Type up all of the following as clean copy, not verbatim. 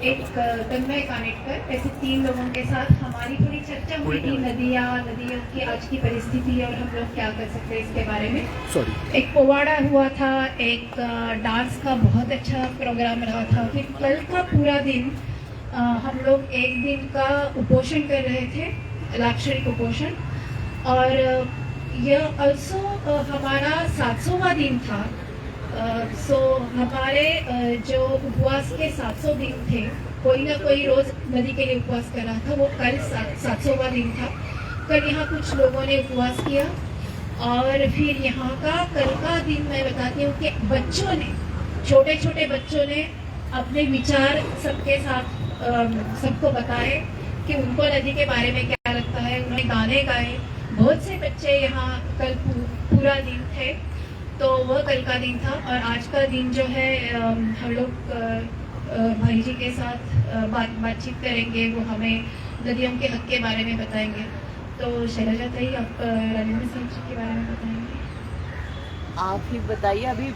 एक तन्मय कानेटकर, ऐसे 3 लोगों के साथ हमारी थोड़ी चर्चा हुई थी नदियों की आज की परिस्थिति और हम लोग क्या कर सकते हैं इसके बारे में। एक पोवाड़ा हुआ था, एक डांस का बहुत अच्छा प्रोग्राम रहा था। फिर कल का पूरा दिन हम लोग एक दिन का उपोषण कर रहे थे, लाक्षणिक उपोषण, और यह ऑल्सो हमारा 700वां दिन था। सो हमारे जो उपवास के 700 दिन थे, कोई ना कोई रोज नदी के लिए उपवास कर रहा था। वो कल 700वां दिन था। कल यहाँ कुछ लोगों ने उपवास किया और फिर यहाँ का कल का दिन मैं बताती हूँ कि बच्चों ने, छोटे छोटे बच्चों ने अपने विचार सबके साथ सबको बताए कि उनको नदी के बारे में क्या लगता है। उन्होंने गाने गाए। बहुत से बच्चे यहाँ कल पूरा दिन थे। तो वह कल का दिन था। और आज का दिन जो है हम लोग भाई जी के साथ बातचीत करेंगे। वो हमें नदियों के हक के बारे में बताएंगे। तो शैलजा ताई, आप राजेंद्र सिंह जी के बारे में बताएंगे। आप ही बताइए। अभी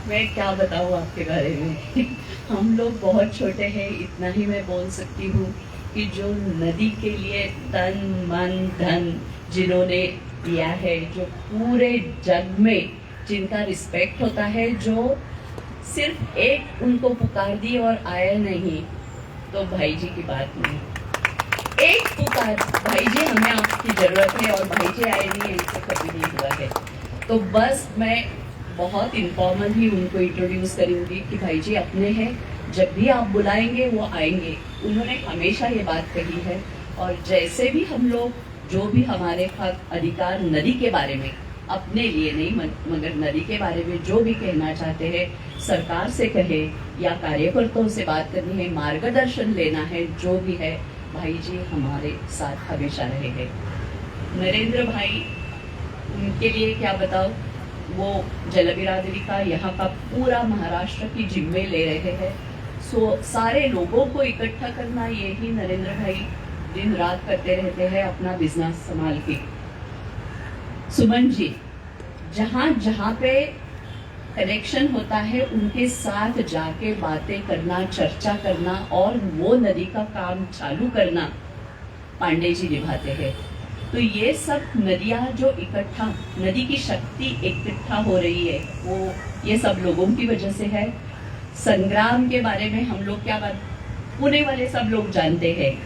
मैं क्या बताऊँ आपके बारे में। हम लोग बहुत छोटे हैं, इतना ही मैं बोल सकती हूँ कि जो नदी के लिए तन मन धन जिन्होंने दिया है, जो पूरे जग में जिनका रिस्पेक्ट होता है, जो सिर्फ एक उनको पुकार दी और आया नहीं, तो भाई जी की बात नहीं। एक पुकार, भाई जी हमें आपकी जरूरत है, और भाई जी आए नहीं, ऐसे कभी नहीं हुआ है। तो बस मैं बहुत इनफॉर्मल ही उनको इंट्रोड्यूस करूंगी कि भाई जी अपने हैं, जब भी आप बुलाएंगे वो आएंगे। उन्होंने हमेशा ये बात कही है। और जैसे भी हम लोग, जो भी हमारे हक अधिकार नदी के बारे में, अपने लिए नहीं मगर नदी के बारे में जो भी कहना चाहते हैं, सरकार से कहे या कार्यकर्ताओं से बात करनी है, मार्गदर्शन लेना है, जो भी है, भाई जी हमारे साथ हमेशा रहे हैं। नरेंद्र भाई, उनके लिए क्या बताओ, वो जल बिरादरी का यहाँ का पूरा महाराष्ट्र की जिम्मे ले रहे हैं। सारे लोगों को इकट्ठा करना, यही नरेंद्र भाई दिन रात करते रहते हैं अपना बिजनेस संभाल के। सुमन जी, जहाँ जहाँ पे कनेक्शन होता है उनके साथ जाके बातें करना, चर्चा करना और वो नदी का काम चालू करना पांडे जी निभाते हैं। तो ये सब नदियाँ जो इकट्ठा, नदी की शक्ति इकट्ठा हो रही है, वो ये सब लोगों की वजह से है। संग्राम के बारे में हम लोग क्या बात, पुणे वाले सब लोग जानते हैं,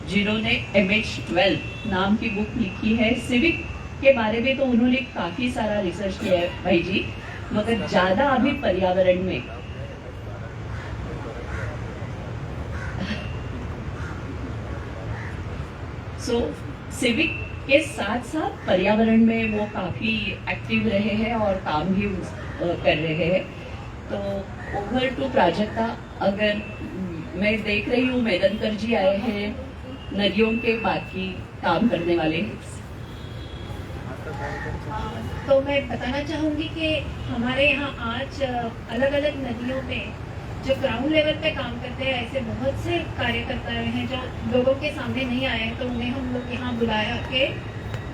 जिन्होंने MH12 नाम की बुक लिखी है सिविक के बारे में। तो उन्होंने काफी सारा रिसर्च किया है भाई जी, मगर ज्यादा अभी पर्यावरण में। सिविक के साथ साथ पर्यावरण में वो काफी एक्टिव रहे हैं और काम भी कर रहे हैं। तो ओवर टू प्राजक्ता, अगर मैं देख रही हूँ मेदनकर जी आए हैं, नदियों के बाकी काम करने वाले। तो मैं बताना चाहूँगी कि हमारे यहाँ आज अलग अलग नदियों पे जो ग्राउंड लेवल पे काम करते हैं, ऐसे बहुत से कार्यकर्ता हैं जो लोगों के सामने नहीं आए हैं। तो उन्हें हम लोग यहाँ बुलाया के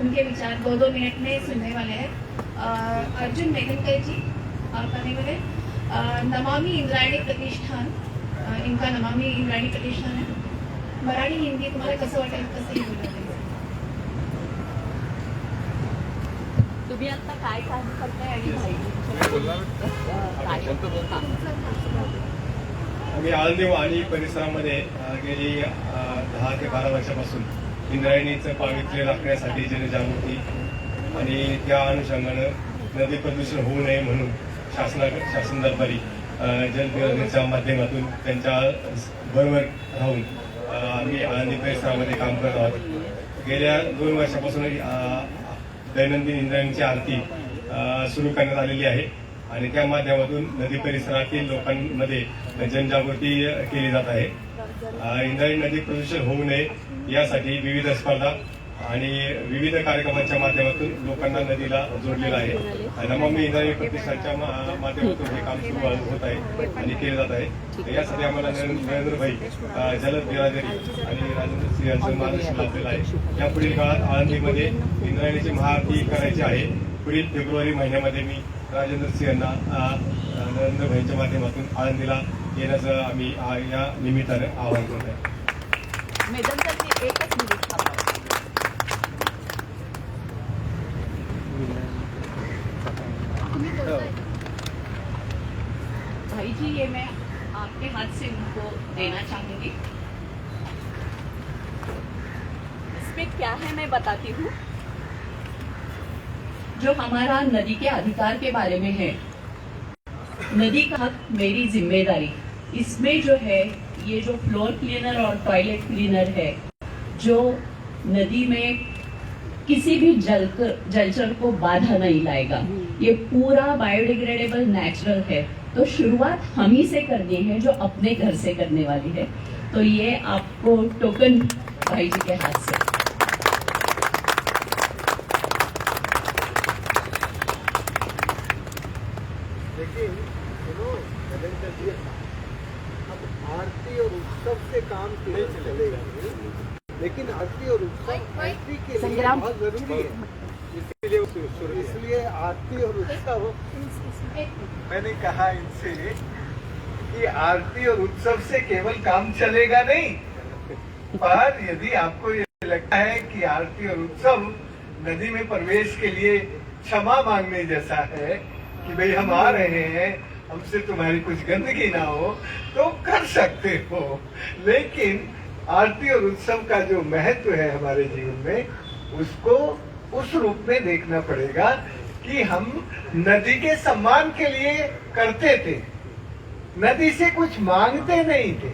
उनके विचार 2-2 मिनट में सुनने वाले हैं। अर्जुन मेघनकर जी आप आने वाले। नमामि इंद्रायणी प्रतिष्ठान, इनका नमामि इंद्रायणी प्रतिष्ठान है। मराठी हिंदी तुम्हाला कसं वाटेल तसंही बोला। तुम्ही आता काय काम करताय आणि भाई आम्ही आळंदी आणि परिसरामध्ये गेली 10 ते 12 वर्षापासून इंद्रायणीचं पावित्र्य राखण्यासाठी जनजागृती आणि त्या अनुषंगानं नदी प्रदूषण होऊ नये म्हणून शासन दरबारी जलबिरादरीच्या माध्यमातून त्यांच्या बरोबर राहून आम्ही आळंदी परिसरामध्ये काम करत आहोत। गेल्या 2 वर्षापासून दैनंदिन इंद्रायणीची आरती सुरू करण्यात आलेली आहे आणि त्या माध्यमातून नदी परिसरातील लोकांमध्ये जनजागृती केली जात आहे। इंद्रायणी नदी प्रदूषण होऊ नये यासाठी विविध स्पर्धा आणि विविध कार्यक्रमांच्या माध्यमातून लोकांना नदीला जोडलेलं आहे। नमामि इंद्रायणी प्रतिष्ठानच्या माध्यमातून हे काम सुरू होत आहे आणि केले जात आहे। यासाठी आम्हाला नरेंद्र भाई, जलद बिरादरी आणि राजेंद्र सिंह यांचं मार्गदर्शन लाभलेलं आहे। यापुढील काळात आळंदीमध्ये इंद्रायणीची महाआरती करायची आहे। पुढील फेब्रुवारी महिन्यामध्ये मी राजेंद्र सिंह यांना नरेंद्र भाईंच्या माध्यमातून आळंदीला येण्याचं आम्ही या निमित्ताने आवाहन करत आहे. मेदनकरनी एकच मिनिट थांबा. भाई जी, ये मैं आपके हाथ से उनको देना चाहूंगी. इसमें क्या है मैं बताती हूँ. जो हमारा नदी के अधिकार के बारे में है, नदी का हक मेरी जिम्मेदारी, इसमें जो है ये जो फ्लोर क्लीनर और टॉयलेट क्लीनर है जो नदी में किसी भी जलचर को बाधा नहीं लाएगा, ये पूरा बायोडिग्रेडेबल नेचुरल है. तो शुरुआत हम ही से करनी है जो अपने घर से करने वाली है. तो ये आपको टोकन भाई जी के हाथ से. लेकिन सुनो नरेंद्र जी, अब आरती और उत्सव से काम नहीं चलेगा, लेकिन आरती और उत्सव आरती के लिए बहुत जरूरी है. इसलिए आरती और उत्सव, मैंने कहा इनसे कि आरती और उत्सव से केवल काम चलेगा नहीं, पर यदि आपको ये लगता है कि आरती और उत्सव नदी में प्रवेश के लिए क्षमा मांगने जैसा है कि भाई हम आ रहे हैं, हमसे तुम्हारी कुछ गंदगी ना हो, तो कर सकते हो. लेकिन आरती और उत्सव का जो महत्व है हमारे जीवन में, उसको उस रूप में देखना पड़ेगा कि हम नदी के सम्मान के लिए करते थे, नदी से कुछ मांगते नहीं थे,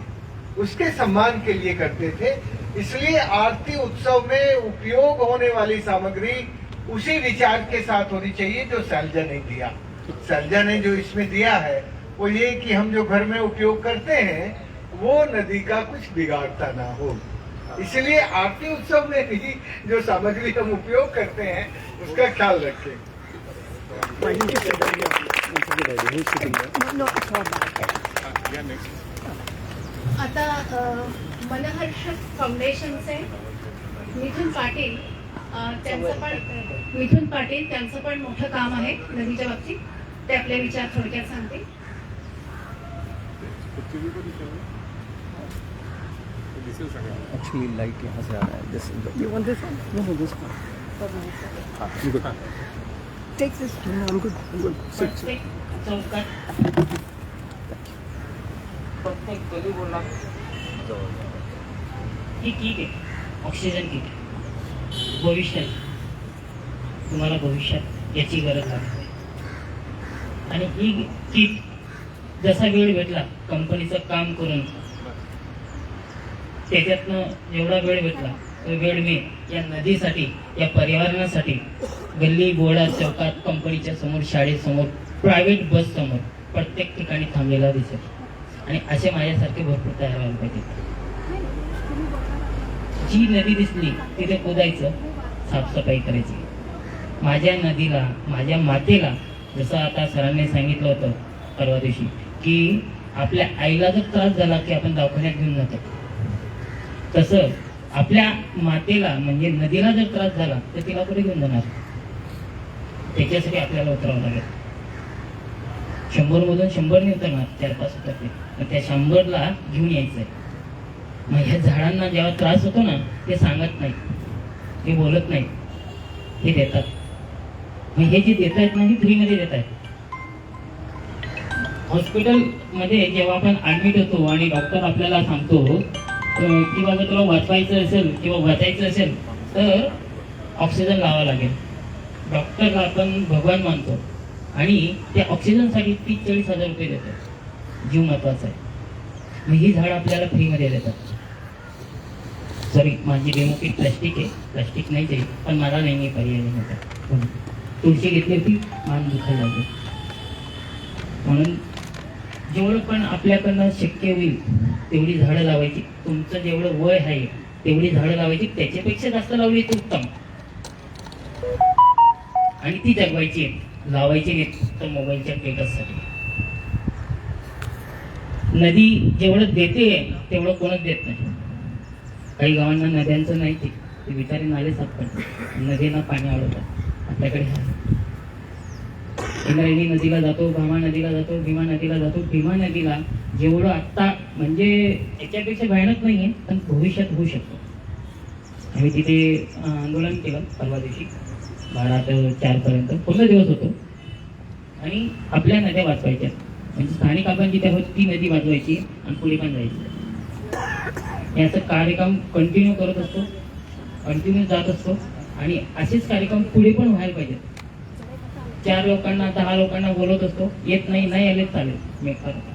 उसके सम्मान के लिए करते थे. इसलिए आरती उत्सव में उपयोग होने वाली सामग्री उसी विचार के साथ होनी चाहिए जो शैलजा ने दिया. शैलजा ने जो इसमें दिया है वो ये कि हम जो घर में उपयोग करते हैं वो नदी का कुछ बिगाड़ता ना हो. इसलिए आरती उत्सव में भी जो सामग्री हम उपयोग करते हैं उसका ख्याल रखें. आता मनहर्ष फाउंडेशनचे मिथुन पाटील त्यांचं पण मोठं काम आहे नदीच्या बाबतीत. ते आपले विचार थोडक्यात सांगतील. Actually, light यहाँ से आ रहा है. This you want this one? No, this one. हाँ, I'm good. Take this. No, I'm good. I'm good. Sit. प्रत्येक चौकात प्रत्येक गली बोला ही किट आहे, ऑक्सिजन किट. भविष्यात तुम्हाला भविष्यात याची गरज आहे. आणि ही किट जसा वेळ भेटला कंपनीचं काम करून त्याच्यातनं एवढा वेळ भेटला तो वेळ मी या नदीसाठी, या पर्यावरणासाठी गल्ली बोळा चौकात, कंपनीच्या समोर, शाळेसमोर, प्रायव्हेट बस समोर प्रत्येक ठिकाणी थांबलेला दिसेल. आणि असे माझ्यासारखे भरपूर तयार व्हायला पाहिजे. जी नदी दिसली तिथे खोदायचं, साफसफाई करायची. माझ्या नदीला, माझ्या मातेला, जसं आता सरांनी सांगितलं होतं परवा दिवशी की आपल्या आईला जर त्रास झाला की आपण दवाखान्यात घेऊन जातो, तसं आपल्या मातेला म्हणजे नदीला जर त्रास झाला तर तिला कुठे घेऊन जाणार. त्याच्यासाठी आपल्याला उतरावं लागेल. 100 मधून 100 नाही उतरणार, 4-5 उतरते. मग त्या 100ला घेऊन यायचंय. मग ह्या झाडांना जेव्हा त्रास होतो ना, ते सांगत नाही, ते बोलत नाही, ते देतात. मग हे जे देत आहेत ना, हे फ्रीमध्ये देत आहेत. हॉस्पिटलमध्ये जेव्हा आपण ऍडमिट होतो आणि डॉक्टर आपल्याला सांगतो की बाबा तुला वाचवायचं असेल किंवा वाचायचं असेल तर ऑक्सिजन लावावं लागेल. डॉक्टरला आपण भगवान मानतो आणि त्या ऑक्सिजनसाठी 30-40 हजार रुपये देतो. जीव महत्वाचा आहे. मग ही झाड आपल्याला फ्रीमध्ये देतात. सॉरी, माझी डेमो किट प्लास्टिक आहे, प्लास्टिक नाही चाहिए, पण मला नाही पर्याय नाही होता. तुळशी घेतली होती, मान दुखायला लागली. म्हणून जेवढं पण आपल्याकडनं शक्य होईल तेवढी झाडं लावायची. तुमचं जेवढं वय आहे तेवढी झाडं लावायची, त्याच्यापेक्षा जास्त लावली तर उत्तम. आणि ती जगवायची, लावायची नाही तर मोबाईलच्या स्टेटससाठी. नदी जेवढं देते तेवढं कोणच देत नाही. काही गावांना नद्यांचं नाही, ते बिचारे नाले साफ करतात, नदींना पाणी अडवतात. आपल्याकडे इंद्रायणी नदीला जातो, भामा नदीला जातो, भीमा नदीला जातो. भीमा नदीला जेवढं आत्ता म्हणजे याच्यापेक्षा भयानक नाही आहे, पण भविष्यात होऊ शकतो. आम्ही तिथे आंदोलन केलं परवा दिवशी 12 ते 4 पर्यंत पूर्ण दिवस होतो. आणि आपल्या नद्या वाचवायच्या, म्हणजे स्थानिक आपण जिथे होत ती नदी वाचवायची आणि पुढे पण जायची. याचं कार्यक्रम कंटिन्यू करत असतो, कंटिन्यू जात असतो आणि असेच कार्यक्रम पुढे पण व्हायला पाहिजेत. 4 लोकांना 10 लोकांना बोलत असतो, येत नाही आले चालेल मी करतो.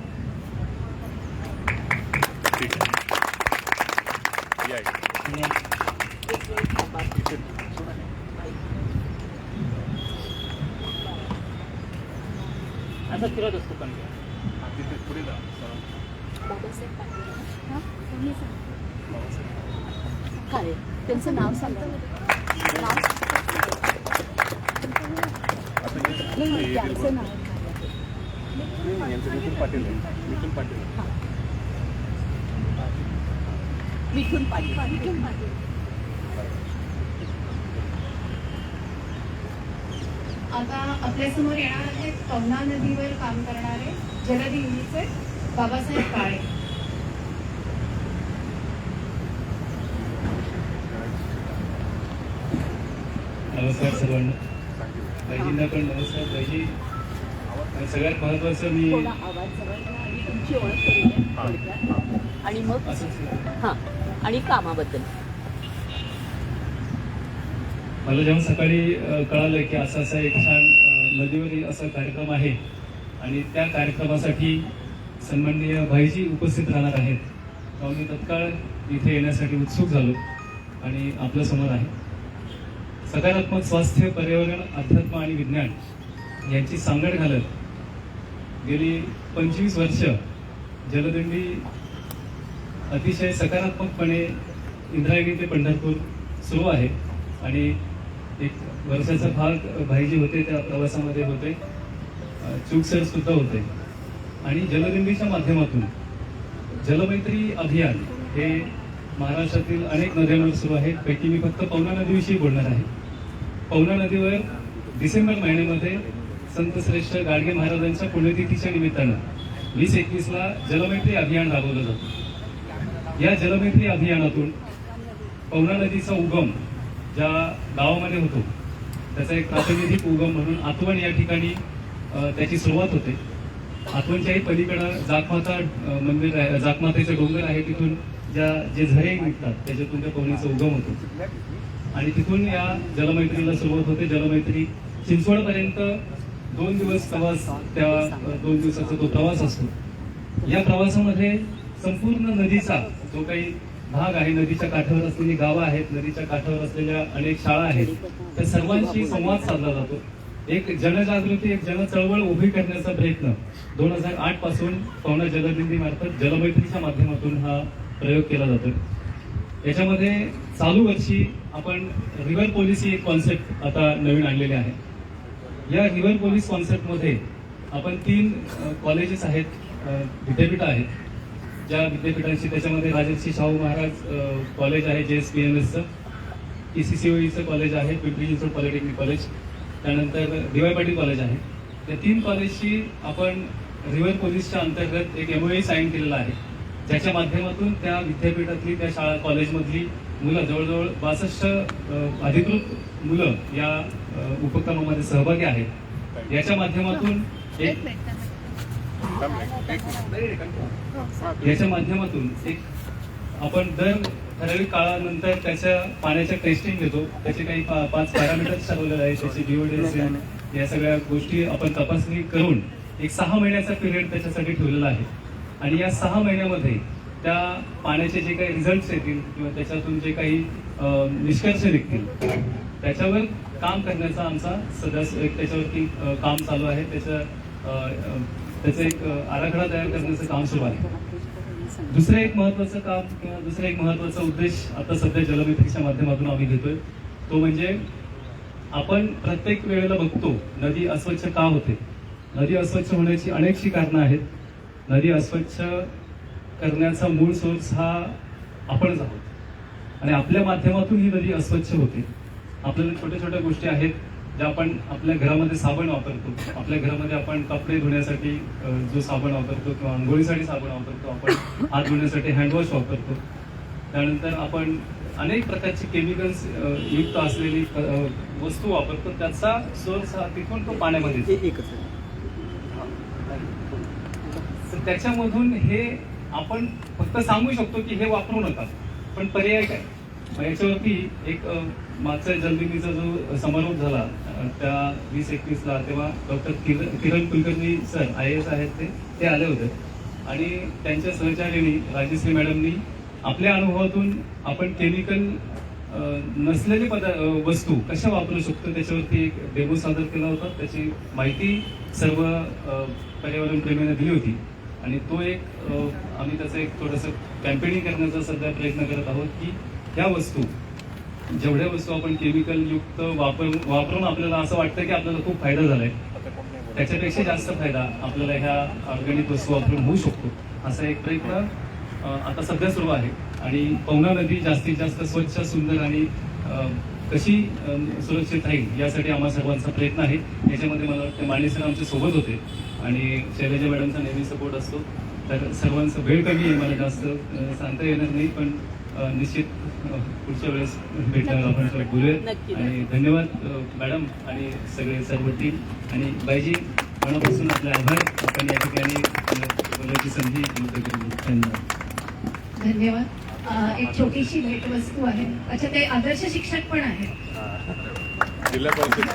असं फिरत असतो पण काय त्यांचं नाव सांगतो. त्यांचं नाव मिथुन पाटील. आता आपल्यासमोर येणार आहेत पवना नदीवर काम करणारे जलदिंडीचे बाबासाहेब काळे. नमस्कार सर्वांना. बाईजींना पण नमस्कार. बाईजी, सगळ्यात महत्वाचं मी आवाज जवळ आणि तुमची ओळख करून द्या थोडक्यात. आणि मग हां आणि कामाबद्दल. मला जेव्हा सकाळी कळालं की असा एक छान नदीवरील असा कार्यक्रम आहे आणि त्या कार्यक्रमासाठी सन्माननीय भाईजी उपस्थित राहणार आहेत, तेव्हा मी तत्काळ इथे येण्यासाठी उत्सुक झालो आणि आपल्यासमोर आहे. सकारात्मक स्वास्थ्य, पर्यावरण, अध्यात्म आणि विज्ञान यांची सांगड घालत गेली 25 वर्ष जलदिंडी अतिशय सकारात्मकपणे इंद्रायणी ते पंढरपूर सुरू आहे. आणि एक वर्षाचा भाग भाईजी होते, त्या प्रवासामध्ये होते, चूक सर सुद्धा होते. आणि जलदिंडीच्या माध्यमातून जलमैत्री अभियान हे महाराष्ट्रातील अनेक नद्यांवर सुरू आहे. पैकी मी फक्त पवना नदीविषयी बोलणार आहे. पवना नदीवर डिसेंबर महिन्यामध्ये संत श्रेष्ठ गाडगे महाराजांच्या पुण्यतिथीच्या निमित्तानं 2021ला जलमैत्री अभियान राबवलं जातं. या जलमैत्री अभियानातून पवना नदीचा उगम ज्या गावामध्ये होतो त्याचा एक प्रातिनिधिक उगम म्हणून आतवण या ठिकाणी त्याची सुरुवात होते. आतवणच्याही पलीकडं जाकमाता मंदिर आहे, जाकमातेचे डोंगर आहे, तिथून जे झरे निघतात त्याच्यातून त्या पवनीचा उगम होतो आणि तिथून या जलमैत्रीला सुरुवात होते. जलमैत्री चिंचवडपर्यंत 2 दिवस प्रवास, त्या 2 दिवसाचा तो प्रवास असतो. या प्रवासामध्ये संपूर्ण नदीचा जो काही भाग आहे, नदीच्या काठावर असलेली गावं आहेत, नदीच्या काठावर असलेल्या अनेक शाळा आहेत, त्या सर्वांशी संवाद साधला जातो. एक जनजागृती, एक जनचळवळ उभी करण्याचा प्रयत्न 2008 पासून पवना जलदिंडी मार्फत जलमैत्रीच्या माध्यमातून हा प्रयोग केला जातो. याच्यामध्ये चालू वर्षी आपण रिव्हर पॉलिसी एक कॉन्सेप्ट आता नवीन आणलेले आहे. या रिव्हर पोलीस कॉन्सेप्टमध्ये आपण 3 कॉलेजेस आहेत, विद्यापीठ आहेत, ज्या विद्यापीठांची त्याच्यामध्ये राजर्षी शाहू महाराज कॉलेज आहे JSPMSचं, ECCOEचं कॉलेज आहे, पिंपरी चिंचवड पॉलिटेक्निक कॉलेज, त्यानंतर DY पाटील कॉलेज आहे. त्या 3 कॉलेजची आपण रिव्हर पोलीसच्या अंतर्गत एक MOU साईन केलेला आहे, ज्याच्या माध्यमातून त्या विद्यापीठातली, त्या शाळा कॉलेजमधली मुलं, जवळजवळ 62 अधिकृत मुलं या उपक्रमामध्ये सहभागी आहेत. याच्या माध्यमातून एक आपण दर ठराविक काळानंतर त्याच्या पाण्याच्या टेस्टिंग घेतो. त्याचे काही 5 पॅरामीटर्स ठरवलेले आहेत, त्याची डिओडेन्सी, या सगळ्या गोष्टी आपण तपासणी करून एक 6 महिन्याचा पिरियड त्याच्यासाठी ठेवलेला आहे. आणि या 6 महिन्यामध्ये त्या पाण्याचे जे काही रिझल्ट्स येतील किंवा त्याच्यातून जे काही निष्कर्ष निघतील त्याच्यावर काम करण्याचा आमचा सध्या एक त्याच्यावरती काम चालू आहे. त्याचं एक आराखडा तयार करण्याचं काम सुरू आहे. दुसरं एक महत्वाचं काम किंवा दुसरा एक महत्वाचा उद्देश आता सध्या जलमैत्रीच्या माध्यमातून आम्ही घेतोय, तो म्हणजे आपण प्रत्येक वेळेला बघतो नदी अस्वच्छ का होते. नदी अस्वच्छ होण्याची अनेकशी कारणं आहेत. नदी अस्वच्छ करण्याचा मूळ सोर्स हा आपणच आहोत आणि आपल्या माध्यमातून ही नदी अस्वच्छ होते. आपल्याला छोट्या छोट्या गोष्टी आहेत, जे आपण आपल्या घरामध्ये साबण वापरतो, आपल्या घरामध्ये आपण कपडे धुण्यासाठी जो साबण वापरतो किंवा आंघोळीसाठी साबण वापरतो, आपण हात धुण्यासाठी हँडवॉश वापरतो, त्यानंतर आपण अनेक प्रकारचे केमिकल्स युक्त असलेली वस्तू वापरतो, त्याचा सोर्स हा तिथून तो पाण्यामध्ये एकच आहे. तर त्याच्यामधून हे आपण फक्त सांगू शकतो की हे वापरू नका, पण पर्याय काय? मग याच्यावरती एक मागचा जलदिनीचा जो समारोप झाला त्या 2021ला, तेव्हा doctor Kiran Kulkarni sir IAS आहेत ते आले होते आणि त्यांच्या सहचार्याने राजश्री मॅडमनी आपल्या अनुभवातून आपण केमिकल नसलेले वस्तू कशा वापरू शकतो त्याच्यावरती एक डेमो सादर केला होता. त्याची माहिती सर्व पर्यावरण प्रेमींना दिली होती आणि तो एक आम्ही त्याचं एक थोडंसं कॅम्पेनिंग करण्याचा सध्या प्रयत्न करत आहोत की ह्या वस्तू, जेवढ्या वस्तू आपण केमिकल युक्त वापरून आपल्याला असं वाटतं की आपल्याला खूप फायदा झालाय, त्याच्यापेक्षा जास्त फायदा आपल्याला ह्या ऑर्गॅनिक वस्तू वापरून होऊ शकतो, असा एक प्रयत्न आता सध्या सुरू आहे. आणि पवना नदी जास्तीत जास्त स्वच्छ, सुंदर आणि कशी सुरक्षित राहील यासाठी आम्हा सर्वांचा प्रयत्न आहे. याच्यामध्ये मला वाटतं माने सर आमच्या सोबत होते आणि शैलजा मॅडमचा नेहमी सपोर्ट असतो. तर सर्वांचा वेळ कमी आहे, मला जास्त सांगता येणार नाही, पण निश्चित पुढच्या वेळेस भेटल्यावर आपण बोलूया. आणि धन्यवाद मॅडम आणि सगळे सर्व टीम. आणि बाईजी, मनापासून आपले आभार, आपण या ठिकाणी बोलायची संधी उपलब्ध केली. धन्यवाद. धन्यवाद. एक छोटीशी भेटवस्तू आहे. अच्छा, ते आदर्श शिक्षक पण आहेत. जिल्हा परिषद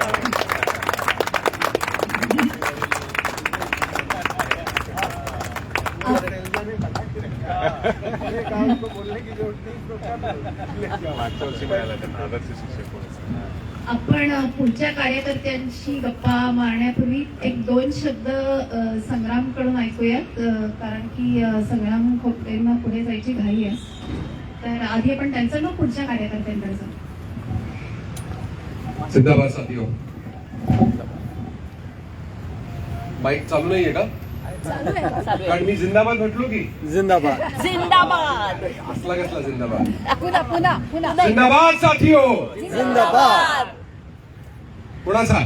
बोलने की जरूरत नहीं. मागच्या वर्षी मिळाला त्यांना आदर्श शिक्षक. आपण पुढच्या कार्यकर्त्यांशी गप्पा मारण्यापूर्वी एक 2 शब्द संग्रामकडून ऐकूयात, कारण की संग्राम खोपटेंना पुढे जायची घाई आहे. तर आधी आपण त्यांचं मग पुढच्या कार्यकर्त्यांकडे जाऊ. जिंदाबाद साथियों. माईक चालू नाहीये का? कारण मी जिंदाबाद म्हटलो की जिंदाबाद. जिंदाबाद. असला कसला जिंदाबाद? पुन्हा जिंदाबाद साथियों. जिंदाबाद. कुणाचा?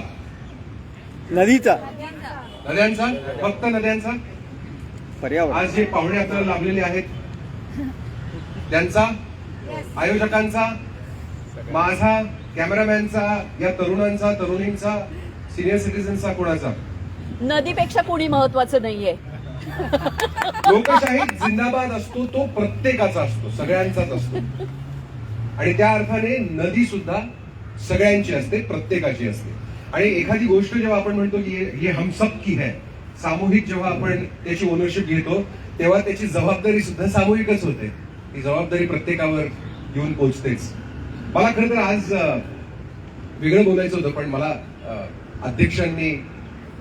नदीचा. नद्यांचा? फक्त नद्यांचा? पर्यावरण. आज जे पाहुणे आपल्याला लाभलेले आहेत त्यांचा, आयोजकांचा, माझा, कॅमेरामॅनचा, या तरुणांचा, तरुणींचा, सिनियर सिटीजनचा, कोणाचा? नदीपेक्षा कोणी महत्वाचं नाहीये. लोकशाहीत जिंदाबाद असतो तो प्रत्येकाचा असतो, सगळ्यांचाच असतो. आणि त्या अर्थाने नदी सुद्धा सगळ्यांची असते, प्रत्येकाची असते. आणि एखादी गोष्ट जेव्हा आपण म्हणतो की हे हम सब की है, सामूहिक जेव्हा आपण त्याची ओनरशिप घेतो तेव्हा त्याची जबाबदारी सुद्धा सामूहिकच होते. ती जबाबदारी प्रत्येकावर येऊन पोहोचतेच. मला खरं तर आज वेगळं बोलायचं होतं, पण मला अध्यक्षांनी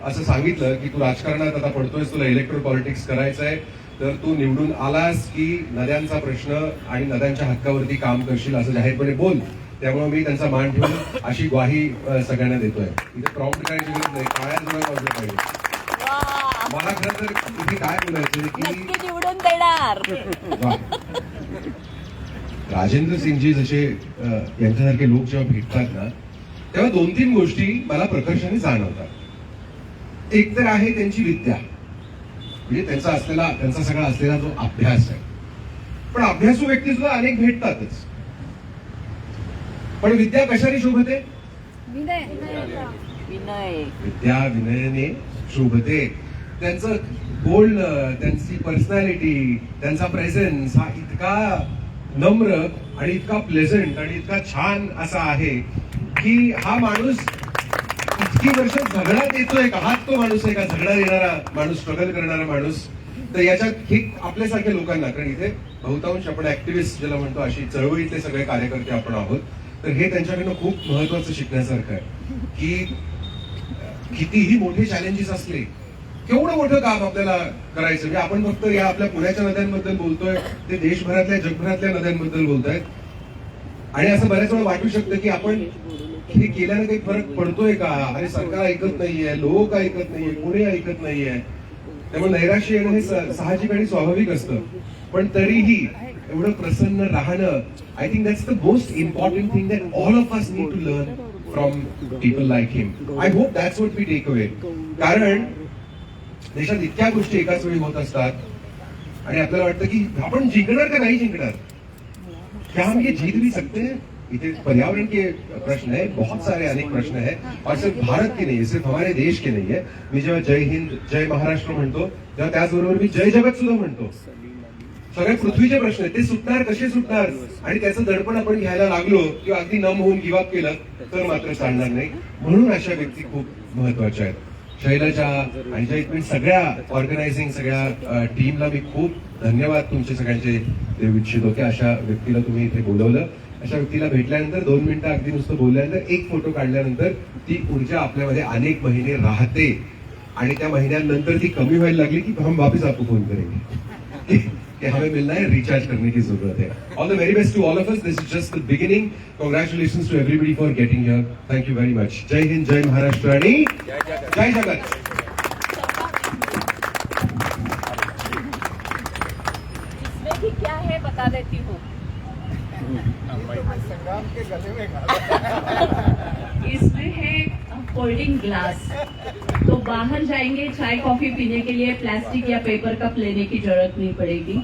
असं सांगितलं की तू राजकारणात आता पडतोयस, तुला इलेक्ट्रो पॉलिटिक्स करायचंय, तर तू निवडून आलास की नद्यांचा प्रश्न आणि नद्यांच्या हक्कावरती काम करशील असं जाहीरपणे बोल. त्यामुळे मी त्यांचा मान ठेवून अशी ग्वाही सगळ्यांना देतोय. इथे प्रॉम्प्ट करायची गरज नाही, काळ्या जोरात वाजलं पाहिजे. मला खरं तर इथे काय बोलायचं की नक्की निवडून देणार. राजेंद्र सिंगजी जसे यांच्यासारखे लोक जेव्हा भेटतात ना, तेव्हा 2-3 गोष्टी मला प्रकर्षाने जाणवतात. एक तर आहे त्यांची विद्या, म्हणजे त्यांचा सगळा असलेला जो अभ्यास आहे. पण अभ्यासू व्यक्ती सुद्धा अनेक भेटतातच, पण विद्या कशाने शोभते? विनय. विद्या विनयाने शोभते. त्यांचं बोलणं, त्यांची पर्सनॅलिटी, त्यांचा प्रेझेन्स हा इतका नम्र आणि इतका प्लेझंट आणि इतका छान असा आहे की हा माणूस इतकी वर्ष झगड्यात येतोय का? हाच तो माणूस आहे का झगडा येणारा माणूस, स्ट्रगल करणारा माणूस? तर याच्यात हे आपल्यासारख्या लोकांना, कारण इथे बहुतांश आपण ऍक्टिव्हिस्ट ज्याला म्हणतो अशी चळवळीतले सगळे कार्यकर्ते आपण आहोत, तर हे त्यांच्याकडनं खूप महत्वाचं शिकण्यासारखं आहे की कितीही मोठे चॅलेंजेस असले, केवढं मोठं काम आपल्याला करायचं. म्हणजे आपण फक्त या आपल्या पुण्याच्या नद्यांबद्दल बोलतोय, ते देशभरातल्या जगभरातल्या नद्यांबद्दल बोलतायत. आणि असं बऱ्याच वेळा वाटू शकतं की आपण हे केल्याने काही फरक पडतोय का? अरे सरकार ऐकत नाहीये, लोक ऐकत नाहीये, कोणी ऐकत नाहीये. त्यामुळे नैराश्य येणं हे साहजिक आणि स्वाभाविक असतं. पण तरीही एवढं प्रसन्न राहणं, I think that's the most important thing that all of us need to learn from people like him. I hope that's what we take away. कारण देशात इतक्या गोष्टी एकाच वेळी होत असतात आणि आपल्याला वाटतं की आपण जिंकणार का नाही जिंकणार, क्या हम ये जीत भी सकते हैं. इथे पर्यावरण के प्रश्न है, बहुत सारे अनेक प्रश्न है और सिर्फ भारत के नहीं है, सिर्फ हमारे देश के नहीं है. मी जेव्हा जय हिंद जय महाराष्ट्र म्हणतो तेव्हा त्याचबरोबर मी जय जगत सुद्धा म्हणतो. सगळ्या पृथ्वीचे प्रश्न आहेत, ते सुटणार कसे सुटणार आणि त्याचं दडपण आपण घ्यायला लागलो किंवा अगदी नम होऊन गिव्हअप केलं तर मात्र चालणार नाही. म्हणून अशा व्यक्ती खूप महत्वाच्या आहेत. शैलजा आणि जयप्रीत सगळ्या ऑर्गनायझिंग सगळ्या टीमला मी खूप धन्यवाद तुमचे सगळ्यांचे देऊ इच्छितो की अशा व्यक्तीला तुम्ही इथे बोलवलं. अशा व्यक्तीला भेटल्यानंतर 2 मिनिटं अगदी नुसतं बोलल्यानंतर एक फोटो काढल्यानंतर ती ऊर्जा आपल्यामध्ये अनेक महिने राहते आणि त्या महिन्यांनंतर ती कमी व्हायला लागली की हम वापस आपको फोन करेंगे कि हमें मिलना है, रिचार्ज करने की जरूरत है. All the very best to all of us. This is just the beginning. Congratulations to everybody for getting here. Thank you very much. जय हिंद, जय महाराष्ट्र आणि जय जगत. इसमें भी क्या है बता देती हूँ. संग्राम के गले में इसमें है फोल्डिंग ग्लास. तो बाहर जाएंगे चाय कॉफी पीने के लिए प्लास्टिक या पेपर कप लेने की जरूरत नहीं पड़ेगी.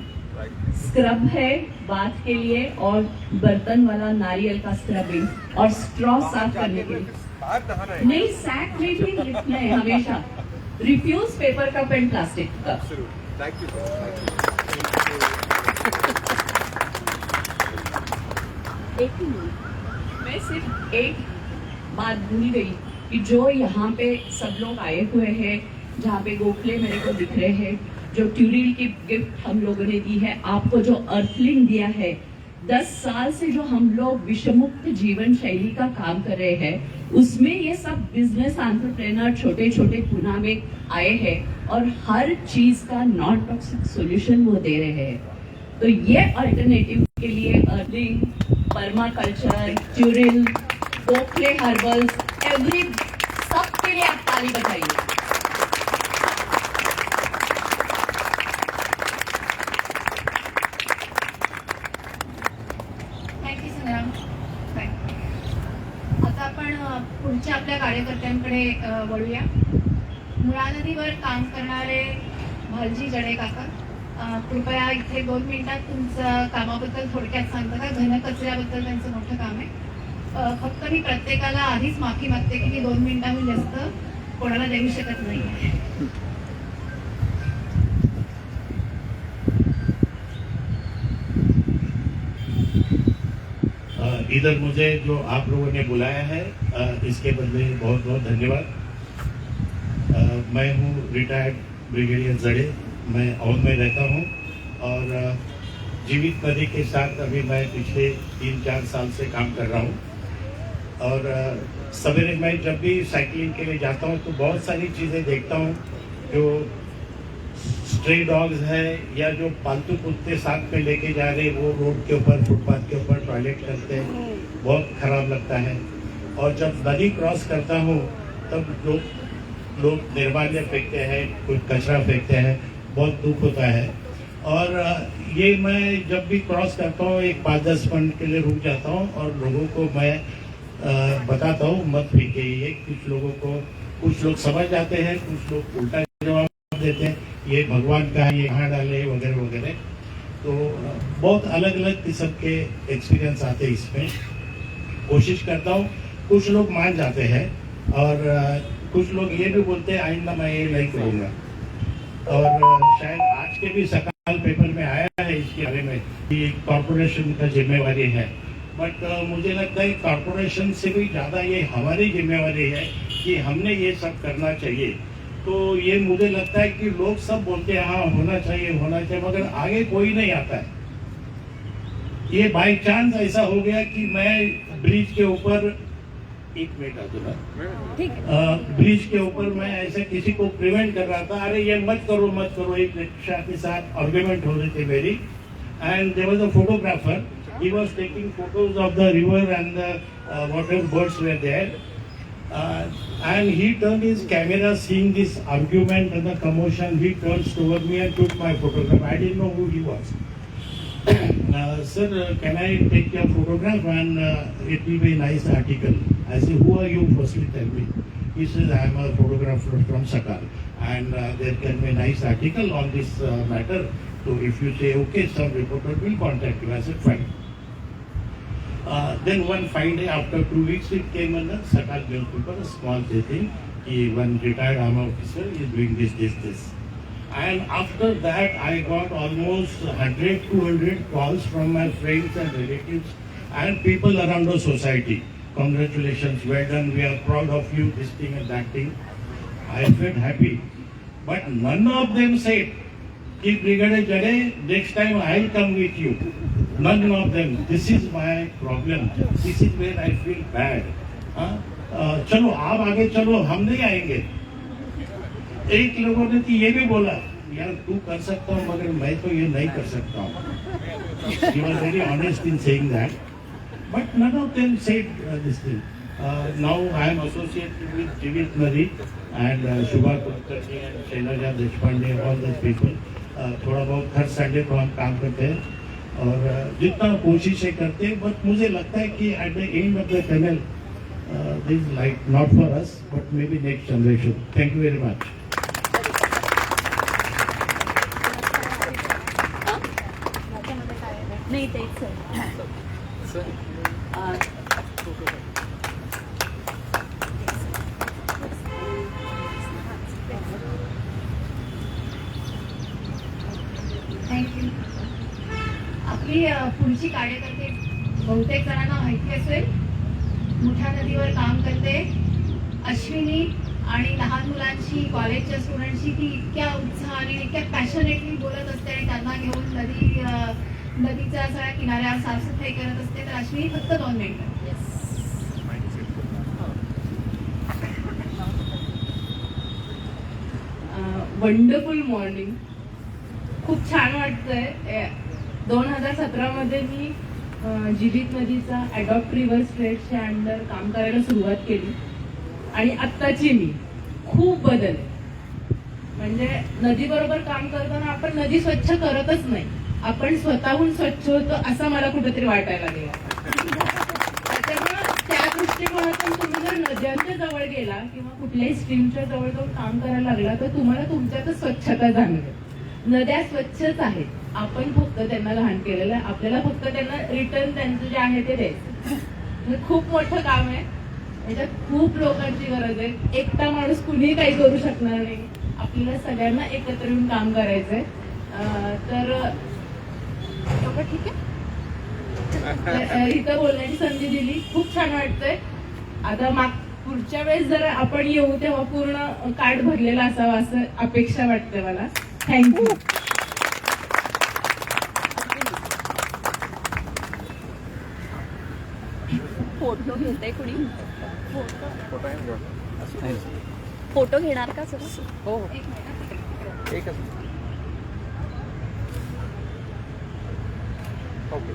स्क्रब है बाथ के लिए और बर्तन वाला नारियल का स्क्रबिंग और स्ट्रॉ साफ करने के लिए. नहीं, सैक रिफिल लिखना है हमेशा. Refuse paper cup and plastic cup. Thank you. एक ही मिनट, मैं सिर्फ एक बात भूल गई कि जो यहाँ पे सब लोग आए हुए हैं, जहाँ पे गोखले मेरे को दिख रहे हैं, जो ट्यूरिल की गिफ्ट हम लोगों ने दी है, आपको जो अर्थलिंग दिया है, 10 साल से जो हम लोग विषमुक्त जीवन शैली का काम कर रहे हैं, उसमें ये सब बिजनेस एंटरप्रेन्योर छोटे छोटे पुणे में आए हैं और हर चीज का नॉन टॉक्सिक सॉल्यूशन वो दे रहे हैं. तो ये अल्टरनेटिव के लिए अर्लिंग, पर्माकल्चर, ट्यूरिल, गोखले हर्बल्स, एवरी सबके लिए आप ताली बजाइए. थँक्यू संग्राम. आता आपण पुढच्या आपल्या कार्यकर्त्यांकडे वळूया. मुळा नदीवर काम करणारे भालजी जडे काका, कृपया इथे 2 मिनिटात तुमचं कामाबद्दल थोडक्यात सांगता का. घनकचऱ्याबद्दल त्यांचं मोठं काम आहे. फक्त मी प्रत्येकाला आधीच माफी मागते की मी 2 मिनिटांहून जास्त कोणाला देऊ शकत नाही. इधर मुझे जो आप लोगों ने बुलाया है इसके बदले बहुत बहुत धन्यवाद. मैं हूँ रिटायर्ड ब्रिगेडियर जड़े. मैं औध में रहता हूँ और जीवित नदी के साथ अभी मैं पिछले 3-4 साल से काम कर रहा हूँ. और सवेरे मैं जब भी साइकिलिंग के लिए जाता हूँ तो बहुत सारी चीज़ें देखता हूँ. जो स्ट्रे डॉग्स है या जो पालतू कुत्ते साथ में लेके जा रहे वो रोड के ऊपर फुटपाथ के ऊपर टॉयलेट करते हैं, बहुत खराब लगता है. और जब नदी क्रॉस करता हूँ तब लोग निर्माल्य फेंकते हैं, कुछ कचरा फेंकते हैं, बहुत दुख होता है. और ये मैं जब भी क्रॉस करता हूँ एक 5-10 मिनट के लिए रुक जाता हूँ और लोगों को मैं बताता हूँ मत फेंकिए. कुछ लोगों को कुछ लोग समझ जाते हैं, कुछ लोग उल्टा जवाब देते हैं, ये भगवान का है, ये कहाँ डाले वगैरह वगैरह. तो बहुत अलग अलग किस्म के एक्सपीरियंस आते हैं इसमें. कोशिश करता हूँ, कुछ लोग मान जाते हैं और कुछ लोग ये भी बोलते हैं आइंदा मैं ये नहीं करूँगा. और शायद आज के भी सकाल पेपर में आया है इसके बारे में कि कॉर्पोरेशन का जिम्मेवारी है. बट मुझे लगता है कॉर्पोरेशन से भी ज़्यादा ये हमारी जिम्मेवारी है कि हमने ये सब करना चाहिए. तो ये मुझे लगता है कि लोग सब बोलते हैं हाँ होना चाहिए मगर आगे कोई नहीं आता है. ये बाई चांस ऐसा हो गया कि मैं ब्रिज के ऊपर एक मिनट आ दूंगा. ब्रिज के ऊपर मैं ऐसे किसी को प्रिवेंट कर रहा था, अरे ये मत करो. एक रिक्शा के साथ आर्ग्यूमेंट हो रही थी मेरी. And there was a photographer. He was taking photos of the river and the whatever birds were there. And he turned his camera, seeing this argument and the commotion. He turns toward me and took my photograph. I didn't know who he was. Sir, can I take your photograph and it will be a nice article? I say, who are you? Firstly, tell me. He says, I am a photographer from Sakal, and there can be a nice article on this matter. So if you say, okay, some reporter will contact you. I said, fine. Then one fine day, after 2 weeks, it came in the Sakal newspaper, a small thing. One retired army officer is doing this. And after that, I got almost 100, 200 calls from my friends and relatives and people around the society. Congratulations, well done, we are proud of you, this thing and that thing. I felt happy. But none of them said, "Ki Brigadier Jade, next time I'll come with you." None of them. This is my problem. This is where I feel bad. चलो आप आगे चलो, हम नहीं आएंगे. एक लोगों ने तो ये भी बोला, यार तू कर सकता हूँ मगर मैं तो ये नहीं कर सकता हूँ. He was very honest in saying that. But none of them said this thing. Now I am associated with Jeevit Nadi and Shubha Kulkarni and Shailaja Deshpande, all those people. थोड़ा बहुत हर संडे को हम काम करते हैं और जितना कोशिशें करते हैं, बट मुझे लगता है कि at the end of the tunnel, this is light not for us, but maybe next generation. Thank you very much. नाही तेच आहे. थँक्यू. आपली पुढची कार्यकर्ते बहुतेक जणांना माहिती असेल, मोठ्या नदीवर काम करते. अश्विनी आणि लहान मुलांची, कॉलेजच्या स्टुडंटशी ती इतक्या उत्साहाने, इतक्या पॅशनेटली बोलत असते आणि त्यांना घेऊन नदीच्या सगळ्या किनाऱ्यावर साफसफाई करत असते. तर अश्विनी, फक्त 2 मिनिटं. Wonderful morning. खूप छान वाटतंय. 2017 मध्ये मी जीवित नदीचा ॲडॉप्ट रिव्हर स्ट्रेटच्या अंडर काम करायला सुरुवात केली आणि आत्ताची मी खूप बदल. म्हणजे नदीबरोबर काम करताना आपण नदी स्वच्छ करतच नाही, आपण स्वतःहून स्वच्छ होतो असं मला कुठेतरी वाटायला लागलं. त्याच्यामुळे त्या दृष्टिकोनातून तुम्ही जर नद्यांच्या जवळ गेला किंवा कुठल्याही स्ट्रीमच्या जवळ जाऊन काम करायला लागला तर तुम्हाला तुमच्यातच स्वच्छता जाणवेल. नद्या स्वच्छच आहेत, आपण फक्त त्यांना घाण केलेलं आहे. आपल्याला फक्त त्यांना रिटर्न त्यांचं जे आहे ते द्यायचं. खूप मोठं काम आहे, याच्यात खूप लोकांची गरज आहे. एकटा माणूस कुणीही काही करू शकणार नाही. आपल्याला सगळ्यांना एकत्र येऊन काम करायचंय. तर ठीक आहे, इथं बोलण्याची संधी दिली, खूप छान वाटतंय. आता पुढच्या वेळेस जर आपण येऊ तेव्हा पूर्ण कार्ड भरलेला असावा असं अपेक्षा वाटते मला. थँक्यू. फोटो घेते कुणी? फोटो घेणार का सर? हो, एकच. Okay.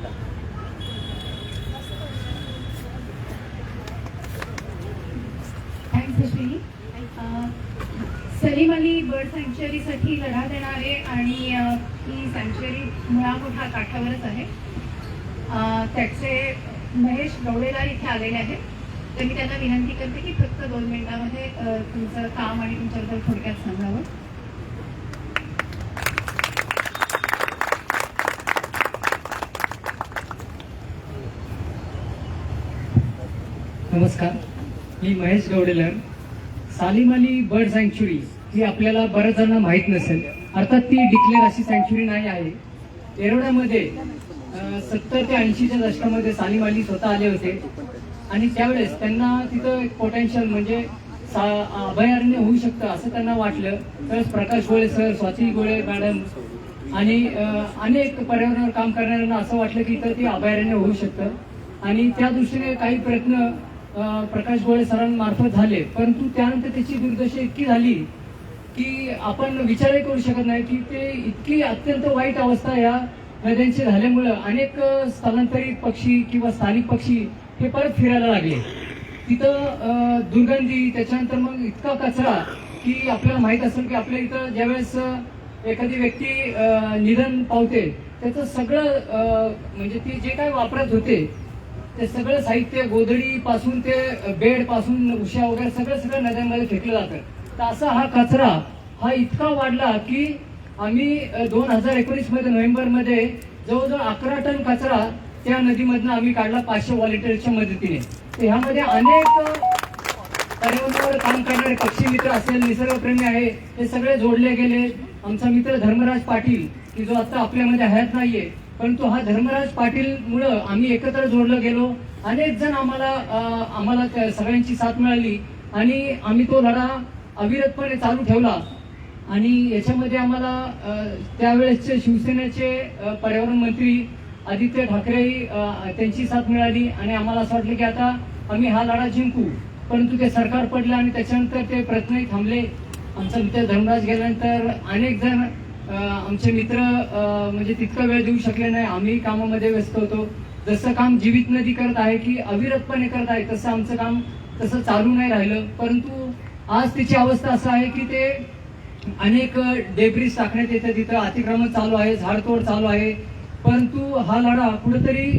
Thanks Ashwini. Salim Ali bird सँक्च्युअरीसाठी लढा देणारे आणि ही सँक्च्युअरी मुळामुठा काठावरच आहे. त्याचे महेश गवळेदार इथे आलेले आहेत. तर मी त्यांना विनंती करते की फक्त 2 मिनिटांमध्ये तुमचं काम आणि तुमच्याबद्दल थोडक्यात सांगावं. नमस्कार, मी महेश गवडेलर. सालीम अली बर्ड सँक्च्युरी ही आपल्याला बऱ्याच जणांना माहीत नसेल. अर्थात ती डिक्लेअर अशी सँक्च्युरी नाही आहे. येरवड्यामध्ये 70 ते 80च्या दशकामध्ये सालीम अली स्वतः आले होते आणि त्यावेळेस त्यांना तिथं एक पोटेन्शियल म्हणजे अभयारण्य होऊ शकतं असं त्यांना वाटलं. तर प्रकाश गोळे सर, स्वाती गोळे मॅडम आणि अनेक पर्यावरणावर काम करणाऱ्यांना असं वाटलं की इथं ते अभयारण्य होऊ शकतं आणि त्या दृष्टीने काही प्रयत्न प्रकाश गोळे सरांमार्फत झाले. परंतु त्यानंतर त्याची दुर्दशा इतकी झाली की आपण विचारही करू शकत नाही की ते इतकी अत्यंत वाईट अवस्था या नद्यांची झाल्यामुळं अनेक स्थलांतरित पक्षी किंवा स्थानिक पक्षी हे परत फिरायला लागले. तिथं दुर्गंधी, त्याच्यानंतर मग इतका कचरा की आपल्याला माहीत असेल की आपल्या इथं ज्यावेळेस एखादी व्यक्ती निधन पावते त्याचं सगळं म्हणजे ती जे काही वापरत होते ते सगळं साहित्य गोधडी पासून ते बेड पासून उशा वगैरे सगळं नद्यांमध्ये फेकलं जातं. तर असा हा कचरा हा इतका वाढला की आम्ही 2019 मध्ये नोव्हेंबरमध्ये जवळजवळ 11 टन कचरा त्या नदीमधनं आम्ही काढला 500 व्हॉलेंटियर्सच्या मदतीने. तर ह्यामध्ये अनेक पर्यावरणावर काम करणारे पक्षी मित्र असेल, निसर्गप्रेमी आहे, हे सगळे जोडले गेले. आमचा मित्र धर्मराज पाटील की जो आता आपल्यामध्ये हयात नाहीये, परंतु हा धर्मराज पाटील मुळे आम्ही एकत्र जोडलं गेलो. अनेक जण आम्हाला सगळ्यांची साथ मिळाली आणि आम्ही तो लढा अविरतपणे चालू ठेवला. आणि याच्यामध्ये आम्हाला त्यावेळेसचे शिवसेनेचे पर्यावरण मंत्री आदित्य ठाकरे त्यांची साथ मिळाली आणि आम्हाला असं वाटलं की आता आम्ही हा लढा जिंकू. परंतु ते सरकार पडलं आणि त्याच्यानंतर ते प्रयत्नही थांबले. आमचा मित्र धर्मराज गेल्यानंतर अनेक जण आमचे मित्र म्हणजे तितका वेळ देऊ शकले नाही. आम्ही कामामध्ये व्यस्त होतो. जसं काम जीवित नदी करत आहे की अविरतपणे करत आहे तसं आमचं काम तसं चालू नाही राहिलं. परंतु आज तिची अवस्था असं आहे की ते अनेक डेब्रिज टाकण्यात येते, तिथं अतिक्रमण चालू आहे, झाडतोड चालू आहे. परंतु हा लढा कुठेतरी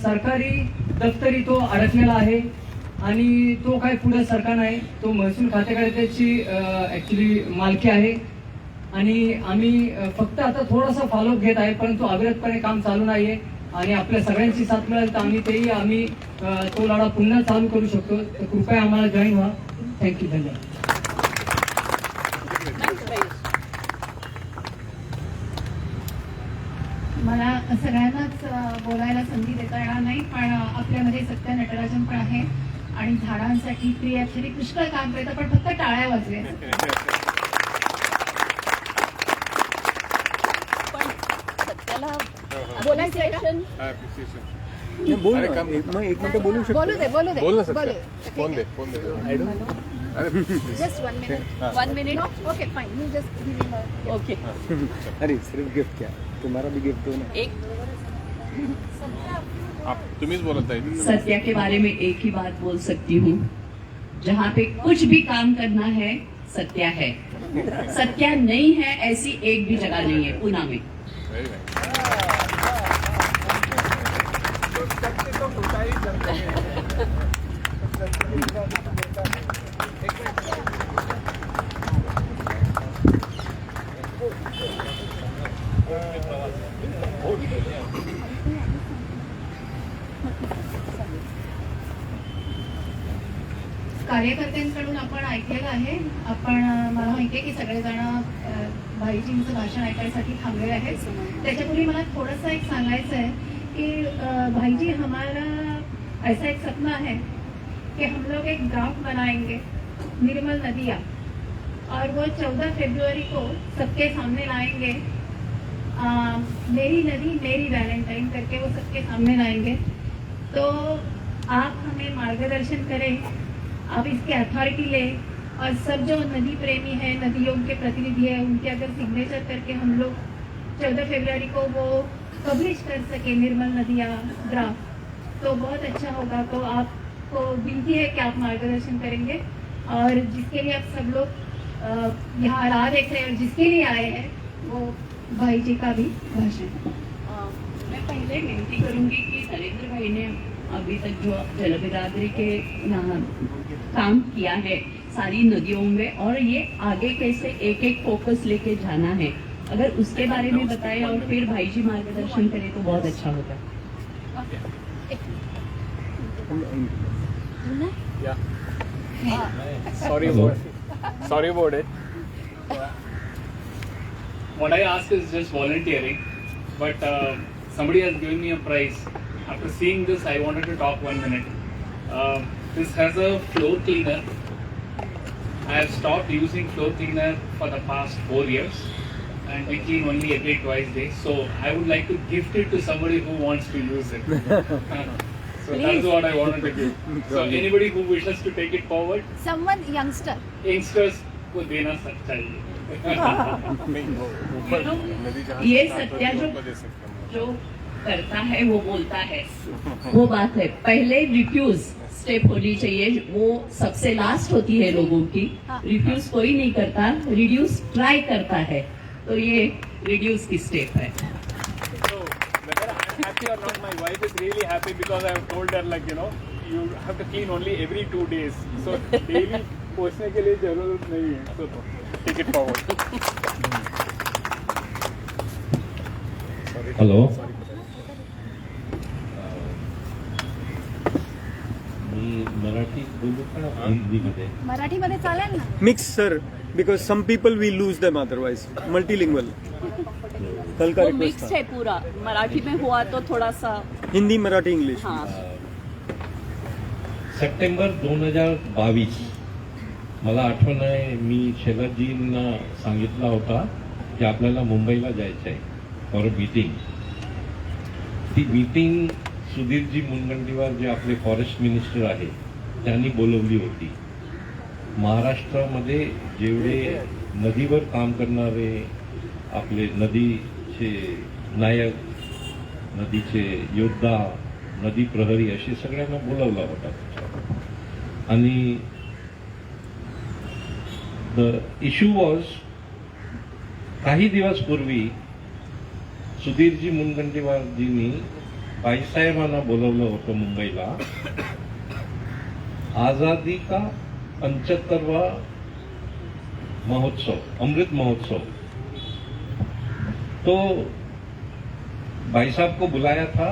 सरकारी दफ्तरी तो अडकलेला आहे आणि तो काय पुढे सरकार नाही, तो महसूल खात्याकडे त्याची ऍक्च्युली मालकी आहे. आणि आम्ही फक्त आता थोडासा फॉलोअप घेत आहे, परंतु अविरतपणे काम चालू नाहीये. आणि आपल्या सगळ्यांची साथ मिळाली तर आम्ही तो लढा पुन्हा चालू करू शकतो. तर कृपया आम्हाला जॉईन व्हा. थँक्यू. धन्यवाद. मला सगळ्यांनाच बोलायला संधी देता येणार नाही, पण आपल्यामध्ये सत्या नटराजन पण आहे आणि झाडांसाठी फ्री ऍक्च्युली पुष्कळ काम करतं, पण फक्त टाळ्या वाजल्या. पण सत्याला बोलायचं बोल ना, मग एक मिनिट बोलू शकतो. बोलू दे बोल ना Satya. Phone they I don't know. Just 1 minute. Okay fine, you just okay. अरे सिर्फ गिफ्ट क्या, तुम्हारा भी गिफ्ट दो ना. एक तुम्हीच बोलत आहे. सत्या के बारे में एक ही बात बोल सकती हूँ, जहाँ पे कुछ भी काम करना है सत्या है. सत्या नहीं है ऐसी एक भी जगह नहीं है पूना में. कार्यकर्त्यांकडून आपण ऐकलेलं आहे. मला माहिती आहे की सगळेजण भाईजींचं भाषण ऐकायसाठी थांबलेले आहेत. त्याच्यापूर्वी मला थोडंसं एक सांगायचं आहे कि भाईजी, हमारा ऐसा एक सपना है कि हम लोग एक ड्राफ्ट बनाएंगे निर्मल नदियाँ, और वो 14 फरवरी को सबके सामने लाएंगे. मेरी नदी मेरी वैलेंटाइन करके वो सबके सामने लाएंगे. तो आप हमें मार्गदर्शन करें, आप इसकी अथॉरिटी लें, और सब जो नदी प्रेमी है, नदियों के प्रतिनिधि है, उनके अगर सिग्नेचर करके हम लोग 14 फरवरी को वो पब्लिश कर सके निर्मल नदियाँ ड्राफ्ट, तो बहुत अच्छा होगा. तो आपको विनती है कि आप मार्गदर्शन करेंगे, और जिसके लिए आप सब लोग यहाँ राह देख रहे हैं और जिसके लिए आए हैं वो भाई जी का भी भाषण. मैं पहले विनती करूंगी कि नरेंद्र भाई ने अभी तक जो जल बिरादरी के यहाँ काम किया है सारी नदियों में, और ये आगे कैसे एक एक फोकस लेके जाना है, अगर उसके बारे में बताएं और फिर भाई जी मार्गदर्शन करें तो बहुत अच्छा होगा. Sorry about it. What I ask is just volunteering, but somebody has given me a prize. After seeing this, I wanted to talk 1 minute. This has a floor cleaner. I have stopped using floor cleaner for the past 4 years, and we clean only every twice a day. So I would like to gift it to somebody who wants to use it. So that's what I wanted to give. So anybody who wishes to take it forward, someone youngsters को देना चाहिए. ये सत्या जो करता है वो बोलता है, वो बात है. पहले रिफ्यूज स्टेप होनी चाहिए, वो सबसे लास्ट होती है लोगों की. रिफ्यूज कोई नहीं करता, रिड्यूस ट्राई करता है, तो ये रिड्यूस की स्टेप है. happy or not, my wife is really happy because I have told her like you have to clean only every 2 days. So daily पोछने के लिए जरूरत नहीं है. So take it forward. Hello, मी मराठी बोलू का हिंदीमध्ये? मराठीमध्ये चालेल ना. Mix, sir, because some people we lose them otherwise. Multilingual. कल का वो रिक्वेस्ट मिक्स है पूरा, मराठी में हुआ तो थोड़ा सा. हिंदी, मराठी, इंग्लिश. हाँ. सप्टेंबर 2022 मला आठवण आहे, मी शेलारजींना सांगितला होता की आपल्याला मुंबईला जायचं आहे फॉर अ मीटिंग. ती मीटिंग सुधीरजी मुनगंटीवार जे आपले फॉरेस्ट मिनिस्टर आहे त्यांनी बोलवली होती. महाराष्ट्रामध्ये जेवढे नदीवर काम करणारे आपले नदीचे नायक, नदीचे योद्धा, नदी प्रहरी असे सगळ्यांना बोलवला होता. आणि द इश्यू वॉज, काही दिवस पूर्वी सुधीरजी मुनगंटीवारजींनी बाईसाहेबांना बोलवलं होतं मुंबईला. आझादी का 75वां महोत्सव, अमृत महोत्सव, तो भाई साहब को बुलाया था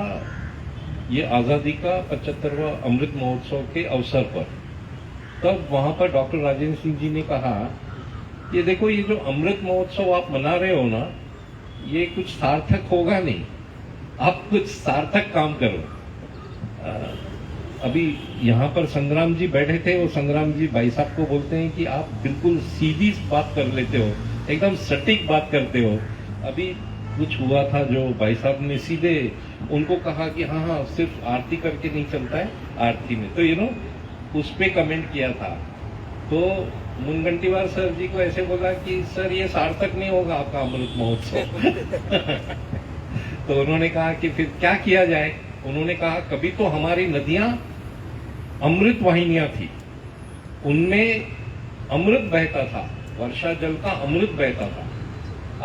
ये आज़ादी का 75वां अमृत महोत्सव के अवसर पर. तब वहां पर डॉक्टर राजेंद्र सिंह जी ने कहा कि देखो ये जो अमृत महोत्सव आप मना रहे हो ना, ये कुछ सार्थक होगा नहीं, आप कुछ सार्थक काम करो. अभी यहाँ पर संग्राम जी बैठे थे, वो संग्राम जी भाई साहब को बोलते हैं कि आप बिल्कुल सीधी बात कर लेते हो, एकदम सटीक बात करते हो. अभी कुछ हुआ था जो भाई साहब ने सीधे उनको कहा कि हाँ हाँ सिर्फ आरती करके नहीं चलता है, आरती में तो उस पे कमेंट किया था. तो मुनगंटीवार सर जी को ऐसे बोला कि सर ये सार्थक नहीं होगा आपका अमृत महोत्सव. तो उन्होंने कहा कि फिर क्या किया जाए. उन्होंने कहा कभी तो हमारी नदियां अमृत वाहिनियां थी, उनमें अमृत बहता था, वर्षा जल का अमृत बहता था.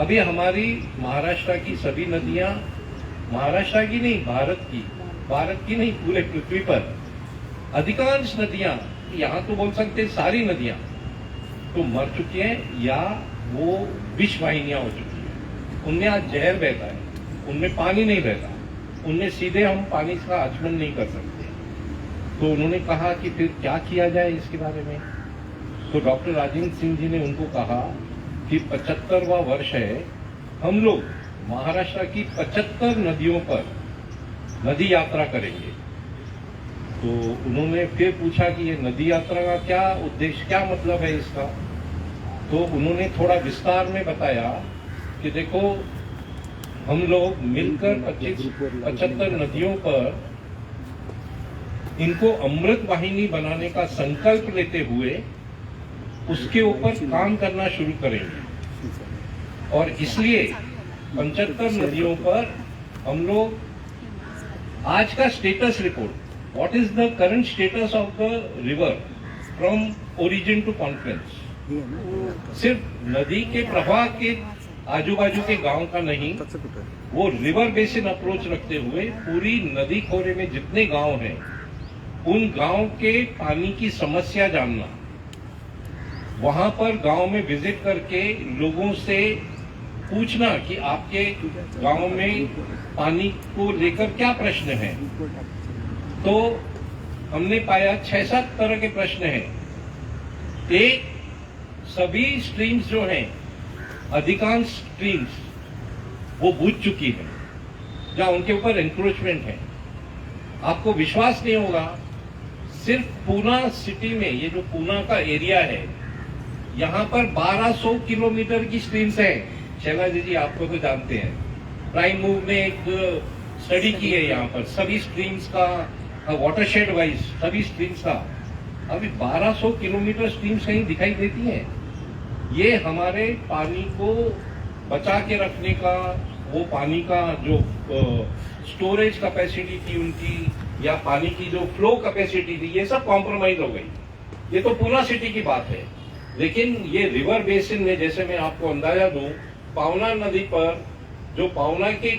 अभी हमारी महाराष्ट्र की सभी नदियां, महाराष्ट्र की नहीं भारत की नहीं पूरे पृथ्वी पर अधिकांश नदियां, यहां तो बोल सकते सारी नदियां तो मर चुकी हैं या वो विष वाहिनियां हो चुकी हैं. उनमें आज जहर बहता है, उनमें पानी नहीं बहता, उनमें सीधे हम पानी का आचमन नहीं कर सकते. तो उन्होंने कहा कि फिर क्या किया जाए इसके बारे में. तो डॉक्टर राजेंद्र सिंह जी ने उनको कहा कि 75वां वर्ष है, हम लोग महाराष्ट्र की 75 नदियों पर नदी यात्रा करेंगे. तो उन्होंने फिर पूछा कि ये नदी यात्रा का क्या उद्देश्य, क्या मतलब है इसका. तो उन्होंने थोड़ा विस्तार में बताया कि देखो हम लोग मिलकर 75 नदियों पर इनको अमृत वाहिनी बनाने का संकल्प लेते हुए उसके ऊपर काम करना शुरू करेंगे. और इसलिए 75 नदियों पर हम लोग आज का status report, what is the current status of the river from origin to confluence, सिर्फ नदी के प्रवाह के आजू बाजू के गांव का नहीं, वो रिवर बेसिन अप्रोच रखते हुए पूरी नदी खोरे में जितने गांव हैं उन गांव के पानी की समस्या जानना, वहां पर गांव में विजिट करके लोगों से पूछना कि आपके गांव में पानी को लेकर क्या प्रश्न है. तो हमने पाया 6-7 तरह के प्रश्न हैं. एक, सभी स्ट्रीम्स जो हैं, अधिकांश स्ट्रीम्स वो बुझ चुकी है, जहां उनके ऊपर एंक्रोचमेंट है. आपको विश्वास नहीं होगा, सिर्फ पूना सिटी में, ये जो पूना का एरिया है, यहाँ पर 1200 किलोमीटर की स्ट्रीम्स हैं. शैला जी आपको तो जानते हैं, प्राइम मूव ने एक स्टडी की है यहाँ पर सभी स्ट्रीम्स का, वाटरशेड वाइज सभी स्ट्रीम्स का. अभी 1200 किलोमीटर स्ट्रीम्स कहीं दिखाई देती हैं. ये हमारे पानी को बचा के रखने का, वो पानी का जो स्टोरेज कैपेसिटी थी उनकी, या पानी की जो फ्लो कैपेसिटी थी, ये सब कॉम्प्रोमाइज हो गई. ये तो पूना सिटी की बात है. लेकिन ये रिवर बेसिन में, जैसे मैं आपको अंदाजा दूं, पावना नदी पर जो पावना के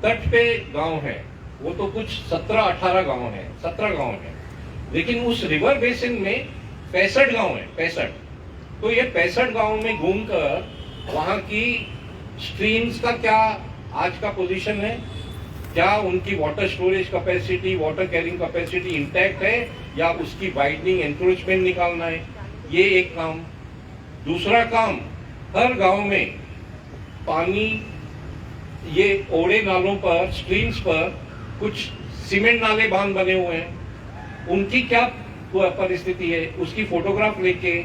तट पे गांव है वो तो कुछ 17-18 गांव है, 17 गांव है, लेकिन उस रिवर बेसिन में 65 गांव है, 65। तो ये 65 गांव में घूमकर वहां की स्ट्रीम्स का क्या आज का पोजीशन है, क्या उनकी water storage capacity, water carrying capacity intact है या उसकी वाइडनिंग एंक्रोचमेंट निकालना है, ये एक काम। दूसरा काम, हर गांव में पानी, ये ओड़े नालों पर, स्ट्रीम्स पर कुछ सीमेंट नाले बांध बने हुए हैं, उनकी क्या परिस्थिति है, उसकी फोटोग्राफ लेके,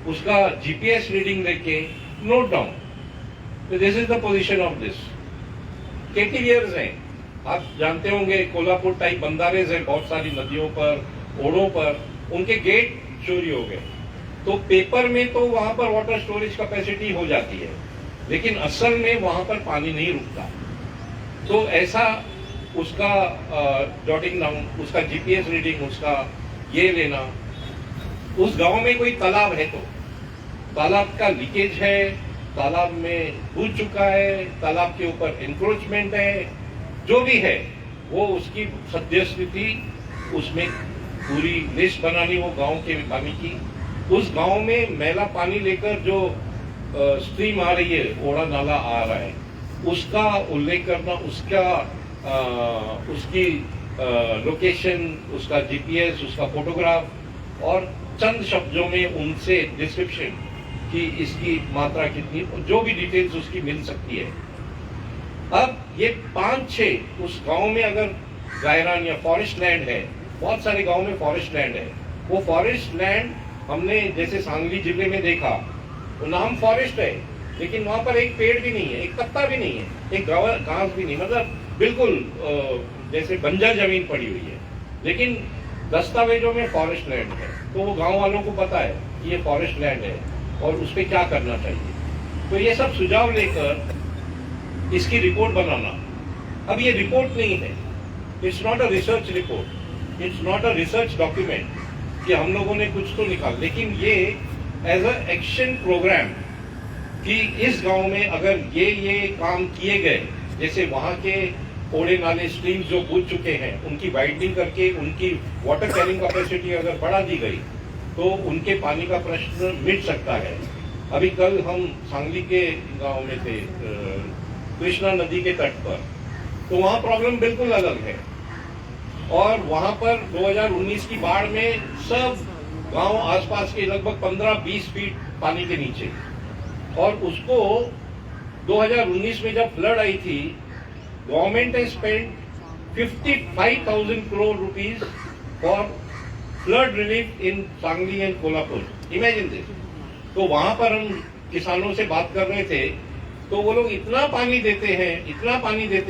उसका जीपीएस रीडिंग लेके note down. This is the position of this. केटीवियर्स हैं, आप जानते होंगे, कोल्हापुर टाइप बंदारेज हैं बहुत सारी नदियों पर, ओड़ों पर, उनके गेट चोरी हो गए। तो पेपर में तो वहां पर वाटर स्टोरेज कैपेसिटी हो जाती है, लेकिन असल में वहां पर पानी नहीं रुकता। तो ऐसा उसका जॉटिंग डाउन, उसका जीपीएस रीडिंग, उसका ये लेना। उस गांव में कोई तालाब है तो तालाब का लीकेज है, तालाब में डूब चुका है, तालाब के ऊपर एंक्रोचमेंट है, जो भी है वो उसकी सद्य स्थिति, उसमें पूरी लिस्ट बनानी वो गांव के पानी की। उस गांव में मैला पानी लेकर जो स्ट्रीम आ रही है, ओड़ा नाला आ रहा है, उसका उल्लेख करना, उसकी लोकेशन, उसका जीपीएस, उसका फोटोग्राफ और चंद शब्दों में उनसे डिस्क्रिप्शन कि इसकी मात्रा कितनी, जो भी डिटेल्स उसकी मिल सकती है। अब ये 5-6 उस गांव में अगर गायरान या फॉरेस्ट लैंड है, बहुत सारे गांव में फॉरेस्ट लैंड है, वो फॉरेस्ट लैंड हमने जैसे सांगली जिले में देखा, वो नाम फॉरेस्ट है लेकिन वहां पर एक पेड़ भी नहीं है, एक पत्ता भी नहीं है, एक घास भी नहीं, मतलब बिल्कुल जैसे बंजर जमीन पड़ी हुई है, लेकिन दस्तावेजों में फॉरेस्ट लैंड है। तो वो गांव वालों को पता है कि ये फॉरेस्ट लैंड है और उस पर क्या करना चाहिए। तो ये सब सुझाव लेकर इसकी रिपोर्ट बनाना। अब ये रिपोर्ट नहीं है, it's not a research report, it's not a research document कि हम लोगों ने कुछ तो निकाल, लेकिन ये एज अ एक्शन प्रोग्राम कि इस गांव में अगर ये काम किए गए, जैसे वहां के ओड़े नाले स्ट्रीम जो बुझ चुके हैं उनकी वाइडनिंग करके उनकी वाटर कैरिंग कैपेसिटी अगर बढ़ा दी गई तो उनके पानी का प्रश्न मिट सकता है। अभी कल हम सांगली के गांव में थे, कृष्णा नदी के तट पर, तो वहां प्रॉब्लम बिल्कुल अलग है। और वहां पर 2019 की बाढ़ में सब गांव आसपास के लगभग 15-20 फीट पानी के नीचे, और उसको 2019 में जब फ्लड आई थी, गवर्नमेंट ने spend 55,000 crore rupees for flood relief in Sangli and Kolhapur. Imagine this. तो वहां पर हम किसानों से बात कर रहे थे, तो वो लोग इतना पानी देते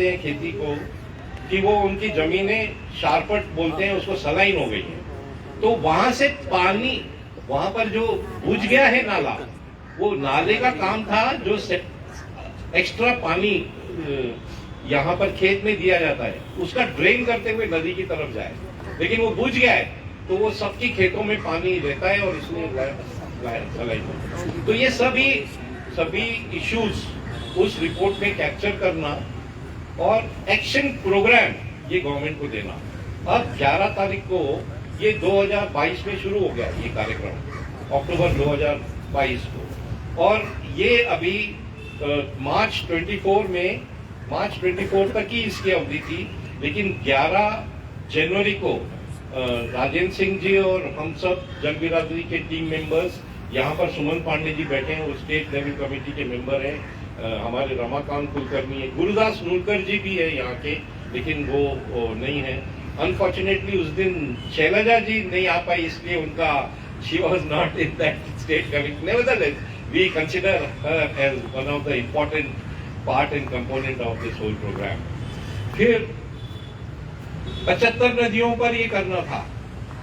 हैं खेती को कि वो उनकी जमीनें शार्पट बोलते हैं उसको, सलाइन हो गई है। तो वहां से पानी, वहां पर जो बुझ गया है नाला, वो नाले का काम था जो एक्स्ट्रा पानी यहाँ पर खेत में दिया जाता है, उसका ड्रेन करते हुए नदी की तरफ जाए, लेकिन वो बुझ गया है तो वो सबकी खेतों में पानी रहता है और इसलिए सलाइन। तो ये सभी इश्यूज उस रिपोर्ट में कैप्चर करना और एक्शन प्रोग्राम ये गवर्नमेंट को देना। अब 11 तारीख को ये 2022 में शुरू हो गया ये कार्यक्रम, अक्टूबर 2022 को, और ये अभी मार्च 24 तक ही इसकी अवधि थी। लेकिन 11 जनवरी को राजेंद्र सिंह जी और हम सब जन बिरादरी के टीम मेंबर्स, यहाँ पर सुमन पांडे जी बैठे हैं, वो स्टेट लेवल कमेटी के मेंबर हैं, हमारे रमाकांत कुलकर्णी है, गुरुदास नूलकर जी भी है यहाँ के, लेकिन वो नहीं है अनफॉर्चुनेटली। उस दिन शैलजा जी नहीं आ पाई, इसलिए उनका she was not in that state committee. Nevertheless we consider her as one of the important part and component of this whole programme. फिर 75 नदियों पर ये करना था,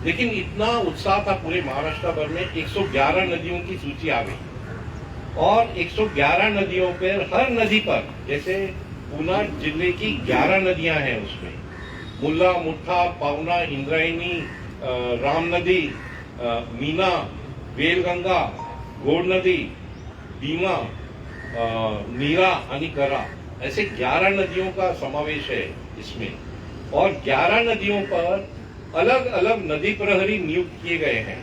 लेकिन इतना उत्साह था पूरे महाराष्ट्र भर में, 111 नदियों की सूची आ गई और 111 नदियों पर, हर नदी पर, जैसे पूना जिले की 11 नदियां हैं, उसमें मुल्ला, मुठा, पावना, इंद्रायणी, राम नदी, मीना, वेलगंगा, गोड नदी, भीमा, नीरा आणि करा, ऐसे 11 नदियों का समावेश है इसमें। और 11 नदियों पर अलग अलग नदी प्रहरी नियुक्त किए गए हैं।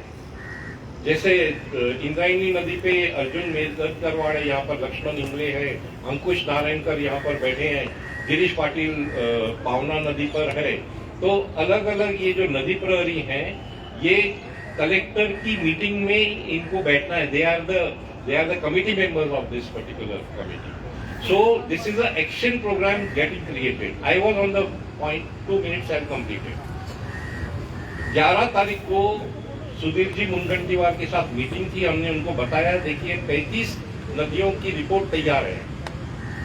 जैसे इंद्रायणी नदी पे अर्जुन मेदकरवाड़े, यहाँ पर लक्ष्मण इंगले है, अंकुश नारायणकर यहाँ पर बैठे हैं, गिरीश पाटिल पावना नदी पर है। तो अलग अलग ये जो नदी प्रहरी हैं, ये कलेक्टर की मीटिंग में इनको बैठना है। They are the committee members of this particular committee. So this is an action program getting created. I was on the point, 2 minutes and completed. 11 तारीख को सुधीर जी मुनगंटीवार के साथ मीटिंग थी। हमने उनको बताया, देखिए 35 नदियों की रिपोर्ट तैयार है,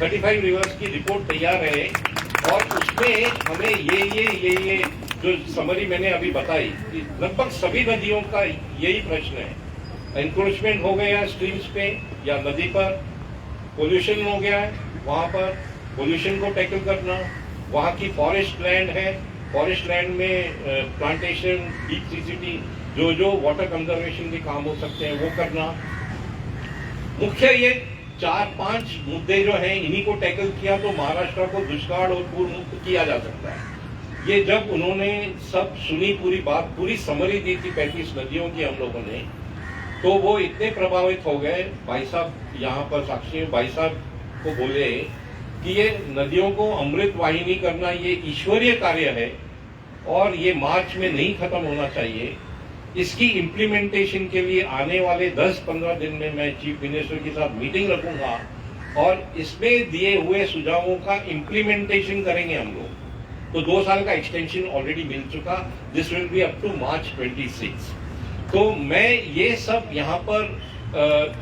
35 रिवर्स की रिपोर्ट तैयार है, और उसमें हमें ये जो समरी मैंने अभी बताई कि लगभग सभी नदियों का यही प्रश्न है। एंक्रोचमेंट हो गया स्ट्रीम्स पे या नदी पर, पोल्यूशन हो गया है, वहां पर पोल्यूशन को टैकल करना, वहां की फॉरेस्ट लैंड है, फॉरेस्ट लैंड में प्लांटेशन, डीप सीसीटी, जो वाटर कंजर्वेशन के काम हो सकते हैं वो करना। मुख्य ये 4-5 मुद्दे जो हैं, इन्हीं को टैकल किया तो महाराष्ट्र को दुष्काल और पूर मुक्त किया जा सकता है। ये जब उन्होंने सब सुनी, पूरी बात, पूरी समरी दी थी 35 नदियों की हम लोगों ने, तो वो इतने प्रभावित हो गए। भाई साहब यहाँ पर साक्षी भाई साहब को बोले कि ये नदियों को अमृत वाहिनी करना ये ईश्वरीय कार्य है और ये मार्च में नहीं खत्म होना चाहिए। इसकी इम्प्लीमेंटेशन के लिए आने वाले 10-15 दिन में मैं चीफ मिनिस्टर के साथ मीटिंग रखूंगा और इसमें दिए हुए सुझावों का इम्प्लीमेंटेशन करेंगे हम लोग। तो 2 साल का एक्सटेंशन ऑलरेडी मिल चुका, this will be up to March 26। तो मैं ये सब यहाँ पर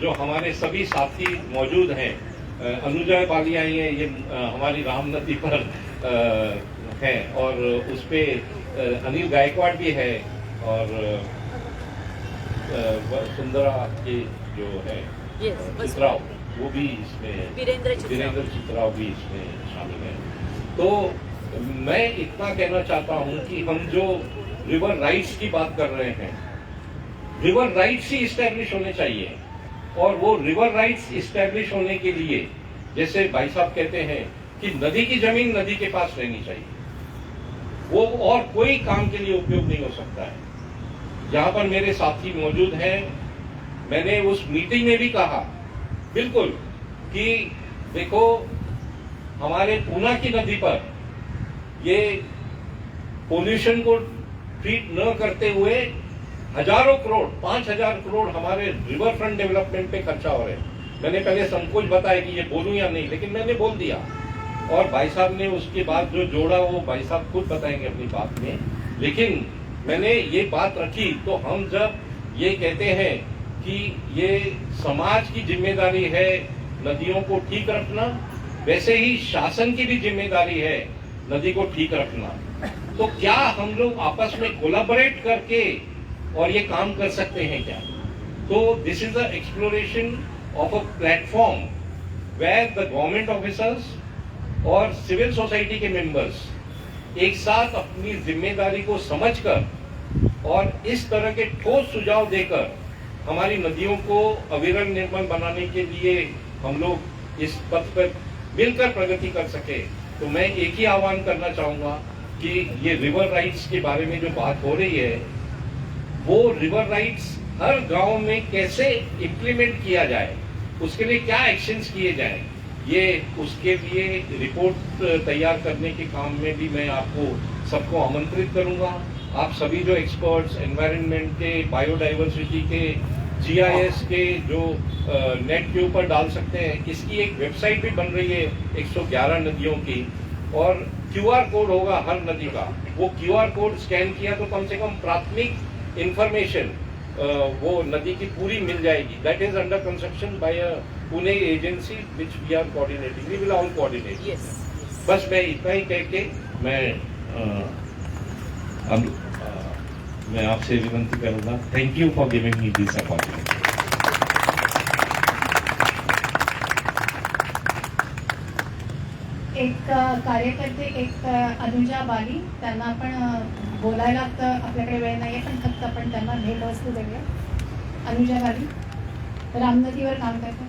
जो हमारे सभी साथी मौजूद हैं, अनुजा बाली आई है, ये हमारी राम नदी पर है, और उस पे अनिल गायकवाड़ भी है, और सुंदरा के जो है चित्राव, वो भी इसमें, वीरेंद्र चित्राव भी इसमें शामिल है। तो मैं इतना कहना चाहता हूं कि हम जो रिवर राइट्स की बात कर रहे हैं, रिवर राइट्स ही इस्टेब्लिश होने चाहिए, और वो रिवर राइट्स इस्टेब्लिश होने के लिए, जैसे भाई साहब कहते हैं कि नदी की जमीन नदी के पास रहनी चाहिए, वो और कोई काम के लिए उपयोग नहीं हो सकता है। यहाँ पर मेरे साथी मौजूद हैं, मैंने उस मीटिंग में भी कहा बिल्कुल कि देखो हमारे पूना की नदी पर ये पोल्यूशन को ट्रीट न करते हुए हजारों करोड़, 5,000 करोड़ हमारे रिवर फ्रंट डेवलपमेंट पे खर्चा हो रहे हैं। मैंने पहले संकोच बताया कि ये बोलूं या नहीं, लेकिन मैंने बोल दिया, और भाई साहब ने उसके बाद जो जोड़ा वो भाई साहब खुद बताएंगे अपनी बात में। लेकिन मैंने ये बात रखी, तो हम जब ये कहते हैं कि ये समाज की जिम्मेदारी है नदियों को ठीक रखना, वैसे ही शासन की भी जिम्मेदारी है नदी को ठीक रखना। तो क्या हम लोग आपस में कोलैबोरेट करके और ये काम कर सकते हैं क्या? तो this is the exploration of a platform where the government officers और सिविल सोसाइटी के मेंबर्स एक साथ अपनी जिम्मेदारी को समझकर और इस तरह के ठोस सुझाव देकर हमारी नदियों को अविरल निर्मल बनाने के लिए हम लोग इस पथ पर मिलकर प्रगति कर सके। तो मैं एक ही आह्वान करना चाहूंगा कि ये रिवर राइट्स के बारे में जो बात हो रही है, वो रिवर राइट्स हर गांव में कैसे इम्प्लीमेंट किया जाए, उसके लिए क्या एक्शंस किए जाए, ये उसके लिए रिपोर्ट तैयार करने के काम में भी मैं आपको सबको आमंत्रित करूंगा। आप सभी जो एक्सपर्ट्स एनवायरनमेंट के, बायोडाइवर्सिटी के, जीआईएस के जो नेट के ऊपर डाल सकते हैं, इसकी एक वेबसाइट भी बन रही है 111 नदियों की, और क्यूआर कोड होगा हर नदी का। वो क्यूआर कोड स्कैन किया तो कम से कम प्राथमिक इंफॉर्मेशन वो नदी की पूरी मिल जाएगी। That is under construction by a Pune agency which we are coordinating, we will all coordinate. बस मैं इतना ही कह के मैं आपसे विनती करूंगा, thank you for giving me this opportunity. एक कार्यकर्ते, एक अनुजा बाली, त्यांना आपण बोलायला आपल्याकडे वेळ नाहीये, पण फक्त आपण त्यांना भेटवस्तू देऊया। अनुजा बाली रामनदीवर काम करतात।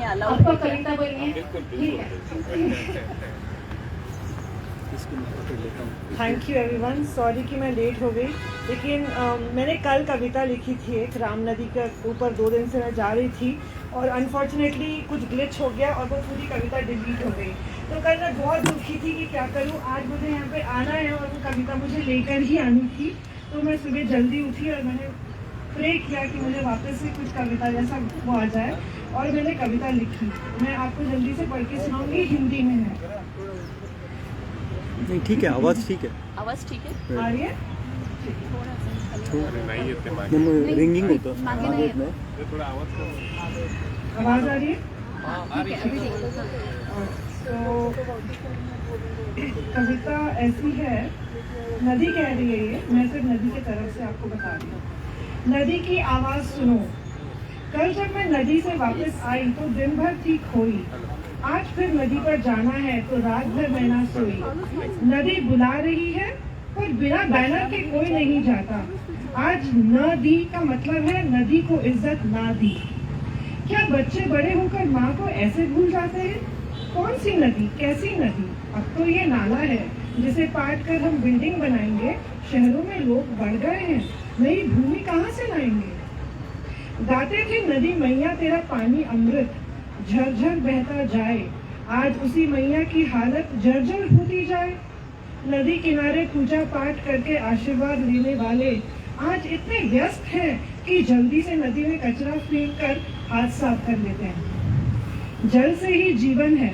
अलाउड आपको कविता बोलनी है? ठीक है। थैंक यू एवरीवन, सॉरी कि मैं लेट हो गई, लेकिन मैंने कल कविता लिखी थी एक राम नदी के ऊपर, 2 दिन से मैं जा रही थी और अनफॉर्चुनेटली कुछ ग्लिच हो गया और वो पूरी कविता डिलीट हो गई। तो कल मैं बहुत दुखी थी कि क्या करूं, आज मुझे यहाँ पे आना है और वो कविता मुझे लेकर ही आनी थी। तो मैं सुबह जल्दी उठी और मैंने प्रे किया कि मुझे वापस से कुछ कविता जैसा वो आ जाए और मैंने कविता लिखी। मैं आपको जल्दी से पढ़ के सुनाऊंगी, हिंदी में है। नहीं ठीक है, आवाज़ ठीक है, आवाज ठीक है, आ रही है? रिंगिंग होतं आवाज आ रही है? तो कविता ऐसी है, नदी कह रही है ये, मैं सिर्फ नदी की तरफ से आपको बता रही हूँ। नदी की आवाज सुनो, कल जब मैं नदी से वापस आई तो दिन भर थी खोई, आज फिर नदी पर जाना है तो रात भर मैं ना सोई। नदी बुला रही है पर बिना बैनर के कोई नहीं जाता, आज न दी का मतलब है नदी को इज्जत ना दी। क्या बच्चे बड़े होकर माँ को ऐसे भूल जाते हैं? कौन सी नदी, कैसी नदी? अब तो ये नाला है जिसे पाट कर हम बिल्डिंग बनाएंगे, शहरों में लोग बढ़ गए हैं, नई भूमि कहाँ से लाएंगे? गाते थे नदी मैया तेरा पानी अमृत, झरझर बहता जाए, आज उसी मैया की हालत जर्जर होती जाए। नदी किनारे पूजा पाठ करके आशीर्वाद लेने वाले आज इतने व्यस्त हैं कि जल्दी से नदी में कचरा फेंक कर हाथ साफ कर लेते हैं। जल से ही जीवन है,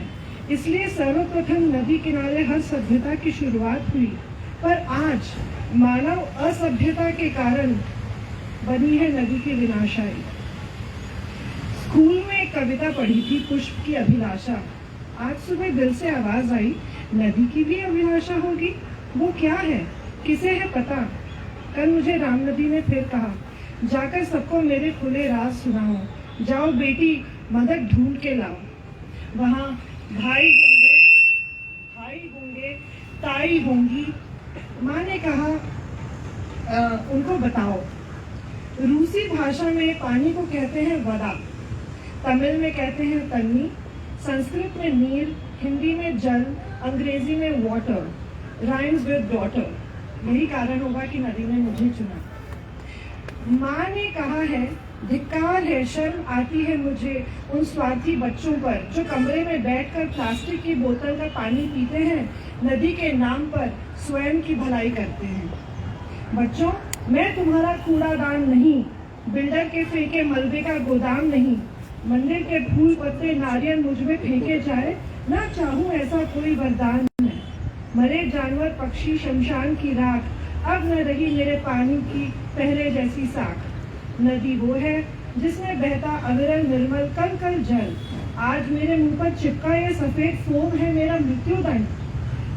इसलिए सर्वप्रथम नदी किनारे हर सभ्यता की शुरुआत हुई, पर आज मानव असभ्यता के कारण बनी है नदी की विनाशाई। स्कूल में एक कविता पढ़ी थी, पुष्प की अभिलाषा। आज सुबह दिल से आवाज आई, नदी की भी अभिलाषा होगी। वो क्या है, किसे है पता? कल मुझे राम नदी ने फिर कहा, जाकर सबको मेरे खुले राज सुनाओ, जाओ बेटी मदद ढूंढ के लाओ। वहाँ भाई होंगे, ताई होंगी। माँ ने कहा उनको बताओ। रूसी भाषा में पानी को कहते हैं वदा, तमिल में कहते हैं तन्नी, संस्कृत में नीर, हिंदी में जल, अंग्रेजी में वाटर, राइम्स विद डॉटर। यही कारण होगा कि नदी ने मुझे चुना। माँ ने कहा है, धिक्कार है, शर्म आती है मुझे उन स्वार्थी बच्चों पर जो कमरे में बैठकर प्लास्टिक की बोतल का पानी पीते हैं, नदी के नाम पर स्वयं की भलाई करते हैं। बच्चों, मैं तुम्हारा कूड़ादान नहीं, बिल्डर के फेंके मलबे का गोदाम नहीं, मंदिर के फूल पत्ते नारियल मुझ में फेंके जाए, ना चाहूं ऐसा कोई वरदान है। मरे जानवर पक्षी शमशान की राख, अब न रही मेरे पानी की पहले जैसी साख। नदी वो है जिसमें बहता अविरल निर्मल कल कल जल, आज मेरे मुंह पर चिपका ये सफेद फोम है मेरा मृत्युदंड।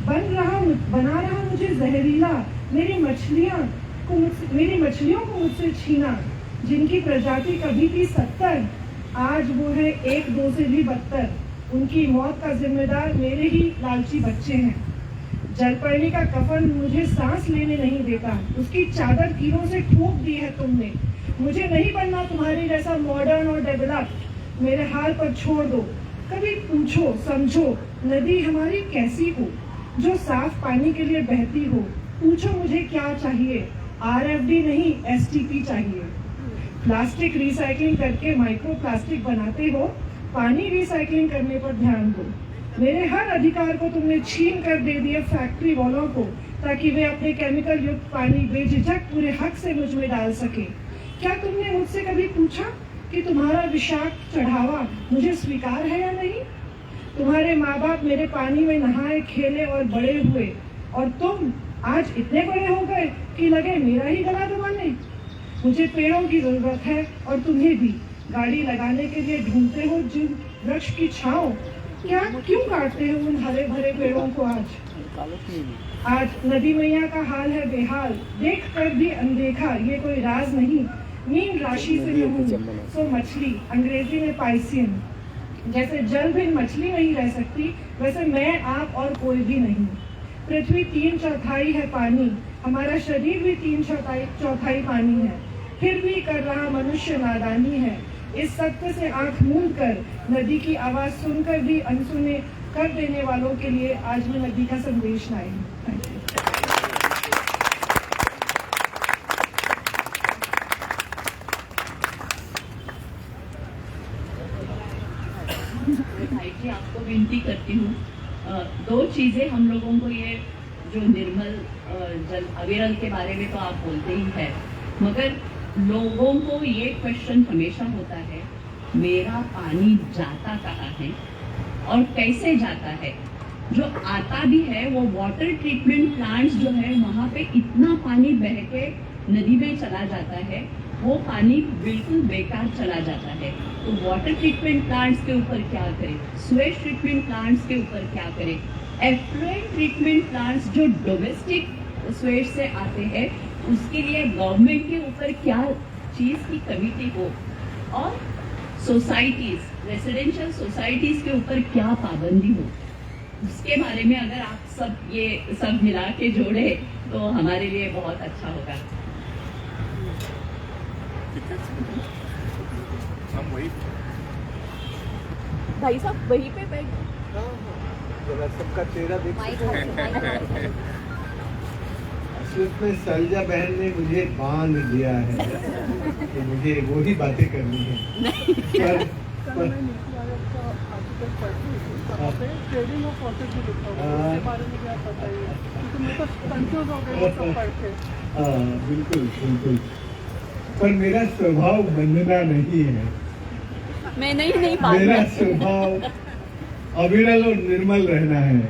बना रहा मुझे जहरीला, मेरी मछलियों को मुझसे छीना, जिनकी प्रजाति कभी थी 70, आज वो है 1-2 से भी बदतर। उनकी मौत का जिम्मेदार मेरे ही लालची बच्चे हैं। जलपर्णी का कफन मुझे सांस लेने नहीं देता, उसकी चादर कीड़ों से ठोक दी है तुमने। मुझे नहीं बनना तुम्हारी जैसा मॉडर्न और डेवलप्ड, मेरे हाल पर छोड़ दो। कभी पूछो समझो नदी हमारी कैसी हो, जो साफ पानी के लिए बहती हो। पूछो मुझे क्या चाहिए, RFD नहीं STP चाहिए। प्लास्टिक रिसाइकलिंग करके माइक्रो प्लास्टिक बनाते हो, पानी रिसाइकलिंग करने पर ध्यान दो। मेरे हर अधिकार को तुमने छीन कर दे दिया फैक्ट्री वालों को, ताकि वे अपने केमिकल युक्त पानी बेझिझक पूरे हक से मुझ में डाल सके। क्या तुमने मुझसे कभी पूछा कि तुम्हारा विषाक्त चढ़ावा मुझे स्वीकार है या नहीं? तुम्हारे माँ बाप मेरे पानी में नहाए खेले और बड़े हुए, और तुम आज इतने बड़े हो गए कि लगे मेरा ही गला दबाने। मुझे पेड़ों की जरूरत है और तुम्हें भी। गाड़ी लगाने के लिए ढूंढते हो जिन वृक्ष की छांव, क्या क्यों काटते हो उन हरे भरे पेड़ों को? आज नदी मैया का हाल है बेहाल, देख कर भी अनदेखा, ये कोई राज नहीं। मीन राशि से रहूं सो मछली, अंग्रेजी में पाइसियन। जैसे जल बिन मछली नहीं रह सकती, वैसे मैं आप और कोई भी नहीं। पृथ्वी 3/4 है पानी, हमारा शरीर भी 3/4 पानी है, फिर भी कर रहा मनुष्य नादानी है। इस सत्य से आंख मूंद कर नदी की आवाज सुनकर भी अनसुने कर देने वालों के लिए आज मैं नदी का संदेश लाई हूँ। Thank you. भाई जी आपको विनती करती हूँ, दो चीजें हम लोगों को, ये जो निर्मल जल अविरल के बारे में तो आप बोलते ही है, मगर लोगों को ये क्वेश्चन हमेशा होता है, मेरा पानी जाता कहाँ है और कैसे जाता है। जो आता भी है वो वाटर ट्रीटमेंट प्लांट्स जो है वहाँ पे इतना पानी बह के नदी में चला जाता है, वो पानी बिल्कुल बेकार चला जाता है। तो वाटर ट्रीटमेंट प्लांट्स के ऊपर क्या करें, स्वेज ट्रीटमेंट प्लांट्स के ऊपर क्या करें, एफ्लुएंट ट्रीटमेंट प्लांट्स जो डोमेस्टिक स्वेज से आते हैं उसके लिए गवर्नमेंट के ऊपर क्या चीज की कमिटी हो, और सोसाइटीज, रेसिडेंशियल सोसाइटीज के ऊपर क्या पाबंदी हो, उसके बारे में अगर आप सब ये सब मिला के जोड़े तो हमारे लिए बहुत अच्छा होगा। हम वही भाई साहब वहीं पे बैठ जरा सबका चेहरा देख माइक सिर्फ में सलजा बहन ने मुझे बांध दिया है कि मुझे वो ही बातें करनी है। पर ट्रेडिंग ऑफ वाटर जो लिखा हुआ है उसके बारे में क्या बताइए, क्योंकि मैं तो कंफ्यूज हो गया सब पढ़ के। बिल्कुल बिल्कुल, पर मेरा स्वभाव बंधना नहीं है। मैं नहीं मेरा स्वभाव अविरल और निर्मल रहना है।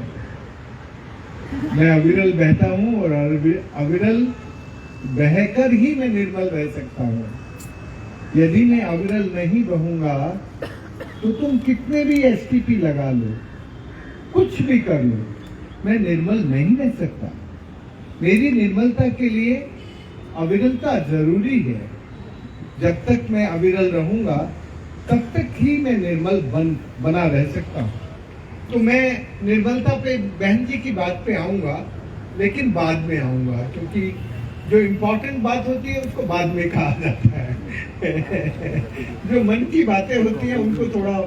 मैं अविरल बहता हूँ और अविरल बहकर ही मैं निर्मल रह सकता हूँ। यदि मैं अविरल नहीं बहूंगा तो तुम कितने भी एसटीपी लगा लो, कुछ भी कर लो, मैं निर्मल नहीं रह सकता। मेरी निर्मलता के लिए अविरलता जरूरी है। जब तक मैं अविरल रहूंगा तब तक ही मैं निर्मल बना रह सकता हूँ। तो मैं निर्मलता पे बहन जी की बात पे आऊंगा, लेकिन बाद में आऊंगा, क्योंकि जो इम्पोर्टेंट बात होती है उसको बाद में कहा जाता है। जो मन की बातें होती हैं उनको थोड़ा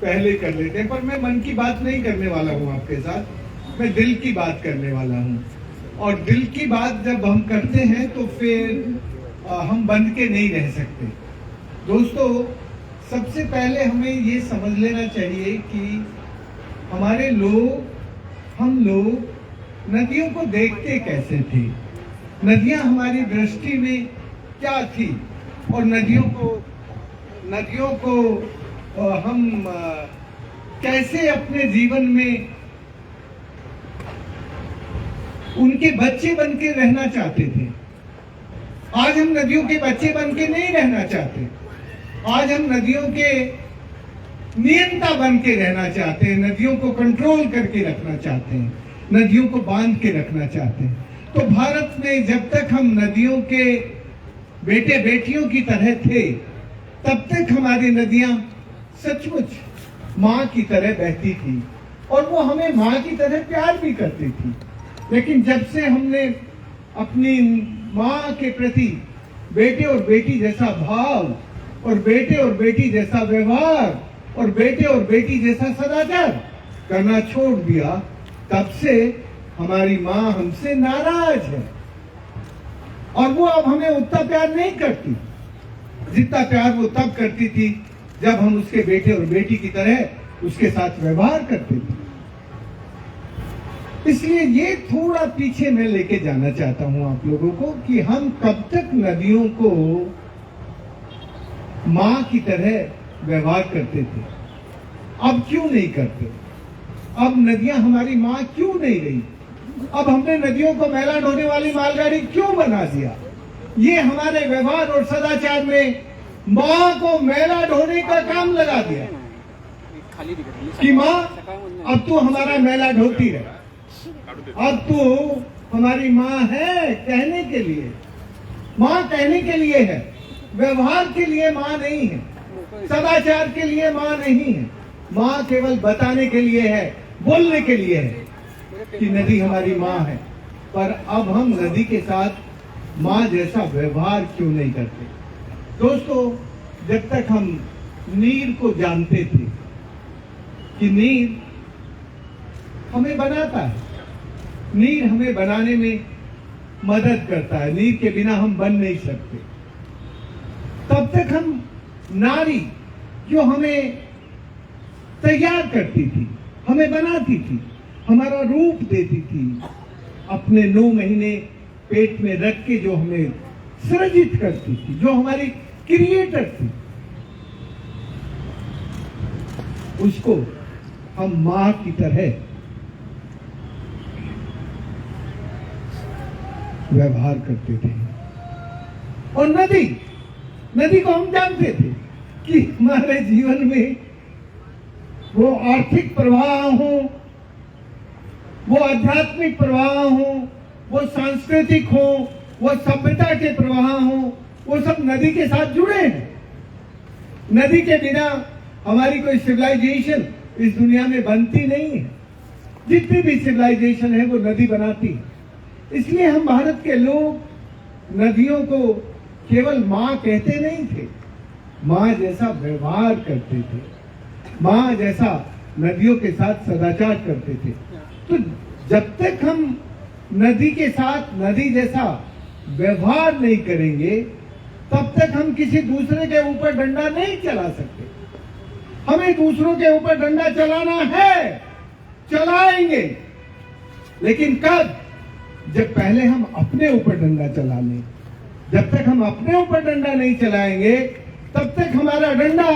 पहले कर लेते हैं, पर मैं मन की बात नहीं करने वाला हूँ आपके साथ, मैं दिल की बात करने वाला हूँ। और दिल की बात जब हम करते हैं तो फिर हम बंध के नहीं रह सकते। दोस्तों, सबसे पहले हमें ये समझ लेना चाहिए कि हम लोग नदियों को देखते कैसे थे, नदियां हमारी दृष्टि में क्या थी, और नदियों को हम कैसे अपने जीवन में उनके बच्चे बन के रहना चाहते थे। आज हम नदियों के बच्चे बन के नहीं रहना चाहते, आज हम नदियों के नियंता बन के रहना चाहते हैं, नदियों को कंट्रोल करके रखना चाहते हैं, नदियों को बांध के रखना चाहते हैं। तो भारत में जब तक हम नदियों के बेटे बेटियों की तरह थे, तब तक हमारी नदियां सचमुच माँ की तरह बहती थी और वो हमें माँ की तरह प्यार भी करती थी। लेकिन जब से हमने अपनी माँ के प्रति बेटे और बेटी जैसा भाव और बेटे और बेटी जैसा व्यवहार और बेटे और बेटी जैसा सदाचार करना छोड़ दिया, तब से हमारी माँ हमसे नाराज है और वो अब हमें उतना प्यार नहीं करती जितना प्यार वो तब करती थी जब हम उसके बेटे और बेटी की तरह उसके साथ व्यवहार करते थे। इसलिए ये थोड़ा पीछे मैं लेके जाना चाहता हूं आप लोगों को कि हम कब तक नदियों को माँ की तरह व्यवहार करते थे, अब क्यों नहीं करते? अब नदियां हमारी माँ क्यों नहीं रही? अब हमने नदियों को मैला ढोने वाली मालगाड़ी क्यों बना दिया? ये हमारे व्यवहार और सदाचार में माँ को मैला ढोने का काम लगा दिया कि माँ अब तू हमारा मैला ढोती रहे, अब तू हमारी माँ है कहने के लिए, माँ कहने के लिए है, व्यवहार के लिए माँ नहीं है, सदाचार के लिए माँ नहीं है। माँ केवल बताने के लिए है, बोलने के लिए है कि नदी हमारी माँ है। पर अब हम नदी के साथ माँ जैसा व्यवहार क्यों नहीं करते? दोस्तों, जब तक हम नीर को जानते थे कि नीर हमें बनाता है, नीर हमें बनाने में मदद करता है, नीर के बिना हम बन नहीं सकते। तब तक हम नारी जो हमें तैयार करती थी, हमें बनाती थी, हमारा रूप देती थी, अपने 9 महीने पेट में रख के जो हमें सृजित करती थी, जो हमारी क्रिएटर थी, उसको हम मां की तरह व्यवहार करते थे। और नदी को हम जानते थे कि हमारे जीवन में वो आर्थिक प्रवाह हो, वो आध्यात्मिक प्रवाह हो, वो सांस्कृतिक हो, वो सभ्यता के प्रवाह हो, वो सब नदी के साथ जुड़े हैं। नदी के बिना हमारी कोई सिविलाइजेशन इस दुनिया में बनती नहीं है। जितनी भी सिविलाइजेशन है वो नदी बनाती है। इसलिए हम भारत के लोग नदियों को केवल मां कहते नहीं थे, मां जैसा व्यवहार करते थे, मां जैसा नदियों के साथ सदाचार करते थे। तो जब तक हम नदी के साथ नदी जैसा व्यवहार नहीं करेंगे, तब तक हम किसी दूसरे के ऊपर डंडा नहीं चला सकते। हमें दूसरों के ऊपर डंडा चलाना है, चलाएंगे, लेकिन कब? जब पहले हम अपने ऊपर डंडा चला लें। जब तक हम अपने ऊपर डंडा नहीं चलाएंगे, तब तक हमारा डंडा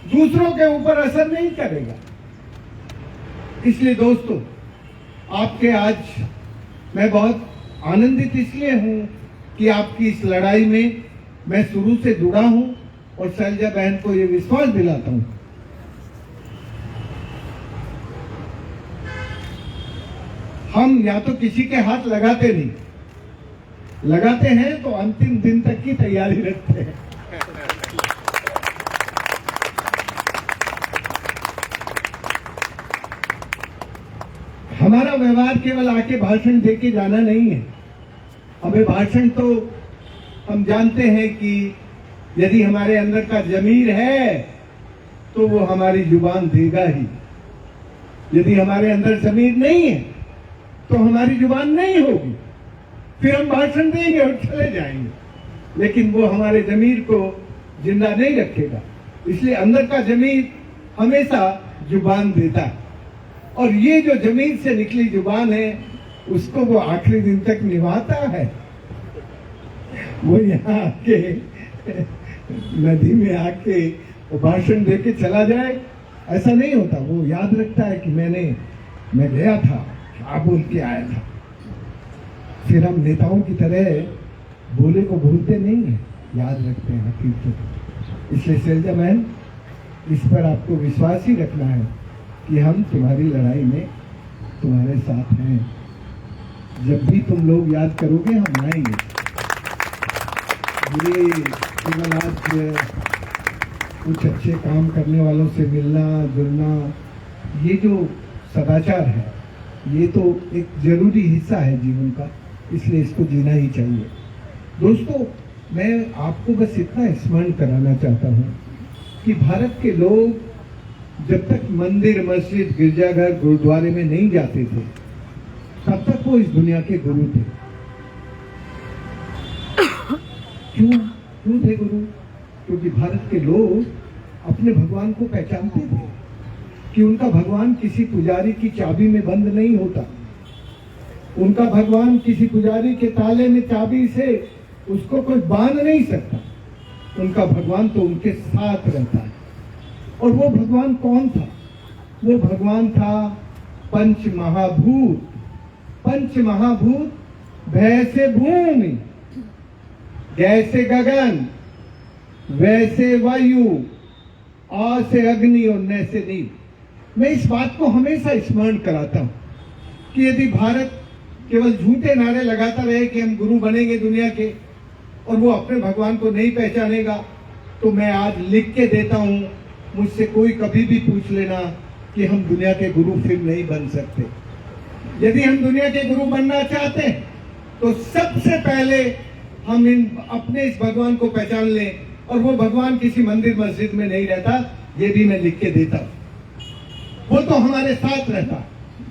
दूसरों के ऊपर असर नहीं करेगा। इसलिए दोस्तों, आपके आज मैं बहुत आनंदित इसलिए हूं कि आपकी इस लड़ाई में मैं शुरू से जुड़ा हूं और शैलजा बहन को यह विश्वास दिलाता हूं हम या तो किसी के हाथ लगाते नहीं, लगाते हैं तो अंतिम दिन तक की तैयारी रखते हैं। हमारा व्यवहार केवल आके भाषण देके जाना नहीं है। हमें भाषण तो हम जानते हैं कि यदि हमारे अंदर का जमीर है तो वो हमारी जुबान देगा ही। यदि हमारे अंदर जमीर नहीं है तो हमारी जुबान नहीं होगी। फिर हम भाषण देंगे और चले जाएंगे, लेकिन वो हमारे जमीर को जिंदा नहीं रखेगा। इसलिए अंदर का जमीर हमेशा जुबान देता है, और ये जो जमीर से निकली जुबान है उसको वो आखिरी दिन तक निभाता है। वो यहाँ आके नदी में आके वो भाषण देके चला जाए, ऐसा नहीं होता। वो याद रखता है कि मैं गया था, क्या बोल के आया था। फिर हम नेताओं की तरह बोले को भूलते नहीं है, याद रखते हैं हकीकत। इसलिए शैलजा बहन, इस पर आपको विश्वास ही रखना है कि हम तुम्हारी लड़ाई में तुम्हारे साथ हैं। जब भी तुम लोग याद करोगे हम आएंगे। ये केवल आज कुछ अच्छे काम करने वालों से मिलना जुलना, ये जो सदाचार है, ये तो एक जरूरी हिस्सा है जीवन का, इसलिए इसको जीना ही चाहिए। दोस्तों, मैं आपको बस इतना स्मरण कराना चाहता हूँ कि भारत के लोग जब तक मंदिर, मस्जिद, गिरजाघर, गुरुद्वारे में नहीं जाते थे, तब तक वो इस दुनिया के गुरु थे। क्यों थे गुरु? क्योंकि भारत के लोग अपने भगवान को पहचानते थे कि उनका भगवान किसी पुजारी की चाबी में बंद नहीं होता। उनका भगवान किसी पुजारी के ताले में चाबी से उसको कोई बांध नहीं सकता। उनका भगवान तो उनके साथ रहता है। और वो भगवान कौन था? वो भगवान था पंच महाभूत। पंच महाभूत, भय से भूमि, जैसे गगन, वैसे वायु, आ से अग्नि और न से नील। मैं इस बात को हमेशा स्मरण कराता हूं कि यदि भारत केवल झूठे नारे लगाता रहे कि हम गुरु बनेंगे दुनिया के, और वो अपने भगवान को नहीं पहचानेगा, तो मैं आज लिख के देता हूं, मुझसे कोई कभी भी पूछ लेना कि हम दुनिया के गुरु फिर नहीं बन सकते। यदि हम दुनिया के गुरु बनना चाहते हैं तो सबसे पहले हम अपने इस भगवान को पहचान लें और वो भगवान किसी मंदिर मस्जिद में नहीं रहता, ये भी मैं लिख के देता हूं। वो तो हमारे साथ रहता,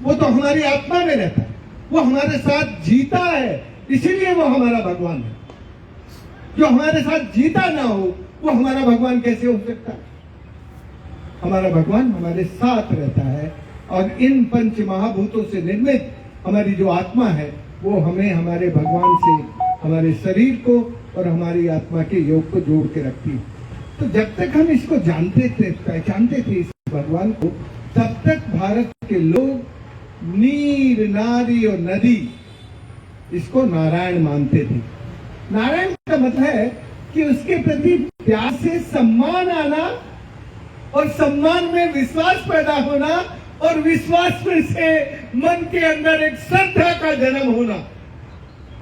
वो तो हमारी आत्मा में रहता, वो हमारे साथ जीता है, इसीलिए वो हमारा भगवान है। जो हमारे साथ जीता ना हो वो हमारा भगवान कैसे हो सकता है? हमारा भगवान हमारे साथ रहता है और इन पंच महाभूतों से निर्मित हमारी जो आत्मा है वो हमें हमारे भगवान से, हमारे शरीर को और हमारी आत्मा के योग को जोड़ के रखती है। तो जब तक हम इसको जानते थे, पहचानते थे इस भगवान को, तब तक भारत के लोग नीर, नारी और नदी इसको नारायण मानते थे। नारायण का मतलब है कि उसके प्रति प्यार से सम्मान आना और सम्मान में विश्वास पैदा होना और विश्वास में से मन के अंदर एक श्रद्धा का जन्म होना,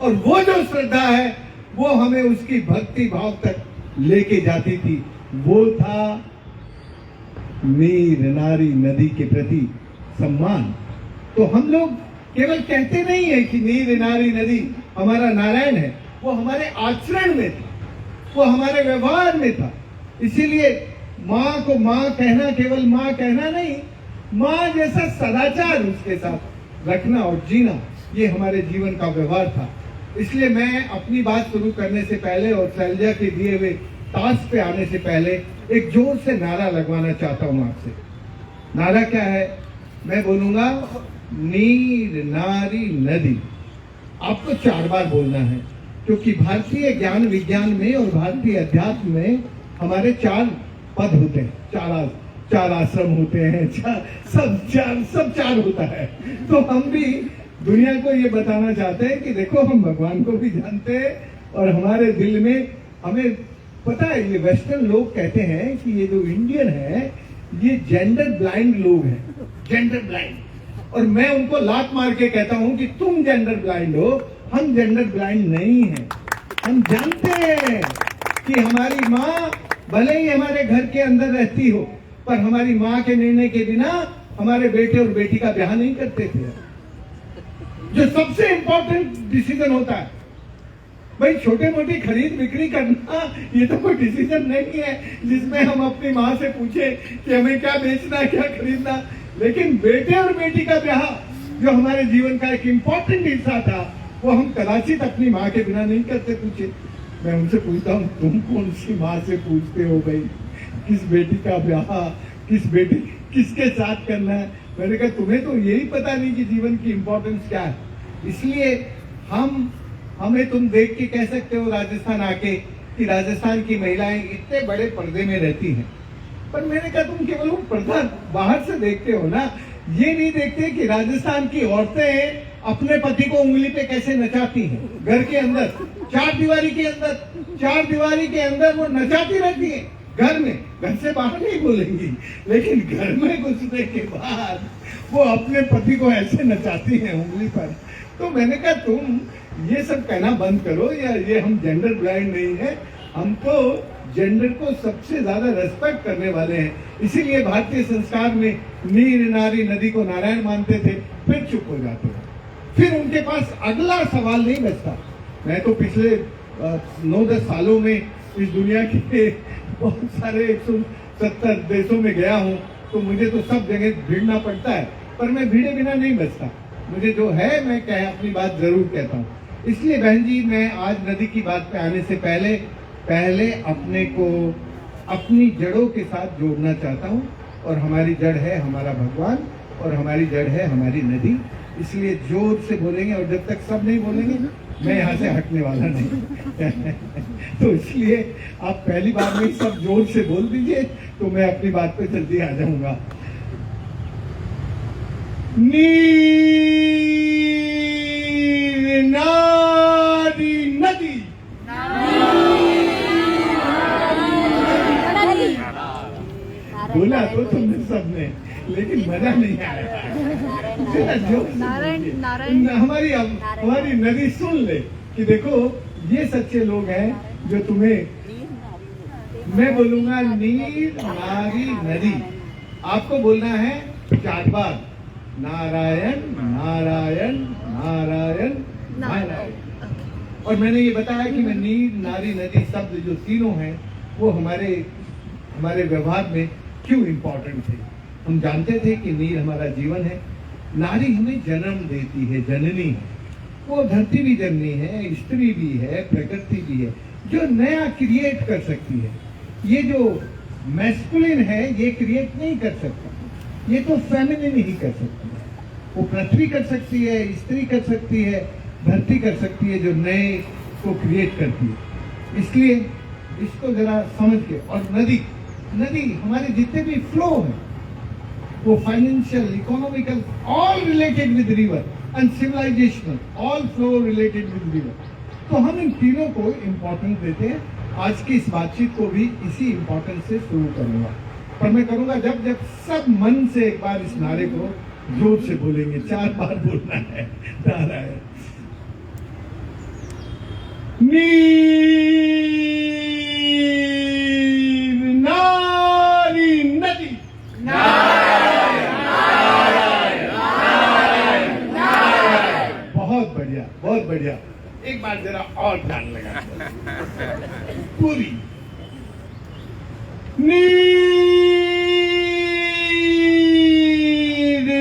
और वो जो श्रद्धा है वो हमें उसकी भक्ति भाव तक लेके जाती थी। वो था नीर, नारी, नदी के प्रति सम्मान। तो हम लोग केवल कहते नहीं है कि नीर, नारी, नदी हमारा नारायण है, वो हमारे आचरण में था, वो हमारे व्यवहार में था। इसीलिए माँ को माँ कहना केवल माँ कहना नहीं, माँ जैसा सदाचार उसके साथ रखना और जीना, ये हमारे जीवन का व्यवहार था। इसलिए मैं अपनी बात शुरू करने से पहले और शैलजा के दिए हुए टास्क पे आने से पहले एक जोर से नारा लगवाना चाहता हूँ आपसे। नारा क्या है? मैं बोलूंगा नीर, नारी, नदी। आपको 4 बार बोलना है, क्योंकि भारतीय ज्ञान विज्ञान में और भारतीय अध्यात्म में हमारे 4 पद होते हैं, 4 आश्रम होते हैं, सब चार होता है। तो हम भी दुनिया को ये बताना चाहते हैं कि देखो हम भगवान को भी जानते हैं और हमारे दिल में हमें पता है। ये वेस्टर्न लोग कहते हैं कि ये जो इंडियन है ये जेंडर ब्लाइंड लोग हैं, जेंडर ब्लाइंड। और मैं उनको लात मार के कहता हूं कि तुम जेंडर ब्लाइंड हो, हम जेंडर ब्लाइंड नहीं हैं। हम जानते हैं कि हमारी माँ भले ही हमारे घर के अंदर रहती हो, पर हमारी माँ के निर्णय के बिना हमारे बेटे और बेटी का ब्याह नहीं करते थे। जो सबसे इंपॉर्टेंट डिसीजन होता है भाई, छोटे मोटी खरीद बिक्री करना ये तो कोई डिसीजन नहीं है जिसमें हम अपनी माँ से पूछे कि हमें क्या बेचना क्या खरीदना। लेकिन बेटे और बेटी का ब्याह जो हमारे जीवन का एक इम्पोर्टेंट हिस्सा था, वो हम कदाचित अपनी माँ के बिना नहीं करते। पूछे, मैं उनसे पूछता हूँ तुम कौन सी माँ से पूछते हो भाई किस बेटी का ब्याह, किस बेटी किसके साथ करना है? मैंने कहा तुम्हें तो यही पता नहीं कि जीवन की इम्पोर्टेंस क्या है। इसलिए हमें तुम देख के कह सकते हो राजस्थान आके कि राजस्थान की महिलाएं इतने बड़े पर्दे में रहती हैं, पर मैंने कहा तुम केवल वो पर्दा बाहर से देखते हो ना, ये नहीं देखते कि राजस्थान की औरतें अपने पति को उंगली पे कैसे नचाती हैं। घर के अंदर चार दीवारी के अंदर वो नचाती रहती है। घर में, घर से बाहर नहीं बोलेंगी, लेकिन घर में घुसने के बाद वो अपने पति को ऐसे नचाती हैं उंगली पर। तो मैंने कहा तुम ये सब कहना बंद करो, या ये हम जेंडर ब्लाइंड नहीं है, हम तो जेंडर को सबसे ज्यादा रेस्पेक्ट करने वाले हैं। इसीलिए भारतीय संस्कार में नीर, नारी, नदी को नारायण मानते थे, फिर चुप हो जाते हैं। फिर उनके पास अगला सवाल नहीं बचता। मैं तो पिछले 9-10 सालों में इस दुनिया के बहुत सारे 170 देशों में गया हूँ, तो मुझे तो सब जगह भिड़ना पड़ता है, पर मैं भिड़े बिना नहीं बचता। मुझे जो है मैं अपनी बात जरूर कहता हूँ। इसलिए बहन जी, मैं आज नदी की बात पे आने से पहले अपने को अपनी जड़ों के साथ जोड़ना चाहता हूँ। और हमारी जड़ है हमारा भगवान और हमारी जड़ है हमारी नदी। इसलिए जोर से बोलेंगे, और जब तक सब नहीं बोलेंगे मैं यहाँ से हटने वाला नहीं। तो इसलिए आप पहली बार में सब जोर से बोल दीजिए, तो मैं अपनी बात पे जल्दी आ जाऊंगा। नीर, नारी, नदी। बोला तो तुमने सबने, लेकिन मजा नहीं आया। हमारी नदी सुन ले कि देखो ये सच्चे लोग हैं जो तुम्हें, मैं बोलूंगा नीर, नारी, नदी। आपको बोलना है 4 बार, नारायण नारायण नारायण नारायण। और मैंने ये बताया कि मैं नीर, नारी, नदी शब्द जो तीनों हैं वो हमारे व्यवहार में क्यों इम्पोर्टेंट थे। हम जानते थे कि नीर हमारा जीवन है, नारी हमें जन्म देती है, जननी है, वो धरती भी जननी है, स्त्री भी है, प्रकृति भी है, जो नया क्रिएट कर सकती है। ये जो मैस्कुलिन है ये क्रिएट नहीं कर सकता, ये तो फेमिनिन ही कर सकती है। वो पृथ्वी कर सकती है, स्त्री कर सकती है, धरती कर सकती है, जो नए को क्रिएट करती है। इसलिए इसको जरा समझ के, और नदी हमारे जितने भी फ्लो हैं वो financial, economical, all related with river and civilisational, all flow related with river. तो हम इन तीनों को इम्पोर्टेंस देते हैं। आज की इस बातचीत को भी इसी इम्पोर्टेंस से शुरू करूंगा, पर मैं करूंगा जब सब मन से एक बार इस नारे को जोर से बोलेंगे। 4 बार बोलना है नारा है। नीर नारी नदी, बहुत बढ़िया, बहुत बढ़िया। एक बार जरा और ध्यान लगा पूरी। नीर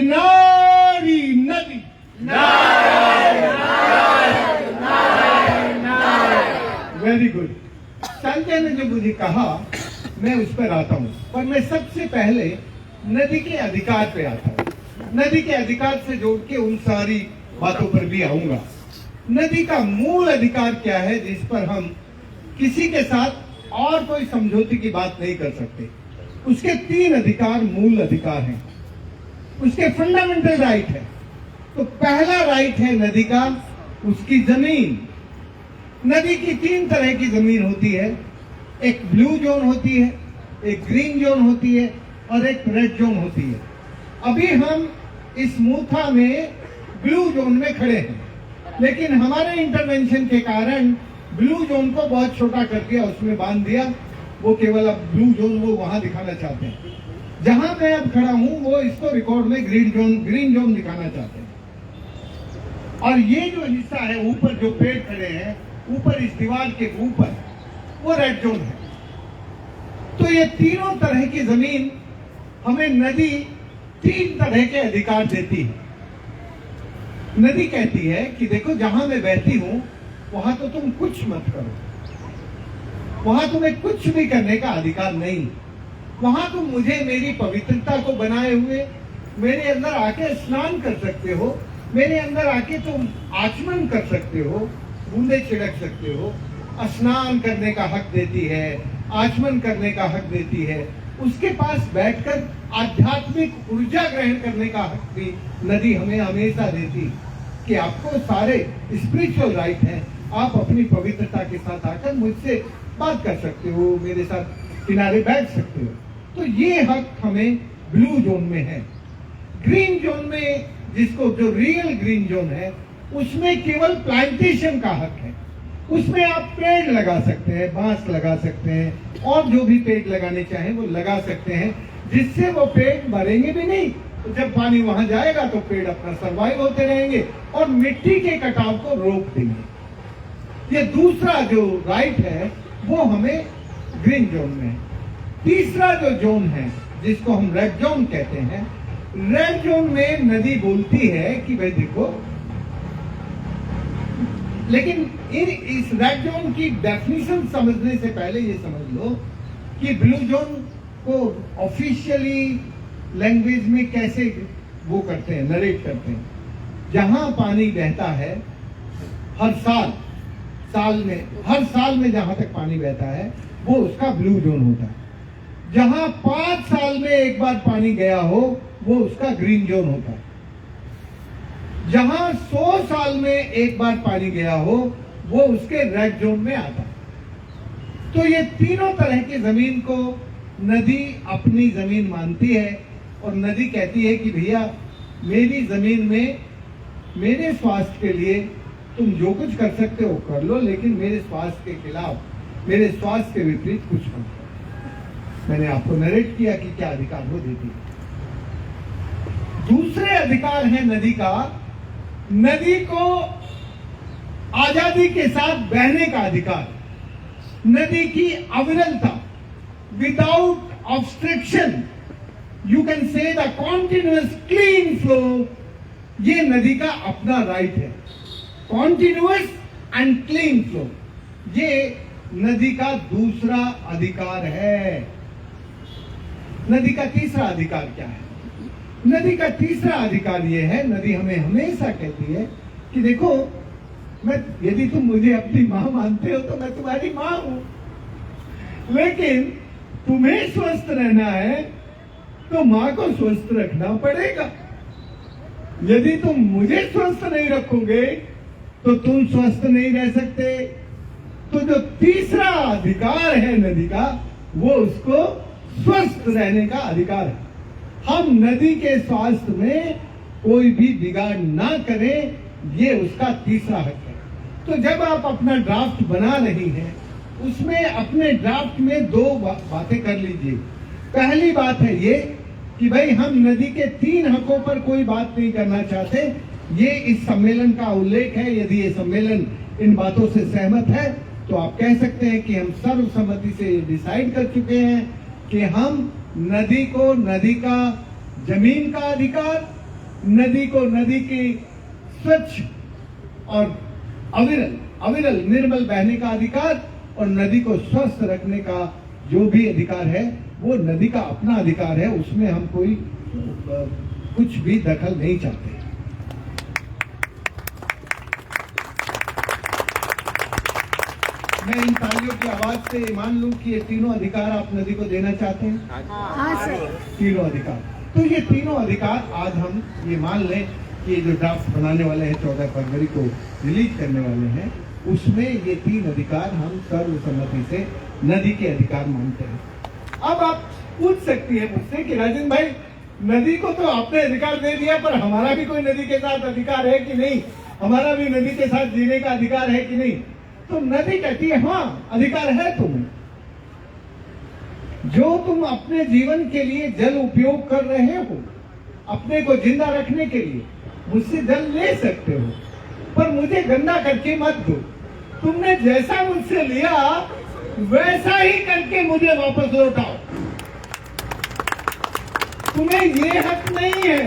नारी नदी, वेरी गुड। संजय ने जो मुझे कहा मैं उस पर आता हूँ, पर मैं सबसे पहले नदी के अधिकार पे आता हूँ। नदी के अधिकार से जोड़ के उन सारी बातों पर भी आऊंगा। नदी का मूल अधिकार क्या है जिस पर हम किसी के साथ और कोई समझौते की बात नहीं कर सकते। उसके 3 अधिकार, मूल अधिकार हैं, उसके फंडामेंटल राइट है। तो पहला राइट है नदी का, उसकी जमीन। नदी की 3 तरह की जमीन होती है, एक ब्लू जोन होती है, एक ग्रीन जोन होती है और एक रेड जोन होती है। अभी हम इस मूथा में ब्लू जोन में खड़े हैं, लेकिन हमारे इंटरवेंशन के कारण ब्लू जोन को बहुत छोटा कर दिया, उसमें बांध दिया। वो केवल अब ब्लू जोन वो वहां दिखाना चाहते हैं। जहां मैं अब खड़ा हूं वो इसको रिकॉर्ड में ग्रीन जोन दिखाना चाहते हैं। और ये जो हिस्सा है ऊपर, जो पेड़ खड़े हैं ऊपर इस दीवार के ऊपर, वो रेड जोन है। तो ये तीनों तरह की जमीन हमें नदी 3 तरह के अधिकार देती है। नदी कहती है कि देखो जहां मैं बहती हूं वहां तो तुम कुछ मत करो, वहां तुम्हें कुछ भी करने का अधिकार नहीं। वहां तुम मुझे मेरी पवित्रता को बनाए हुए मेरे अंदर आके स्नान कर सकते हो, मेरे अंदर आके तुम आचमन कर सकते हो, बूंदे छिड़क सकते हो। स्नान करने का हक देती है, आचमन करने का हक देती है। उसके पास बैठकर आध्यात्मिक ऊर्जा ग्रहण करने का हक भी नदी हमें हमेशा देती कि आपको सारे स्पिरिचुअल राइट है। आप अपनी पवित्रता के साथ आकर मुझसे बात कर सकते हो, मेरे साथ किनारे बैठ सकते हो। तो ये हक हमें ब्लू जोन में है। ग्रीन जोन में, जिसको जो रियल ग्रीन जोन है, उसमें केवल प्लांटेशन का हक है। उसमें आप पेड़ लगा सकते हैं, बांस लगा सकते हैं, और जो भी पेड़ लगाने चाहें वो लगा सकते हैं, जिससे वो पेड़ मरेंगे भी नहीं। तो जब पानी वहां जाएगा तो पेड़ अपना सर्वाइव होते रहेंगे और मिट्टी के कटाव को रोक देंगे। ये दूसरा जो राइट है वो हमें ग्रीन जोन में है। तीसरा जो जोन है जिसको हम रेड जोन कहते हैं, रेड जोन में नदी बोलती है कि भाई देखो, लेकिन इस रेड जोन की डेफिनेशन समझने से पहले ये समझ लो कि ब्लू जोन को ऑफिशियली लैंग्वेज में कैसे वो करते हैं, नरेट करते हैं। जहां पानी बहता है हर साल में जहां तक पानी बहता है वो उसका ब्लू जोन होता है। जहां 5 साल में एक बार पानी गया हो वो उसका ग्रीन जोन होता है। जहां 100 साल में एक बार पानी गया हो वो उसके रेड जोन में आता है। तो ये तीनों तरह की जमीन को नदी अपनी जमीन मानती है और नदी कहती है कि भैया मेरी जमीन में मेरे स्वास्थ्य के लिए तुम जो कुछ कर सकते हो कर लो, लेकिन मेरे स्वास्थ्य के खिलाफ, मेरे स्वास्थ्य के विपरीत कुछ मत करो। मैंने आपको नरेट किया कि क्या अधिकार वो देती है। दूसरे अधिकार है नदी का, नदी को आजादी के साथ बहने का अधिकार, नदी की अविरलता। without obstruction. You can say the continuous clean flow, ये नदी का अपना राइट है. Continuous and clean flow, ये नदी का दूसरा अधिकार है. नदी का तीसरा अधिकार क्या है? नदी का तीसरा अधिकार ये है, नदी हमें हमेशा कहती है कि देखो, यदि तुम मुझे अपनी मां मानते हो तो मैं तुम्हारी मां हूं, लेकिन तुम्हें स्वस्थ रहना है तो मां को स्वस्थ रखना पड़ेगा. यदि तुम मुझे स्वस्थ नहीं रखोगे तो तुम स्वस्थ नहीं रह सकते. तो जो तीसरा अधिकार है नदी का, वो उसको स्वस्थ रहने का अधिकार है. हम नदी के स्वास्थ्य में कोई भी बिगाड़ ना करें, ये उसका तीसरा हक है. तो जब आप अपना ड्राफ्ट बना रही हैं, उसमें अपने ड्राफ्ट में दो बातें कर लीजिए. पहली बात है ये कि भाई हम नदी के 3 हकों पर कोई बात नहीं करना चाहते. ये इस सम्मेलन का उल्लेख है. यदि ये सम्मेलन इन बातों से सहमत है तो आप कह सकते हैं कि हम सर्वसम्मति से डिसाइड कर चुके हैं कि हम नदी को नदी का जमीन का अधिकार, नदी को नदी की स्वच्छ और अविरल निर्मल बहने का अधिकार और नदी को स्वस्थ रखने का जो भी अधिकार है, वो नदी का अपना अधिकार है. उसमें हम कोई कुछ भी दखल नहीं चाहते. मैं इन तालियों की आवाज से मान लूं कि ये तीनों अधिकार आप नदी को देना चाहते हैं. हाँ सर. तीनों अधिकार. तो ये तीनों अधिकार आज हम ये मान लें कि जो ड्राफ्ट बनाने वाले हैं 14 फरवरी को रिलीज करने वाले हैं, उसमें ये 3 अधिकार हम सर्वसम्मति से नदी के अधिकार मानते हैं. अब आप पूछ सकती है मुझसे कि राजन भाई, नदी को तो आपने अधिकार दे दिया, पर हमारा भी कोई नदी के साथ अधिकार है कि नहीं? हमारा भी नदी के साथ जीने का अधिकार है कि नहीं? तो नदी कहती है हाँ, अधिकार है तुम्हें. जो तुम अपने जीवन के लिए जल उपयोग कर रहे हो, अपने को जिंदा रखने के लिए मुझसे जल ले सकते हो, पर मुझे गंदा करके मत दो. तुमने जैसा मुझसे लिया वैसा ही करके मुझे वापस लौटाओ. तुम्हें ये हक नहीं है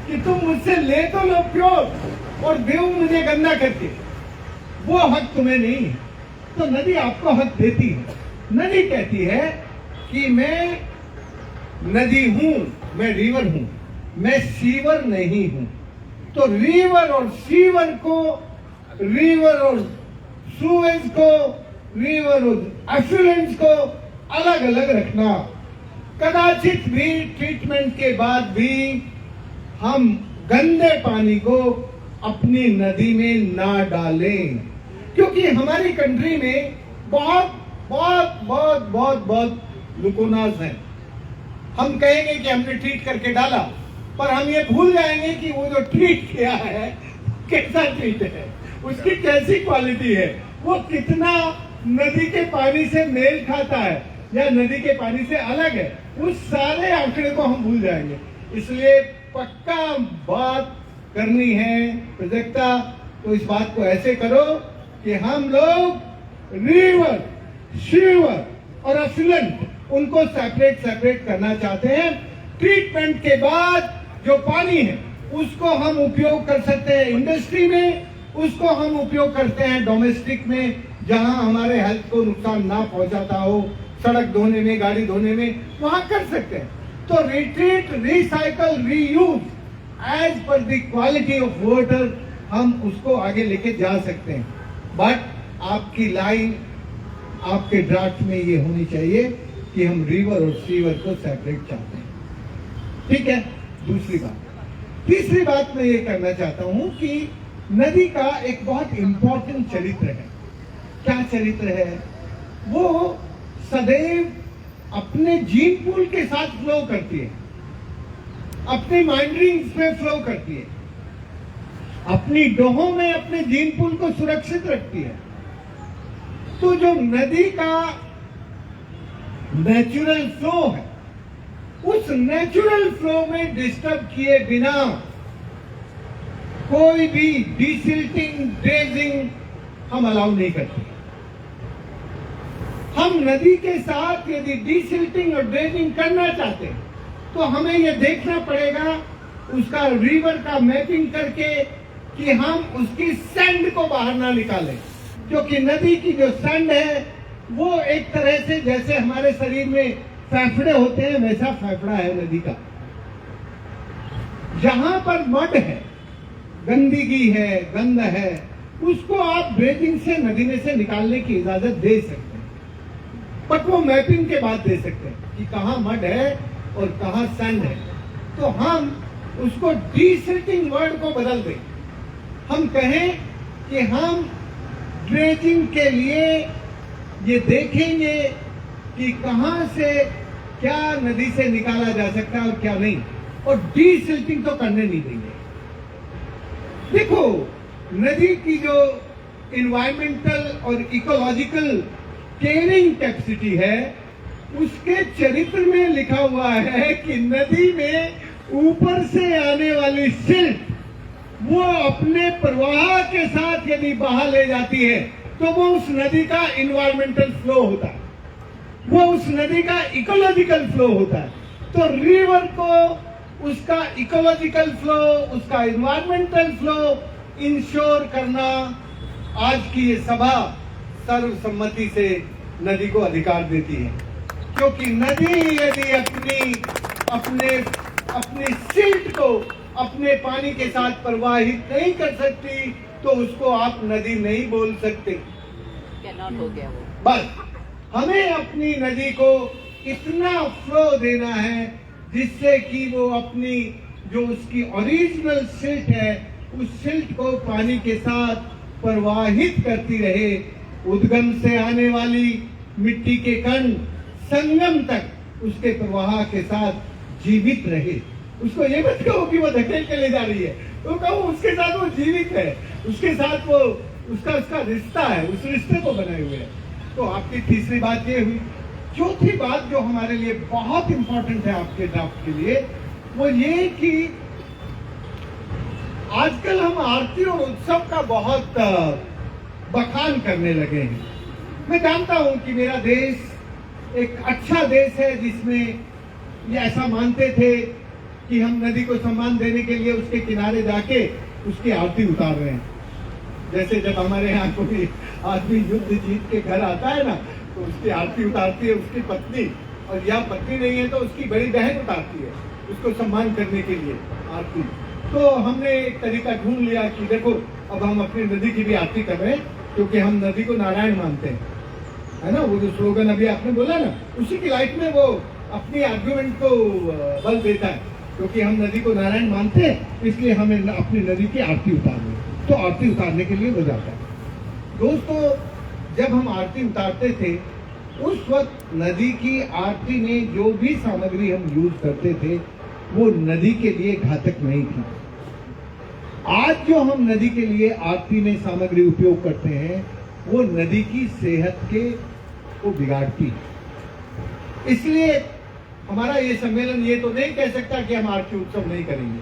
कि तुम मुझसे ले तो लो प्योर और दो मुझे गंदा करके. वो हक तुम्हें नहीं है. तो नदी आपको हक देती है. नदी कहती है कि मैं नदी हूं, मैं रिवर हूं, मैं सीवर नहीं हूं. तो रिवर और सीवर को, रिवर और सूएज को, रिवर और एफ्लुएंस को अलग अलग रखना. कदाचित भी ट्रीटमेंट के बाद भी हम गंदे पानी को अपनी नदी में ना डालें, क्योंकि हमारी कंट्री में बहुत बहुत बहुत बहुत बहुत लुकोनाज है. हम कहेंगे कि हमने ट्रीट करके डाला, पर हम ये भूल जाएंगे कि वो जो ट्रीट किया है कैसा ट्रीट है, उसकी कैसी क्वालिटी है, वो कितना नदी के पानी से मेल खाता है या नदी के पानी से अलग है. उस सारे आंकड़े को हम भूल जाएंगे. इसलिए पक्का बात करनी है प्रजक्ता, तो इस बात को ऐसे करो कि हम लोग रिवर, सीवर और एफ्लुएंट उनको सेपरेट करना चाहते हैं. ट्रीटमेंट के बाद जो पानी है उसको हम उपयोग कर सकते हैं इंडस्ट्री में, उसको हम उपयोग करते हैं डोमेस्टिक में, जहां हमारे हेल्थ को नुकसान ना पहुंचाता हो, सड़क धोने में, गाड़ी धोने में, वहां कर सकते हैं. तो retreat, recycle, reuse as per the quality of water हम उसको आगे लेके जा सकते हैं. बट आपकी लाइन, आपके ड्राफ्ट में ये होनी चाहिए कि हम रिवर और सीवर को सेपरेट चाहते हैं. ठीक है. दूसरी बात, तीसरी बात मैं ये करना चाहता हूं कि नदी का एक बहुत इंपॉर्टेंट चरित्र है. क्या चरित्र है? वो सदैव अपने जीन पूल के साथ फ्लो करती है, अपने माइंड्रिंग्स में फ्लो करती है, अपनी डोहों में अपने जीन पूल को सुरक्षित रखती है. तो जो नदी का नेचुरल फ्लो है, उस नेचुरल फ्लो में डिस्टर्ब किए बिना कोई भी डिसिल्टिंग, ड्रेजिंग हम अलाउ नहीं करते. हम नदी के साथ यदि डीसिल्टिंग और ड्रेजिंग करना चाहते हैं तो हमें ये देखना पड़ेगा उसका रिवर का मैपिंग करके कि हम उसकी सैंड को बाहर ना निकालें, क्योंकि नदी की जो सैंड है वो एक तरह से जैसे हमारे शरीर में फेफड़े होते हैं वैसा फेफड़ा है नदी का। जहां पर मड है, गंदगी है, गंद है, उसको आप ड्रेजिंग से नदी में से निकालने की इजाजत दे सकते हैं, बट वो मैपिंग के बाद दे सकते हैं कि कहाँ मड है और कहाँ सैंड है। तो हम उसको डीसिल्टिंग वर्ड को बदल दें, हम कहें कि हम ड्रेजिंग के लिए ये देखेंगे कि कहां से क्या नदी से निकाला जा सकता है और क्या नहीं, और डीसिल्टिंग तो करने नहीं देंगे। देखो, नदी की जो इन्वायरमेंटल और इकोलॉजिकल केयरिंग कैपेसिटी है उसके चरित्र में लिखा हुआ है कि नदी में ऊपर से आने वाली सिल्ट वो अपने प्रवाह के साथ यदि बहा ले जाती है तो वो उस नदी का इन्वायरमेंटल फ्लो होता है, वो उस नदी का इकोलॉजिकल फ्लो होता है। तो रिवर को उसका इकोलॉजिकल फ्लो, उसका इन्वायरमेंटल फ्लो इंश्योर करना आज की ये सभा सर्वसम्मति से नदी को अधिकार देती है, क्योंकि नदी यदि अपने सिल्ट को अपने पानी के साथ प्रवाहित नहीं कर सकती तो उसको आप नदी नहीं बोल सकते। कैनॉट हो गया वो। बस हमें अपनी नदी को इतना फ्लो देना है जिससे कि वो अपनी जो उसकी ओरिजिनल सिल्ट है उस सिल्ट को पानी के साथ प्रवाहित करती रहे, उद्गम से आने वाली मिट्टी के कण संगम तक उसके प्रवाह के साथ जीवित रहे। उसको ये मत कहो कि वो धकेल के ले जा रही है, तो कहो उसके साथ वो जीवित है, उसके साथ वो उसका रिश्ता है, उस रिश्ते को बनाए हुए है। तो आपकी तीसरी बात ये हुई। चौथी बात जो हमारे लिए बहुत इंपॉर्टेंट है आपके ड्राफ्ट के लिए, वो ये कि आजकल हम आरती और उत्सव का बहुत बखान करने लगे हैं। मैं जानता हूं कि मेरा देश एक अच्छा देश है जिसमें ये ऐसा मानते थे कि हम नदी को सम्मान देने के लिए उसके किनारे जाके उसकी आरती उतार रहे हैं। जैसे जब हमारे यहाँ कोई आदमी युद्ध जीत के घर आता है ना तो उसकी आरती उतारती है उसकी पत्नी, और या पत्नी नहीं है तो उसकी बड़ी बहन उतारती है उसको सम्मान करने के लिए आरती। तो हमने एक तरीका ढूंढ लिया कि देखो अब हम अपनी नदी की भी आरती कर रहे हैं, क्योंकि हम नदी को नारायण मानते हैं, है ना। वो जो स्लोगन अभी आपने बोला ना, उसी की लाइट में वो अपनी आर्गुमेंट को बल देता है, क्योंकि हम नदी को नारायण मानते हैं इसलिए हमें अपनी नदी की आरती उतारनी। तो आरती उतारने के लिए वो जाता है। दोस्तों, जब हम आरती उतारते थे उस वक्त नदी की आरती में जो भी सामग्री हम यूज करते थे वो नदी के लिए घातक नहीं थी। आज जो हम नदी के लिए आरती में सामग्री उपयोग करते हैं वो नदी की सेहत को बिगाड़ती है। इसलिए हमारा ये सम्मेलन ये तो नहीं कह सकता कि हम आरती उत्सव नहीं करेंगे।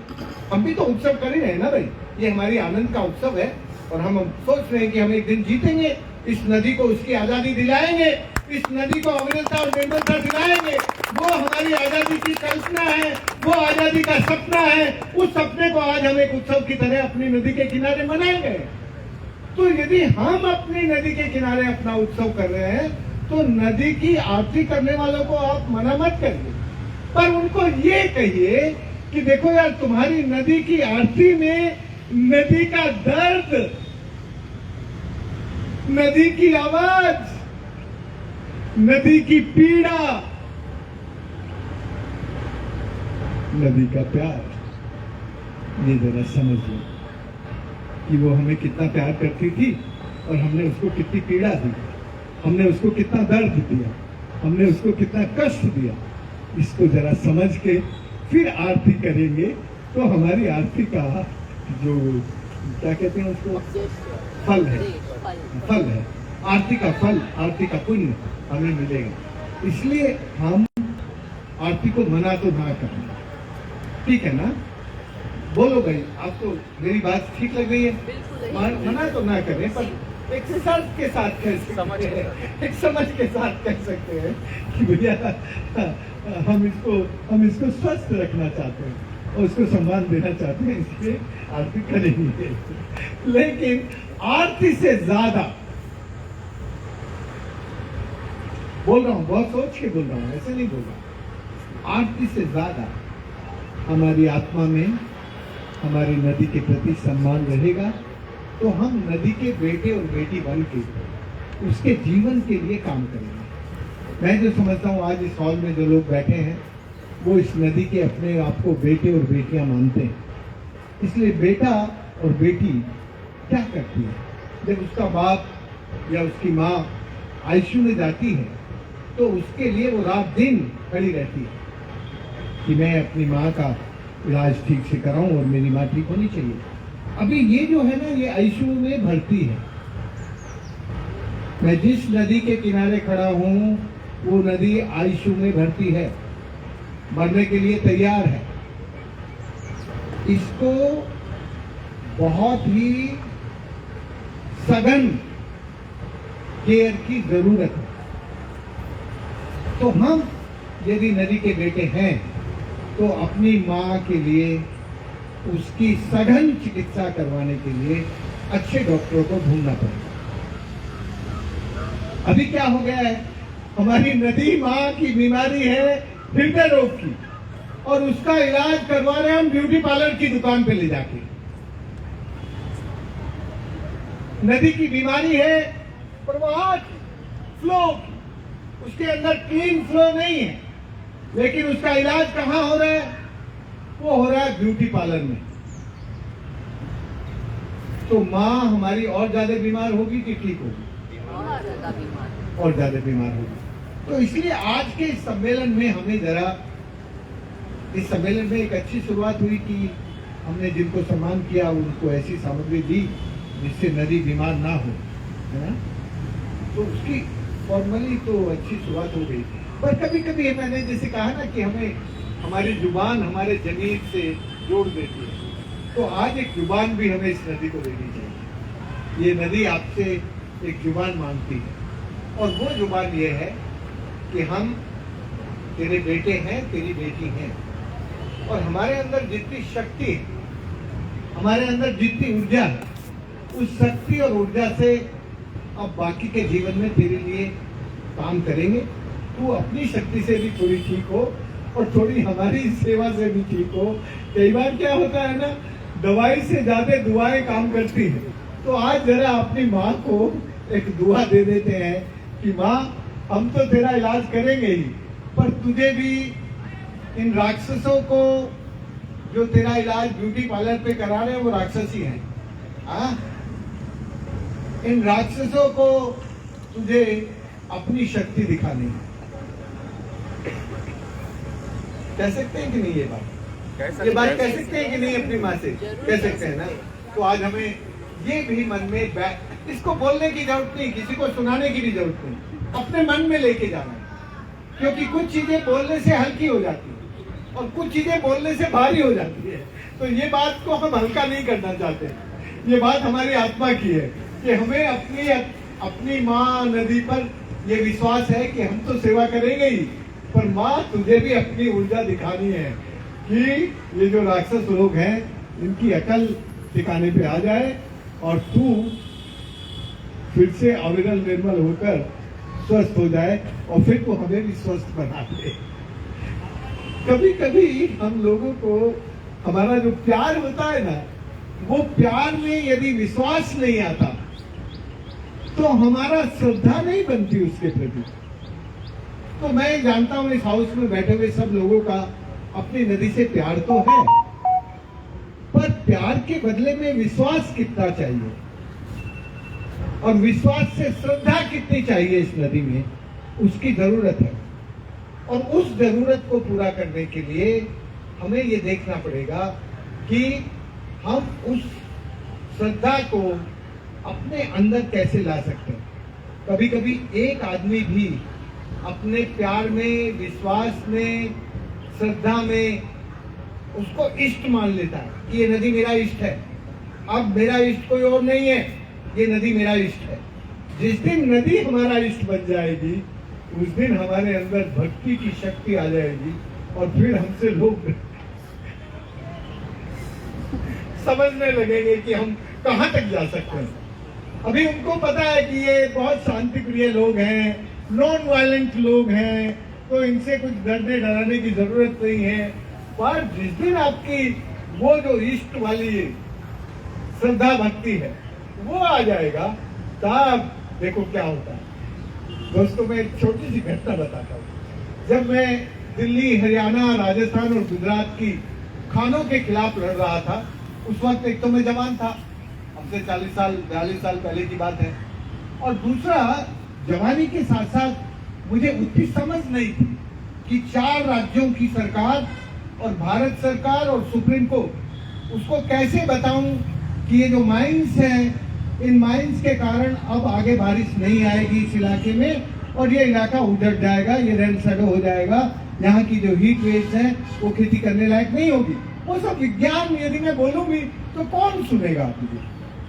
हम भी तो उत्सव कर ही रहे हैं ना भाई, ये हमारी आनंद का उत्सव है और हम सोच रहे हैं कि हम एक दिन जीतेंगे, इस नदी को उसकी आजादी दिलाएंगे, इस नदी को अविरलता और निर्मलता दिलाएंगे। वो हमारी आजादी की कल्पना है, वो आजादी का सपना है। उस सपने को आज हम एक उत्सव की तरह अपनी नदी के किनारे मनाएंगे। तो यदि हम अपनी नदी के किनारे अपना उत्सव कर रहे हैं तो नदी की आरती करने वालों को आप मना मत करिए, पर उनको ये कहिए कि देखो यार, तुम्हारी नदी की आरती में नदी का दर्द, नदी की आवाज, नदी की पीड़ा, नदी का प्यार, ये जरा समझ लो कि वो हमें कितना प्यार करती थी और हमने उसको कितनी पीड़ा दी, हमने उसको कितना दर्द दिया, हमने उसको कितना कष्ट दिया। इसको जरा समझ के फिर आरती करेंगे तो हमारी आरती का जो क्या कहते हैं उसको, फल है, फल है, आरती का फल, आरती का पुण्य हमें मिलेगा। इसलिए हम आरती को मना तो ना करें, ठीक है ना। बोलो भाई, आपको मेरी बात ठीक लग रही है? मना तो ना करें, पर एक शर्त के साथ कह सकते हैं, एक समझ के साथ कह सकते हैं कि भैया हम इसको स्वस्थ रखना चाहते हैं और उसको सम्मान देना चाहते हैं, इसलिए आरती करेंगे। लेकिन आरती से ज्यादा बोल रहा हूँ, बहुत सोच के बोल रहा हूँ, ऐसे नहीं बोल रहा। आरती से ज्यादा हमारी आत्मा में हमारी नदी के प्रति सम्मान रहेगा, तो हम नदी के बेटे और बेटी बन के उसके जीवन के लिए काम करेंगे। मैं जो समझता हूँ, आज इस हॉल में जो लोग बैठे हैं वो इस नदी के अपने आप को बेटे और बेटियां मानते हैं। इसलिए बेटा और बेटी क्या करती है, जब उसका बाप या उसकी माँ आईसीयू में जाती है तो उसके लिए वो रात दिन खड़ी रहती है कि मैं अपनी माँ का इलाज ठीक से कराऊं और मेरी माँ ठीक होनी चाहिए। अभी ये जो है ना, ये आईसीयू में भर्ती है। मैं जिस नदी के किनारे खड़ा हूँ वो नदी आईसीयू में भर्ती है, मरने के लिए तैयार है। इसको बहुत ही सघन केयर की जरूरत है। तो हम यदि नदी के बेटे हैं तो अपनी माँ के लिए उसकी सघन चिकित्सा करवाने के लिए अच्छे डॉक्टरों को ढूंढना पड़ेगा। अभी क्या हो गया है, हमारी नदी माँ की बीमारी है हृदय रोग की, और उसका इलाज करवा रहे हम ब्यूटी पार्लर की दुकान पे ले जाके। नदी की बीमारी है प्रवाह फ्लो, उसके अंदर क्लीन फ्लो नहीं है, लेकिन उसका इलाज कहाँ हो रहा है, वो हो रहा है ब्यूटी पार्लर में। तो माँ हमारी और ज्यादा बीमार होगी कि ठीक होगी? और ज्यादा बीमार होगी। तो इसलिए आज के इस सम्मेलन में हमें जरा, इस सम्मेलन में एक अच्छी शुरुआत हुई कि हमने जिनको सम्मान किया उनको ऐसी सामग्री दी जिससे नदी बीमार ना हो, है ना। तो उसकी फॉर्मली तो अच्छी शुरुआत हो गई, पर कभी कभी मैंने जैसे कहा ना कि हमें हमारी जुबान हमारे जमीन से जोड़ देती है, तो आज एक जुबान भी हमें इस नदी को देनी चाहिए। ये नदी आपसे एक जुबान मांगती है, और वो जुबान ये है कि हम तेरे बेटे हैं, तेरी बेटी हैं, और हमारे अंदर जितनी शक्ति है, हमारे अंदर जितनी ऊर्जा है, उस शक्ति और ऊर्जा से अब बाकी के जीवन में तेरे लिए काम करेंगे। तू अपनी शक्ति से भी थोड़ी ठीक हो और थोड़ी हमारी सेवा से भी ठीक हो। कई बार क्या होता है ना, दवाई से ज्यादा दुआएं काम करती हैं। तो आज जरा अपनी माँ को एक दुआ दे देते हैं कि माँ, हम तो तेरा इलाज करेंगे ही, पर तुझे भी इन राक्षसों को जो तेरा इलाज ब्यूटी पार्लर पे करा रहे हैं वो राक्षसी हैं, इन राक्षसों को तुझे अपनी शक्ति दिखानी है। कह सकते हैं कि नहीं ये बात? ये बात कह सकते हैं कि नहीं अपनी माँ से? कह सकते हैं ना। तो आज हमें ये भी मन में इसको बोलने की जरूरत नहीं, किसी को सुनाने की भी जरूरत नहीं, अपने मन में लेके जाना है। क्योंकि कुछ चीजें बोलने से हल्की हो जाती है और कुछ चीजें बोलने से भारी हो जाती है। तो ये बात को हम हल्का नहीं करना चाहते। ये बात हमारी आत्मा की है कि हमें अपनी माँ नदी पर ये विश्वास है कि हम तो सेवा करेंगे ही, पर माँ तुझे भी अपनी ऊर्जा दिखानी है कि ये जो राक्षस लोग हैं इनकी अकल ठिकाने पे आ जाए और तू फिर से अविरल निर्मल होकर स्वस्थ हो जाए और फिर वो हमें भी स्वस्थ बना दे। कभी कभी हम लोगों को हमारा जो प्यार होता है ना, वो प्यार में यदि विश्वास नहीं आता तो हमारा श्रद्धा नहीं बनती उसके प्रति। तो मैं जानता हूं इस हाउस में बैठे हुए सब लोगों का अपनी नदी से प्यार तो है, पर प्यार के बदले में विश्वास कितना चाहिए और विश्वास से श्रद्धा कितनी चाहिए इस नदी में, उसकी जरूरत है। और उस जरूरत को पूरा करने के लिए हमें ये देखना पड़ेगा कि हम उस श्रद्धा को अपने अंदर कैसे ला सकते हैं। कभी कभी एक आदमी भी अपने प्यार में, विश्वास में, श्रद्धा में उसको इष्ट मान लेता है कि ये नदी मेरा इष्ट है, अब मेरा इष्ट कोई और नहीं है, ये नदी मेरा इष्ट है। जिस दिन नदी हमारा इष्ट बन जाएगी उस दिन हमारे अंदर भक्ति की शक्ति आ जाएगी और फिर हमसे लोग समझने लगेंगे कि हम कहाँ तक जा सकते हैं। अभी उनको पता है कि ये बहुत शांति प्रिय लोग हैं, नॉन वायलेंट लोग हैं, तो इनसे कुछ डरने डराने की जरूरत नहीं है। पर जिस दिन आपकी वो जो इष्ट वाली श्रद्धा भक्ति है वो आ जाएगा तब देखो क्या होता है। दोस्तों मैं एक छोटी सी घटना बताता हूँ। जब मैं दिल्ली, हरियाणा, राजस्थान और गुजरात की खानों के खिलाफ लड़ रहा था, उस वक्त एक तो मैं जवान था, हमसे 40 साल 42 साल पहले की बात है, और दूसरा जवानी के साथ साथ मुझे उतनी समझ नहीं थी कि 4 राज्यों की सरकार और भारत सरकार और सुप्रीम कोर्ट उसको कैसे बताऊं कि ये जो माइंस हैं, इन माइंस के कारण अब आगे बारिश नहीं आएगी इस इलाके में और ये इलाका उजड़ जाएगा, ये रेड शैडो हो जाएगा, यहाँ की जो हीट वेव्स हैं वो खेती करने लायक नहीं होगी। वो सब विज्ञान यदि मैं बोलूंगी तो कौन सुनेगा मुझे,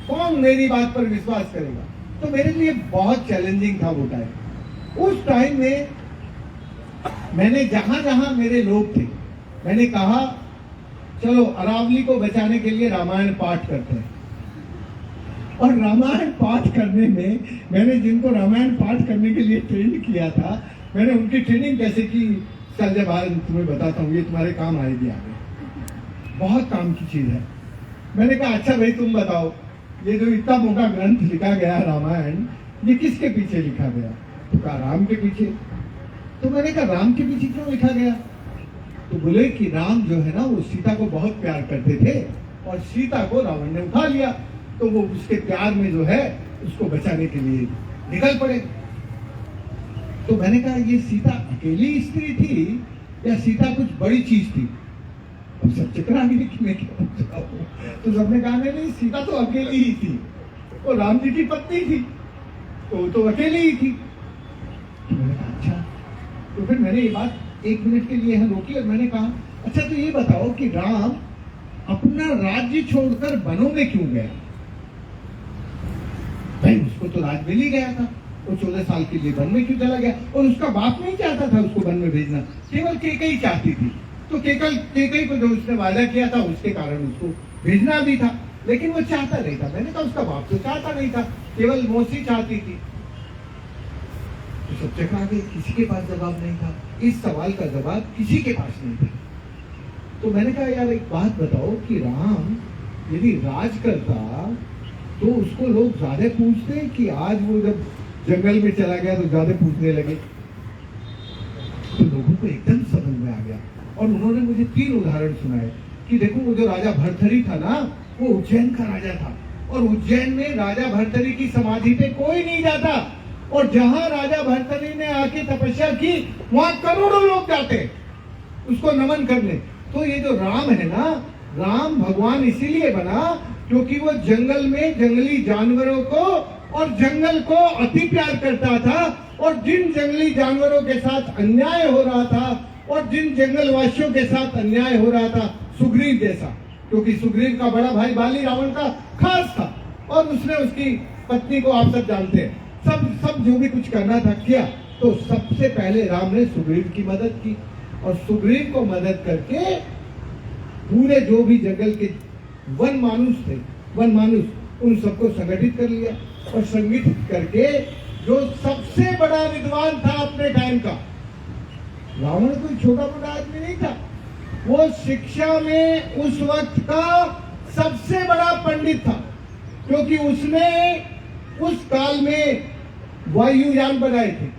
कौन मेरी बात पर विश्वास करेगा। तो मेरे लिए बहुत चैलेंजिंग था वो टाइम। उस टाइम में मैंने जहां जहां मेरे लोग थे मैंने कहा चलो अरावली को बचाने के लिए रामायण पाठ करते हैं। और रामायण पाठ करने में मैंने जिनको रामायण पाठ करने के लिए ट्रेन किया था, मैंने उनकी ट्रेनिंग कैसे की, चल जब आज तुम्हें बताता हूँ, ये तुम्हारे काम आएगी आगे, बहुत काम की चीज है। मैंने कहा अच्छा भाई तुम बताओ, ये जो इतना मोटा ग्रंथ लिखा गया रामायण, ये किसके पीछे लिखा गया? तो कहा राम के पीछे। तो मैंने कहा राम के पीछे क्यों लिखा गया? तो बोले कि राम जो है ना वो सीता को बहुत प्यार करते थे और सीता को रावण ने उठा लिया, तो वो उसके प्यार में जो है उसको बचाने के लिए निकल पड़े। तो मैंने कहा ये सीता अकेली स्त्री थी या सीता कुछ बड़ी चीज थी? अब सब चकरा गए कि मैं क्या बताऊं। तो सबने कहा नहीं सीता तो अकेली ही थी, वो राम जी की पत्नी थी, तो अकेली ही थी। तो मैंने कहा अच्छा। तो फिर मैंने ये बात 1 मिनट के लिए यहाँ रोकी और मैंने कहा अच्छा तो ये बताओ कि राम अपना राज्य छोड़कर वनों में क्यों गया? भाई उसको तो राज मिल ही गया था, वो 14 साल के लिए वन में क्यों चला गया? और उसका बाप नहीं चाहता था उसको वन में भेजना, केवल केकई चाहती थी। तो केकई को जो उसने वादा किया था उसके कारण उसको भेजना भी था, लेकिन वो चाहता नहीं था। मैंने कहा उसका बाप तो चाहता नहीं था, केवल मौसी चाहती थी। तो सब चकरा गए, किसी के पास जवाब नहीं था, इस सवाल का जवाब किसी के पास नहीं था। तो मैंने कहा यार एक बात बताओ कि राम यदि राज करता तो उसको लोग ज्यादा पूछते कि आज वो जब जंगल में चला गया तो ज्यादा पूछने लगे? तो लोगों को एकदम समझ में आ गया और उन्होंने मुझे 3 उदाहरण सुनाए कि देखो वो जो राजा भर्तृहरि था ना, वो उज्जैन का राजा था और उज्जैन में राजा भर्तृहरि की समाधि पे कोई नहीं जाता, और जहां राजा भर्तृहरि ने आके तपस्या की वहां करोड़ों लोग जाते उसको नमन करने। तो ये जो राम है ना, राम भगवान इसीलिए बना क्योंकि वो जंगल में जंगली जानवरों को और जंगल को अति प्यार करता था, और जिन जंगली जानवरों के साथ अन्याय हो रहा था और जिन जंगल वासियों के साथ अन्याय हो रहा था, सुग्रीव जैसा, क्योंकि सुग्रीव का बड़ा भाई बाली रावण का खास था और उसने उसकी पत्नी को आप सब जानते हैं, सब जो भी कुछ करना था किया। तो सबसे पहले राम ने सुग्रीव की मदद की और सुग्रीव को मदद करके पूरे जो भी जंगल के वन मानुष उन सबको संगठित कर लिया और संगठित करके जो सबसे बड़ा विद्वान था अपने टाइम का, रावण कोई छोटा मोटा आदमी नहीं था, वो शिक्षा में उस वक्त का सबसे बड़ा पंडित था, क्योंकि उसने उस काल में वायुयान बनाए थे।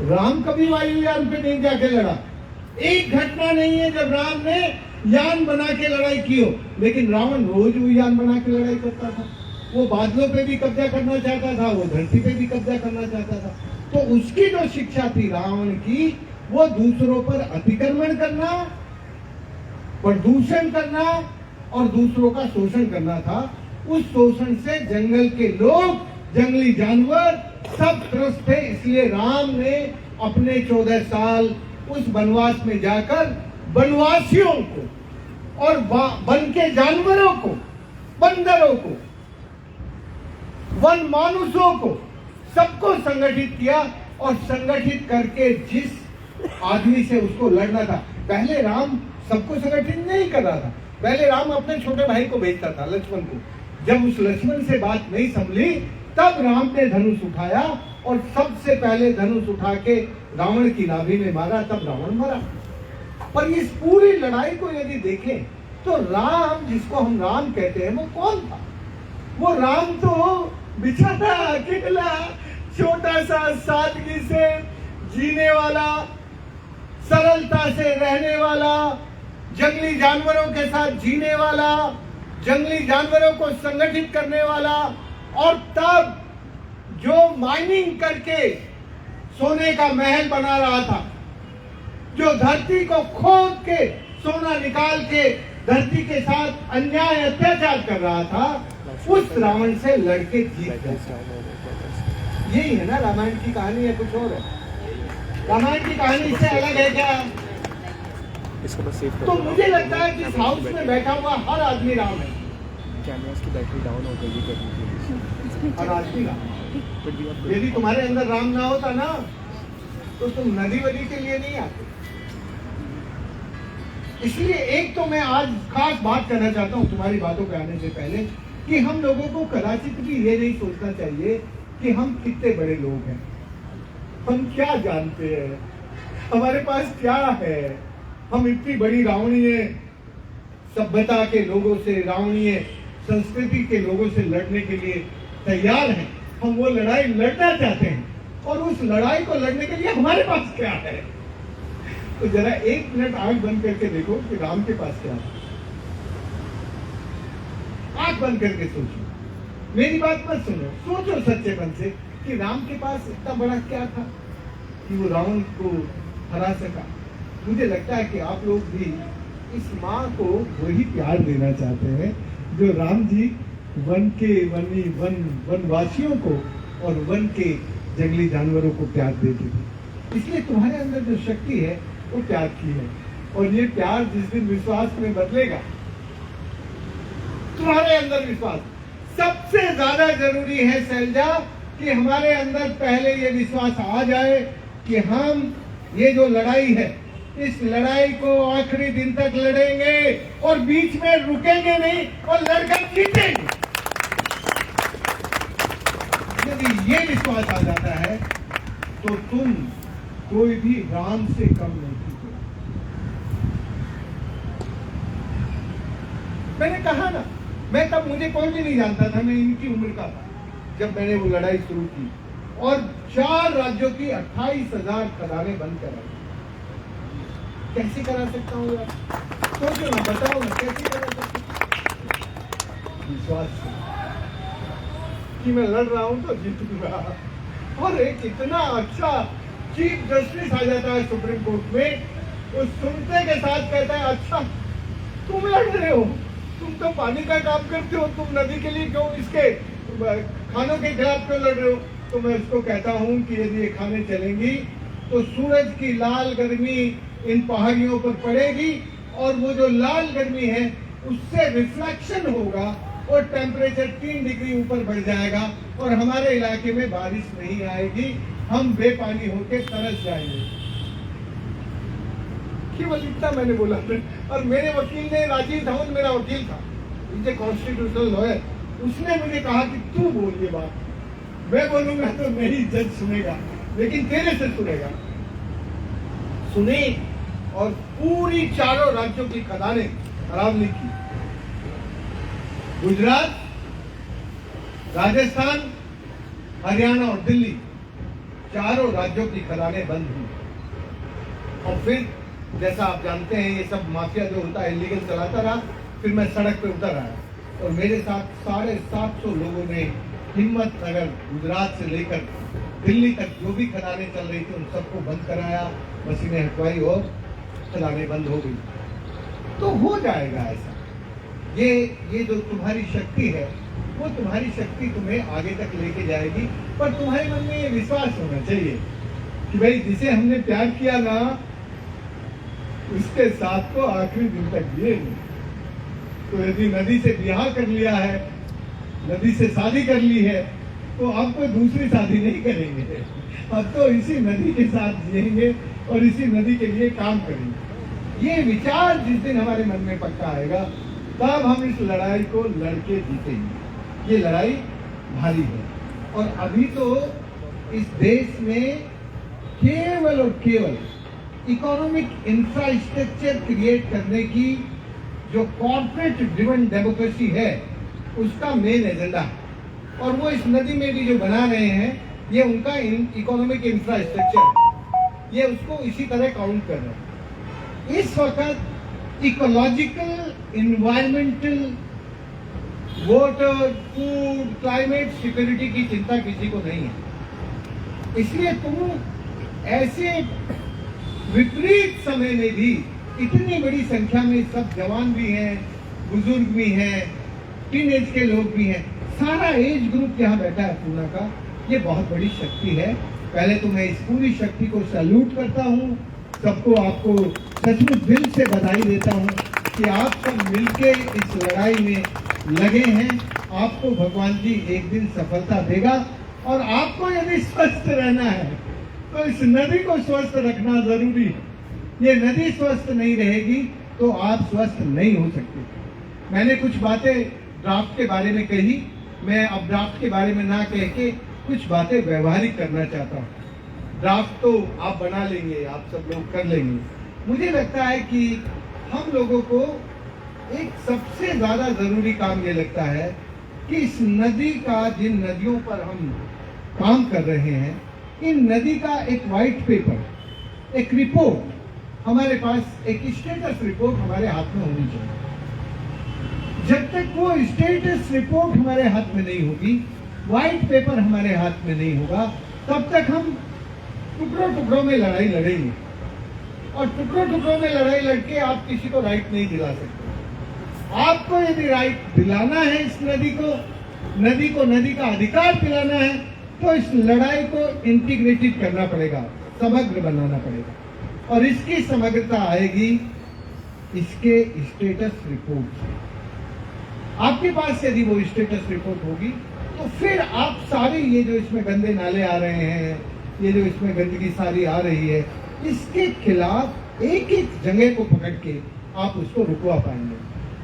राम कभी वायुयान पे नहीं जाके लड़ा, एक घटना नहीं है जब राम ने यान बना के लड़ाई की हो, लेकिन रावण रोज वो यान बना के लड़ाई करता था। वो बादलों पे भी कब्जा करना चाहता था, वो धरती पे भी कब्जा करना चाहता था। तो उसकी जो शिक्षा थी रावण की, वो दूसरों पर अतिक्रमण करना, प्रदूषण करना और दूसरों का शोषण करना था। उस शोषण से जंगल के लोग, जंगली जानवर सब त्रस्त थे, इसलिए राम ने अपने 14 साल उस वनवास में जाकर वनवासियों को और वन के जानवरों को, बंदरों को वन मानुषों को सबको संगठित किया और संगठित करके जिस आदमी से उसको लड़ना था, पहले राम सबको संगठित नहीं कर रहा था, पहले राम अपने छोटे भाई को भेजता था, लक्ष्मण को। जब उस लक्ष्मण से बात नहीं संभली तब राम ने धनुष उठाया और सबसे पहले धनुष उठा के रावण की नाभि में मारा, तब रावण मरा। पर इस पूरी लड़ाई को यदि देखें तो राम, जिसको हम राम कहते हैं, वो कौन था? वो राम तो बेचारा अकेला, छोटा सा, सादगी से जीने वाला, सरलता से रहने वाला, जंगली जानवरों के साथ जीने वाला, जंगली जानवरों को संगठित करने वाला, और तब जो माइनिंग करके सोने का महल बना रहा था, जो धरती को खोद के सोना निकाल के धरती के साथ अन्याय अत्याचार कर रहा था, उस रावण से लड़के जीत गया। यही है ना रामायण की कहानी, है कुछ और है? रामायण की कहानी इससे अलग है क्या? तो मुझे लगता है कि इस हाउस में बैठा हुआ हर आदमी राम है। कैमरास की बैटरी डाउन हो गई है। हर आदमी राम। यदि तुम्हारे अंदर राम ना होता ना तो तुम नदी वदी के लिए नहीं आते। इसलिए एक तो मैं आज खास बात करना चाहता हूँ तुम्हारी बातों पे आने से पहले, कि हम लोगों को कदाचित भी ये नहीं सोचना चाहिए कि हम कितने बड़े लोग हैं, हम क्या जानते हैं, हमारे पास क्या है। हम इतनी बड़ी रावणीय सभ्यता के लोगों से, रावणीय संस्कृति के लोगों से लड़ने के लिए तैयार हैं। हम वो लड़ाई लड़ना चाहते हैं, और उस लड़ाई को लड़ने के लिए हमारे पास क्या है। तो जरा एक मिनट आंख बंद करके देखो कि राम के पास क्या है। आंख बंद करके सोचो, मेरी बात मत सुनो, सोचो सच्चे मन से कि राम के पास इतना बड़ा क्या था कि वो रावण को हरा सका। मुझे लगता है कि आप लोग भी इस माँ को वही प्यार देना चाहते हैं जो राम जी वन के वनवासियों को और वन के जंगली जानवरों को प्यार देते थे। इसलिए तुम्हारे अंदर जो शक्ति है वो प्यार की है, और ये प्यार जिस दिन विश्वास में बदलेगा, तुम्हारे अंदर विश्वास सबसे ज्यादा जरूरी है शैलजा, कि हमारे अंदर पहले ये विश्वास आ जाए कि हम ये जो लड़ाई है, इस लड़ाई को आखिरी दिन तक लड़ेंगे और बीच में रुकेंगे नहीं और लड़कर जीतेंगे। यदि ये विश्वास आ जाता है तो तुम कोई भी राम से कम नहीं जीते। मैंने कहा ना, मैं तब, मुझे कोई भी नहीं जानता था, मैं इनकी उम्र का था जब मैंने वो लड़ाई शुरू की, और 4 राज्यों की 28,000 खदानें बंद कराई। कैसे करा सकता हूँ यार? सोचो ना, बताओ ना, कैसे करा सकता हूँ? विश्वास से कि मैं लड़ रहा हूँ तो जीतूंगा। और एक इतना अच्छा चीफ जस्टिस आ जाता है सुप्रीम कोर्ट में, वो सुनते के साथ कहता है, अच्छा तुम लड़ रहे हो, तुम तो पानी का काम करते हो, तुम नदी के लिए क्यों, इसके खानों के खिलाफ क्यों लड़ रहे हो? तो मैं उसको कहता हूँ कि यदि ये खाने चलेंगी तो सूरज की लाल गर्मी इन पहाड़ियों पर पड़ेगी, और वो जो लाल गर्मी है उससे रिफ्लेक्शन होगा और टेम्परेचर 3 डिग्री ऊपर बढ़ जाएगा, और हमारे इलाके में बारिश नहीं आएगी, हम बेपानी होकर तरस जाएंगे। केवल इतना मैंने बोला था। और मेरे वकील ने, राजीव धवन मेरा वकील था, इसे कॉन्स्टिट्यूशनल लॉयर, उसने मुझे कहा कि तू बोल ये बात, मैं बोलूंगा तो मेरी जज सुनेगा, लेकिन तेरे से सुनेगा। सुने, और पूरी 4 राज्यों की खदानें खराब नहीं की। गुजरात, राजस्थान, हरियाणा और दिल्ली, 4 राज्यों की खदानें बंद हुई। और फिर जैसा आप जानते हैं, ये सब माफिया जो होता है इलीगल चलाता रहा, फिर मैं सड़क पे उतर आया, और मेरे साथ 750 लोगों ने हिम्मत नगर, गुजरात से लेकर दिल्ली तक जो भी खदानें चल रही थी उन सबको बंद कराया, मशीनें हटवाई और खदानें बंद हो गई। तो हो जाएगा ऐसा। ये जो तुम्हारी शक्ति है, वो तुम्हारी शक्ति तुम्हें आगे तक लेके जाएगी, पर तुम्हारे मन में ये विश्वास होना चाहिए कि भाई जिसे हमने प्यार किया ना, उसके साथ को आखिरी दिन तक जिएंगे। तो यदि नदी से ब्याह कर लिया है, नदी से शादी कर ली है, तो अब कोई दूसरी शादी नहीं करेंगे, अब तो इसी नदी के साथ जिएंगे और इसी नदी के लिए काम करेंगे। ये विचार जिस दिन हमारे मन में पक्का आएगा तब हम इस लड़ाई को लड़के जीतेंगे। ये लड़ाई भारी है और अभी तो इस देश में केवल और केवल इकोनॉमिक इंफ्रास्ट्रक्चर क्रिएट करने की जो कॉर्पोरेट ड्रिवन डेमोक्रेसी है उसका मेन एजेंडा है और वो इस नदी में भी जो बना रहे हैं ये उनका इकोनॉमिक इंफ्रास्ट्रक्चर है, ये उसको इसी तरह काउंट कर रहे हैं। इस वक्त ecological, environmental, water, food, climate security की चिंता किसी को नहीं है। इसलिए तुम ऐसे विपरीत समय में भी इतनी बड़ी संख्या में सब जवान भी हैं, बुजुर्ग भी हैं, टीनेज के लोग भी हैं, सारा एज ग्रुप यहाँ बैठा है पूना का, ये बहुत बड़ी शक्ति है। पहले तो मैं इस पूरी शक्ति को सैल्यूट करता हूँ, सबको आपको सचमुच दिल से बधाई देता हूँ कि आप सब मिलके इस लड़ाई में लगे हैं। आपको भगवान जी एक दिन सफलता देगा और आपको यदि स्वस्थ रहना है तो इस नदी को स्वस्थ रखना जरूरी है। ये नदी स्वस्थ नहीं रहेगी तो आप स्वस्थ नहीं हो सकते। मैंने कुछ बातें ड्राफ्ट के बारे में कही, मैं अब ड्राफ्ट के बारे में ना कह के कुछ बातें व्यवहारिक करना चाहता हूँ। ड्राफ्ट तो आप बना लेंगे, आप सब लोग कर लेंगे। मुझे लगता है कि हम लोगों को एक सबसे ज्यादा जरूरी काम ये लगता है कि इस नदी का, जिन नदियों पर हम काम कर रहे हैं, इन नदी का एक व्हाइट पेपर, एक रिपोर्ट हमारे पास, एक स्टेटस रिपोर्ट हमारे हाथ में होनी चाहिए। जब तक वो स्टेटस रिपोर्ट हमारे हाथ में नहीं होगी, व्हाइट पेपर हमारे हाथ में नहीं होगा, तब तक हम टुकड़ों टुकड़ों में लड़ाई लड़ेंगे और टुकड़ों टुकड़ों में लड़ाई लड़के आप किसी को राइट नहीं दिला सकते। आपको यदि राइट दिलाना है इस नदी को नदी का अधिकार दिलाना है तो इस लड़ाई को इंटीग्रेटेड करना पड़ेगा, समग्र बनाना पड़ेगा और इसकी समग्रता आएगी इसके स्टेटस रिपोर्ट से। आपके पास यदि वो स्टेटस रिपोर्ट होगी तो फिर आप सारे ये जो इसमें गंदे नाले आ रहे हैं, ये जो इसमें गंदगी सारी आ रही है, इसके खिलाफ एक एक जगह को पकड़ के आप उसको रुकवा पाएंगे।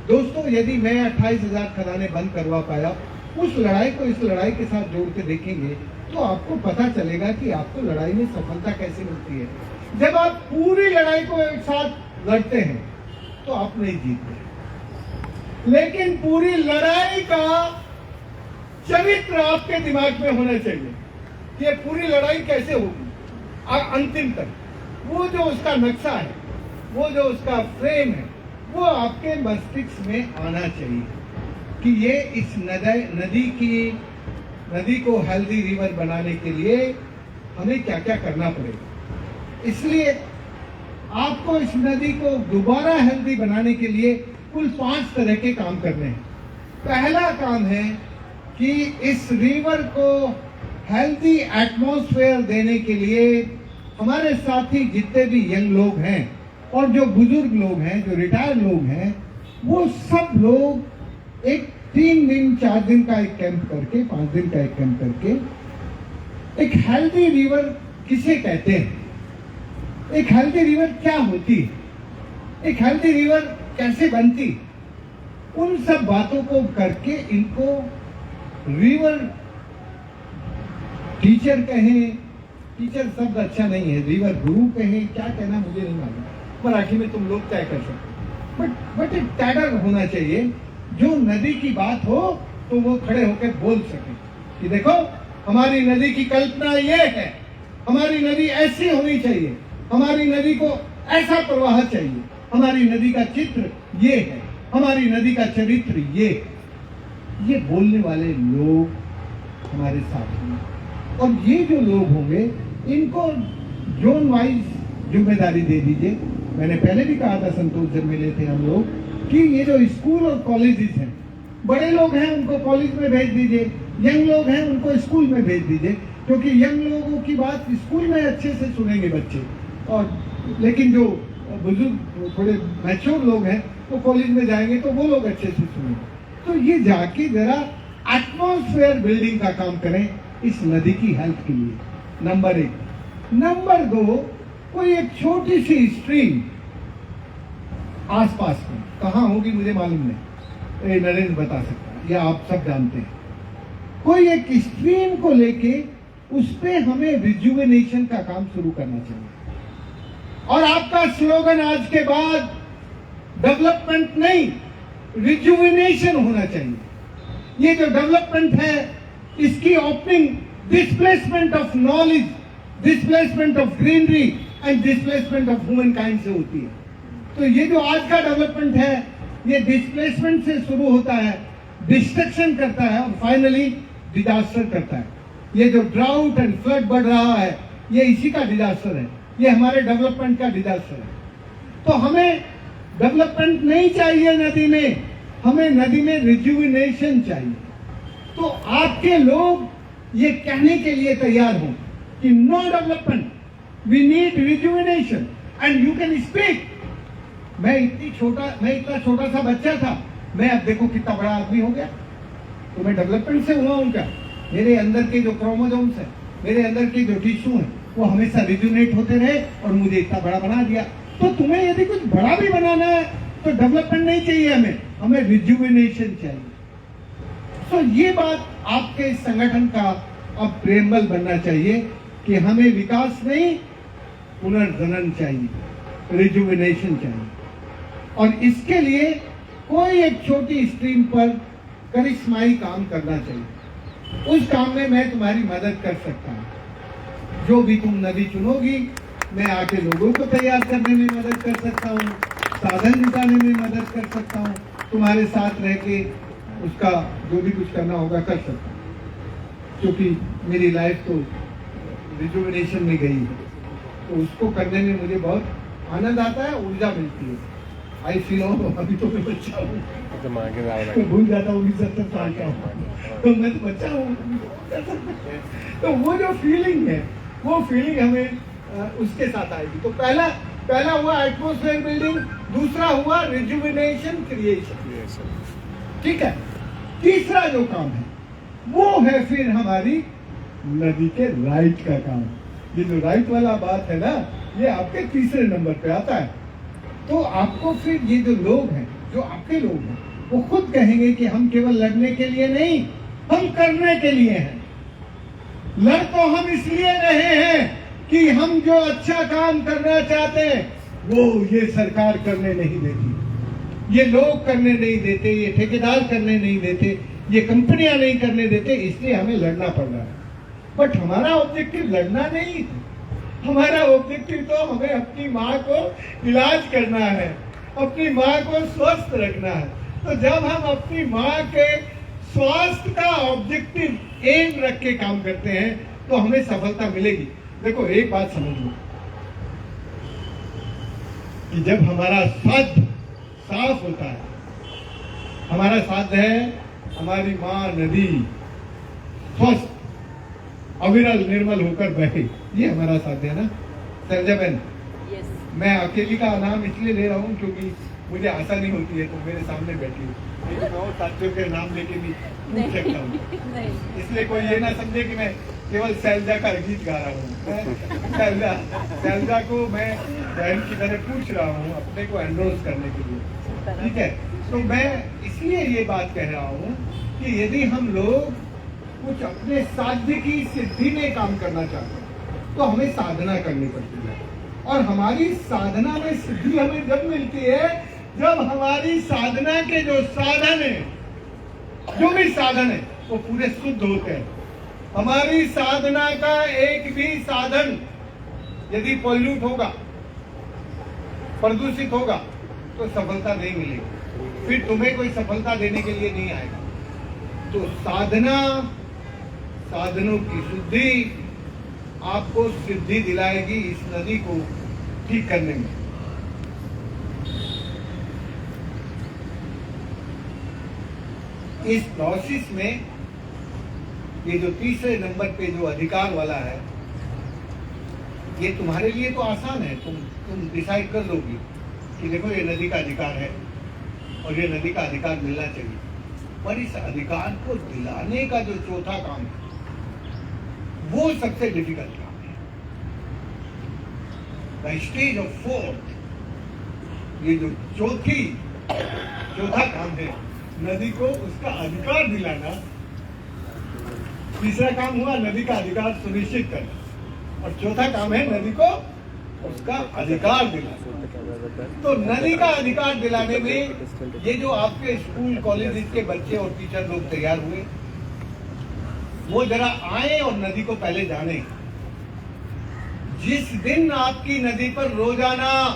दोस्तों, यदि मैं 28,000 खदानें बंद करवा पाया, उस लड़ाई को इस लड़ाई के साथ जोड़ के देखेंगे तो आपको पता चलेगा कि आपको लड़ाई में सफलता कैसे मिलती है। जब आप पूरी लड़ाई को एक साथ लड़ते हैं तो आप नहीं जीतते, लेकिन पूरी लड़ाई का चरित्र आपके दिमाग में होना चाहिए कि ये पूरी लड़ाई कैसे होगी और अंतिम तक वो जो उसका नक्शा है, वो जो उसका फ्रेम है, वो आपके मस्तिष्क में आना चाहिए कि ये इस नदी को हेल्दी रिवर बनाने के लिए हमें क्या क्या करना पड़ेगा। इसलिए आपको इस नदी को दोबारा हेल्दी बनाने के लिए कुल 5 तरह के काम करने हैं। पहला काम है कि इस रिवर को हेल्दी एटमॉस्फेयर देने के लिए हमारे साथी जितने भी यंग लोग हैं और जो बुजुर्ग लोग हैं, जो रिटायर्ड लोग हैं, वो सब लोग एक 3 दिन 4 दिन का एक कैंप करके, 5 दिन का एक कैंप करके एक हेल्दी रिवर किसे कहते हैं, एक हेल्दी रिवर क्या होती है, एक हेल्दी रिवर कैसे बनती, उन सब बातों को करके इनको रिवर टीचर कहें, टीचर शब्द अच्छा नहीं है, रिवर गुरु कहें, क्या कहना मुझे नहीं मालूम, मराठी में तुम लोग तय कर सकते, बट एक टैगर होना चाहिए जो नदी की बात हो तो वो खड़े होकर बोल सके कि देखो हमारी नदी की कल्पना ये है, हमारी नदी ऐसी होनी चाहिए, हमारी नदी को ऐसा प्रवाह चाहिए, हमारी नदी का चित्र ये है, हमारी नदी का चरित्र ये बोलने वाले लोग हमारे साथ हैं। और ये जो लोग होंगे इनको जोन वाइज जिम्मेदारी दे दीजिए। मैंने पहले भी कहा था संतोष जब मिले थे हम लोग कि ये जो स्कूल और कॉलेजेस हैं, बड़े लोग हैं उनको कॉलेज में भेज दीजिए, यंग लोग हैं उनको स्कूल में भेज दीजिए, क्योंकि यंग लोगों की बात स्कूल में अच्छे से सुनेंगे बच्चे, और लेकिन जो बुजुर्ग थोड़े मैच्योर लोग हैं वो कॉलेज में जाएंगे तो वो लोग अच्छे से सुनेंगे। तो ये जाके जरा एटमॉस्फेयर बिल्डिंग का काम करें, इस नदी की हेल्प के लिए, नंबर 1। नंबर 2, कोई एक छोटी सी स्ट्रीम आसपास में कहाँ होगी मुझे मालूम नहीं, ये नरेंद्र बता सकता है या आप सब जानते हैं। कोई एक स्ट्रीम को लेके उस पे हमें रिजुविनेशन का काम शुरू करना चाहिए। और आपका स्लोगन आज के बाद डेवलपमेंट नहीं, रिजुविनेशन होना चाहिए। ये जो डेवलपमेंट है इसकी opening displacement of knowledge, displacement of greenery and displacement of human kind से होती है। तो ये जो आज का डेवलपमेंट है ये डिस्प्लेसमेंट से शुरू होता है, डिस्ट्रक्शन करता है और फाइनली डिजास्टर करता है। ये जो ड्राउट एंड फ्लड बढ़ रहा है ये इसी का डिजास्टर है, ये हमारे डेवलपमेंट का डिजास्टर है। तो हमें डेवलपमेंट नहीं चाहिए नदी में, हमें नदी में रिजुविनेशन चाहिए। तो आपके लोग ये कहने के लिए तैयार हो कि no development, we need rejuvenation and you can speak. मैं इतना छोटा सा बच्चा था, मैं अब देखो कितना बड़ा आदमी हो गया। तो मैं डेवलपमेंट से हुआ हूं क्या? मेरे अंदर के जो क्रोमोसोम्स हैं, मेरे अंदर के जो टिश्यू हैं वो हमेशा रिजुनेट होते रहे और मुझे इतना बड़ा बना दिया। तो तुम्हें यदि कुछ बड़ा भी बनाना है तो डेवलपमेंट नहीं चाहिए, हमें रिजुविनेशन चाहिए। तो ये बात आपके संगठन का अब प्रेमबल बनना चाहिए कि हमें विकास नहीं पुनर्जनन चाहिए, रिजुविनेशन चाहिए। और इसके लिए कोई एक छोटी स्ट्रीम पर करिश्माई काम करना चाहिए। उस काम में मैं तुम्हारी मदद कर सकता हूँ। जो भी तुम नदी चुनोगी मैं आके लोगों को तैयार करने में मदद कर सकता हूँ, साधन जुटाने में मदद कर सकता हूँ, तुम्हारे साथ रह के उसका जो भी कुछ करना होगा कर सकता हूँ। क्योंकि मेरी लाइफ तो रिजुविनेशन में गई है, तो उसको करने में मुझे बहुत आनंद आता है, ऊर्जा मिलती है। आई फील अभी तो मैं बच्चा हूँ, तो भूल जाता हूँ 70 साल का हूँ, तो मैं तो बच्चा हूँ। तो वो जो फीलिंग है वो फीलिंग हमें उसके साथ आएगी। तो पहला हुआ एटमॉस्फेयर बिल्डिंग, दूसरा हुआ रिजुविनेशन क्रिएशन, ठीक है। तीसरा जो काम है वो है फिर हमारी नदी के राइट का काम। ये जो राइट वाला बात है ना, ये आपके तीसरे नंबर पे आता है। तो आपको फिर ये जो लोग हैं, जो आपके लोग हैं, वो खुद कहेंगे कि हम केवल लड़ने के लिए नहीं, हम करने के लिए हैं। लड़ तो हम इसलिए रहे हैं कि हम जो अच्छा काम करना चाहते हैं वो ये सरकार करने नहीं देती, ये लोग करने नहीं देते, ये ठेकेदार करने नहीं देते, ये कंपनियां नहीं करने देते, इसलिए हमें लड़ना पड़ रहा है। बट हमारा ऑब्जेक्टिव लड़ना नहीं, हमारा ऑब्जेक्टिव तो हमें अपनी माँ को इलाज करना है, अपनी माँ को स्वस्थ रखना है। तो जब हम अपनी माँ के स्वास्थ्य का ऑब्जेक्टिव एम रख के काम करते हैं तो हमें सफलता मिलेगी। देखो एक बात समझ लो कि जब हमारा साध साफ होता है, हमारा साध है हमारी माँ नदी स्वस्थ अविरल निर्मल होकर बहे, ये हमारा साथ है ना संजय बहन। मैं अकेली का नाम इसलिए ले रहा हूँ क्योंकि मुझे आसानी होती है, तो मेरे सामने बैठी हूँ, साथियों के नाम लेके भी पूछ सकता हूँ। इसलिए कोई ये ना समझे कि मैं केवल शैलजा का गीत गा रहा हूँ। शैलजा को मैं बहन की तरह पूछ रहा हूँ अपने को एनरोल करने के लिए, ठीक है। तो मैं इसलिए ये बात कह रहा हूँ कि यदि हम लोग कुछ अपने साध्य की सिद्धि में काम करना चाहते हैं तो हमें साधना करनी पड़ती है। और हमारी साधना में सिद्धि हमें जब मिलती है जब हमारी साधना के जो साधन है, जो भी साधन है वो पूरे शुद्ध होते हैं। हमारी साधना का एक भी साधन यदि पॉल्यूट होगा, प्रदूषित होगा तो सफलता नहीं मिलेगी, फिर तुम्हें कोई सफलता देने के लिए नहीं आएगा। तो साधना, साधनों की शुद्धि आपको सिद्धि दिलाएगी इस नदी को ठीक करने में। इस प्रोसेस में ये जो तीसरे नंबर पे जो अधिकार वाला है, ये तुम्हारे लिए तो आसान है, तुम डिसाइड कर लोगी कि देखो ये नदी का अधिकार है और ये नदी का अधिकार मिलना चाहिए। पर इस अधिकार को दिलाने का जो चौथा काम है वो सबसे डिफिकल्ट काम है। द स्टेज ऑफ फोर्थ, ये जो चौथा काम है, नदी को उसका अधिकार दिलाना। तीसरा काम हुआ नदी का अधिकार सुनिश्चित करना, और चौथा काम है नदी को उसका अधिकार दिलाना। तो नदी का अधिकार दिलाने में ये जो आपके स्कूल कॉलेज के बच्चे और टीचर लोग तैयार हुए, वो जरा आए और नदी को पहले जाने। जिस दिन आपकी नदी पर रोजाना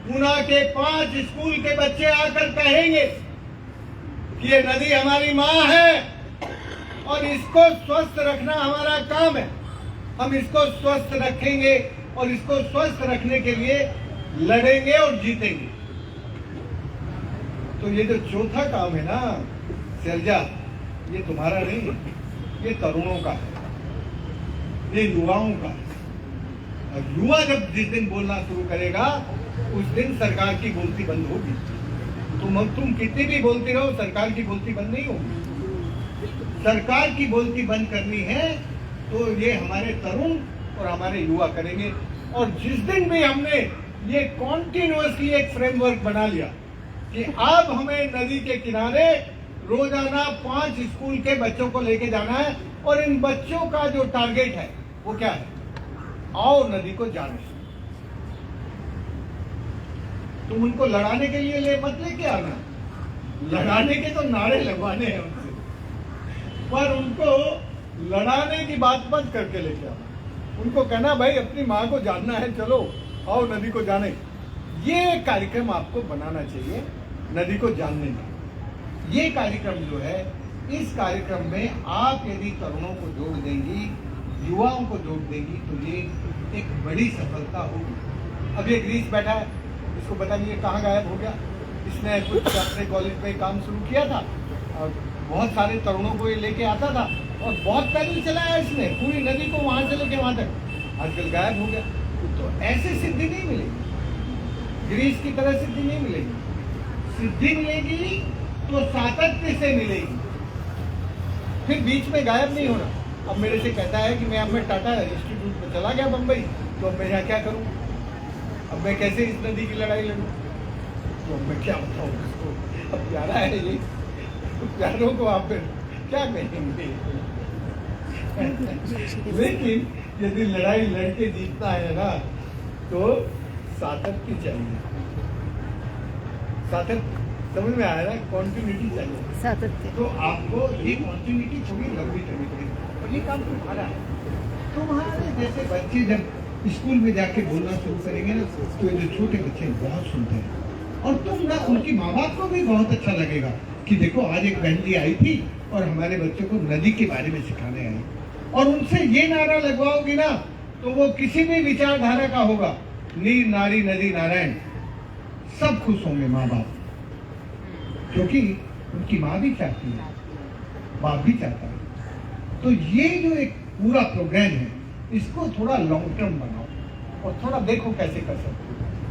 पूना के 5 स्कूल के बच्चे आकर कहेंगे कि ये नदी हमारी माँ है और इसको स्वस्थ रखना हमारा काम है, हम इसको स्वस्थ रखेंगे और इसको स्वस्थ रखने के लिए लड़ेंगे और जीतेंगे। तो ये जो चौथा काम है ना शैलजा, ये तुम्हारा नहीं, ये तरुणों का है, ये युवाओं का है। और युवा जब जिस दिन बोलना शुरू करेगा उस दिन सरकार की बोलती बंद होगी। तुम कितनी भी बोलती रहो, सरकार की बोलती बंद नहीं होगी। सरकार की बोलती बंद करनी है तो ये हमारे तरुण और हमारे युवा करेंगे। और जिस दिन भी हमने ये कॉन्टिन्यूअसली एक फ्रेमवर्क बना लिया कि अब हमें नदी के किनारे रोजाना 5 स्कूल के बच्चों को लेके जाना है, और इन बच्चों का जो टारगेट है वो क्या है, आओ नदी को जाने। तुम उनको लड़ाने के लिए मत लेके आना, लड़ाने के तो नारे लगवाने हैं उनसे, पर उनको लड़ाने की बात मत करके लेके आना। उनको कहना भाई अपनी माँ को जानना है, चलो आओ नदी को जाने। ये कार्यक्रम आपको बनाना चाहिए नदी को जानने का। ये कार्यक्रम जो है, इस कार्यक्रम में आप यदि तरुणों को जोड़ देंगी, युवाओं को जोड़ देंगी, तो ये एक बड़ी सफलता होगी। अब ये ग्रीस बैठा है, इसको पता नहीं है कहाँ गायब हो गया। इसने कुछ अपने कॉलेज में काम शुरू किया था और बहुत सारे तरुणों को ये लेके आता था और बहुत पैदल चलाया इसने पूरी नदी को, वहां से लेके वहां तक। आजकल गायब हो गया। तो ऐसे सिद्धि नहीं मिलेगी, ग्रीस की तरह सिद्धि नहीं मिलेगी। सिद्धि मिलेगी तो सातत्य से मिलेगी, फिर बीच में गायब नहीं होना। अब मेरे से कहता है कि अब मैं टाटा इंस्टीट्यूट में चला गया बम्बई, तो अब मैं यहाँ क्या करूँ, अब मैं कैसे इस नदी की लड़ाई लड़ूं, तो मैं क्या बताऊँ उसको। अब प्यारा है ये, तो प्यारों को आप फिर क्या कहेंगे। लेकिन यदि लड़ाई लड़के जीतना है ना, तो सातत्य चाहिए। सातत्य समझ में आया ना, कॉन्टिन्यूटी चाहिए सातत्य। तो आपको ये कॉन्टिन्यूटी थोड़ी लंबी करनी पड़ेगी, और ये काम तुम्हारा है। तुम्हारे जैसे बच्चे जब स्कूल में जाके बोलना शुरू करेंगे ना, तो ये जो छोटे बच्चे बहुत सुनते हैं, और तुम ना उनकी माँ बाप को भी बहुत अच्छा लगेगा कि देखो आज एक बहन जी आई थी और हमारे बच्चों को नदी के बारे में सिखाने आई। और उनसे ये नारा लगवाओगी ना, तो वो किसी भी विचारधारा का होगा, नीर नारी नदी नारायण, सब खुश होंगे माँ बाप, क्योंकि उनकी माँ भी चाहती है, बाप भी चाहता है। तो ये जो एक पूरा प्रोग्राम है, इसको थोड़ा लॉन्ग टर्म बनाओ और थोड़ा देखो कैसे कर सकते हो।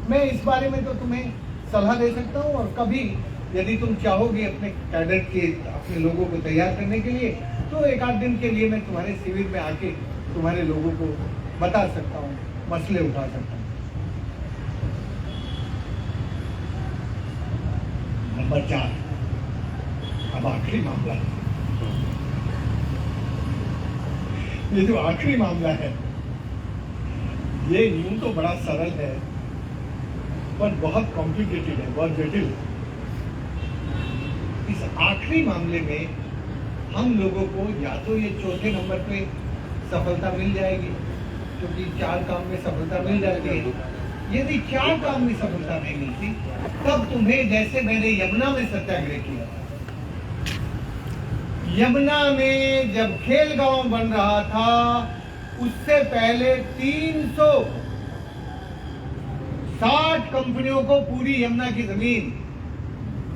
मैं इस बारे में तो तुम्हें सलाह दे सकता हूँ, और कभी यदि तुम चाहोगे अपने कैडेट के अपने लोगों को तैयार करने के लिए, तो एक आध दिन के लिए मैं तुम्हारे शिविर में आके तुम्हारे लोगों को बता सकता हूँ, मसले उठा सकता हूँ। नंबर 4, अब आखिरी मामला। ये जो आखिरी मामला है, ये यूं तो बड़ा सरल है, पर बहुत कॉम्प्लिकेटेड है, बहुत जटिल है। इस आखिरी मामले में हम लोगों को या तो ये चौथे नंबर पे सफलता मिल जाएगी, क्योंकि 4 काम में सफलता मिल जाती है। यदि 4 काम में सफलता नहीं मिलती, तब तुम्हें, जैसे मैंने यमुना में सत्याग्रह किया, यमुना में जब खेल गांव बन रहा था, उससे पहले 360 कंपनियों को पूरी यमुना की जमीन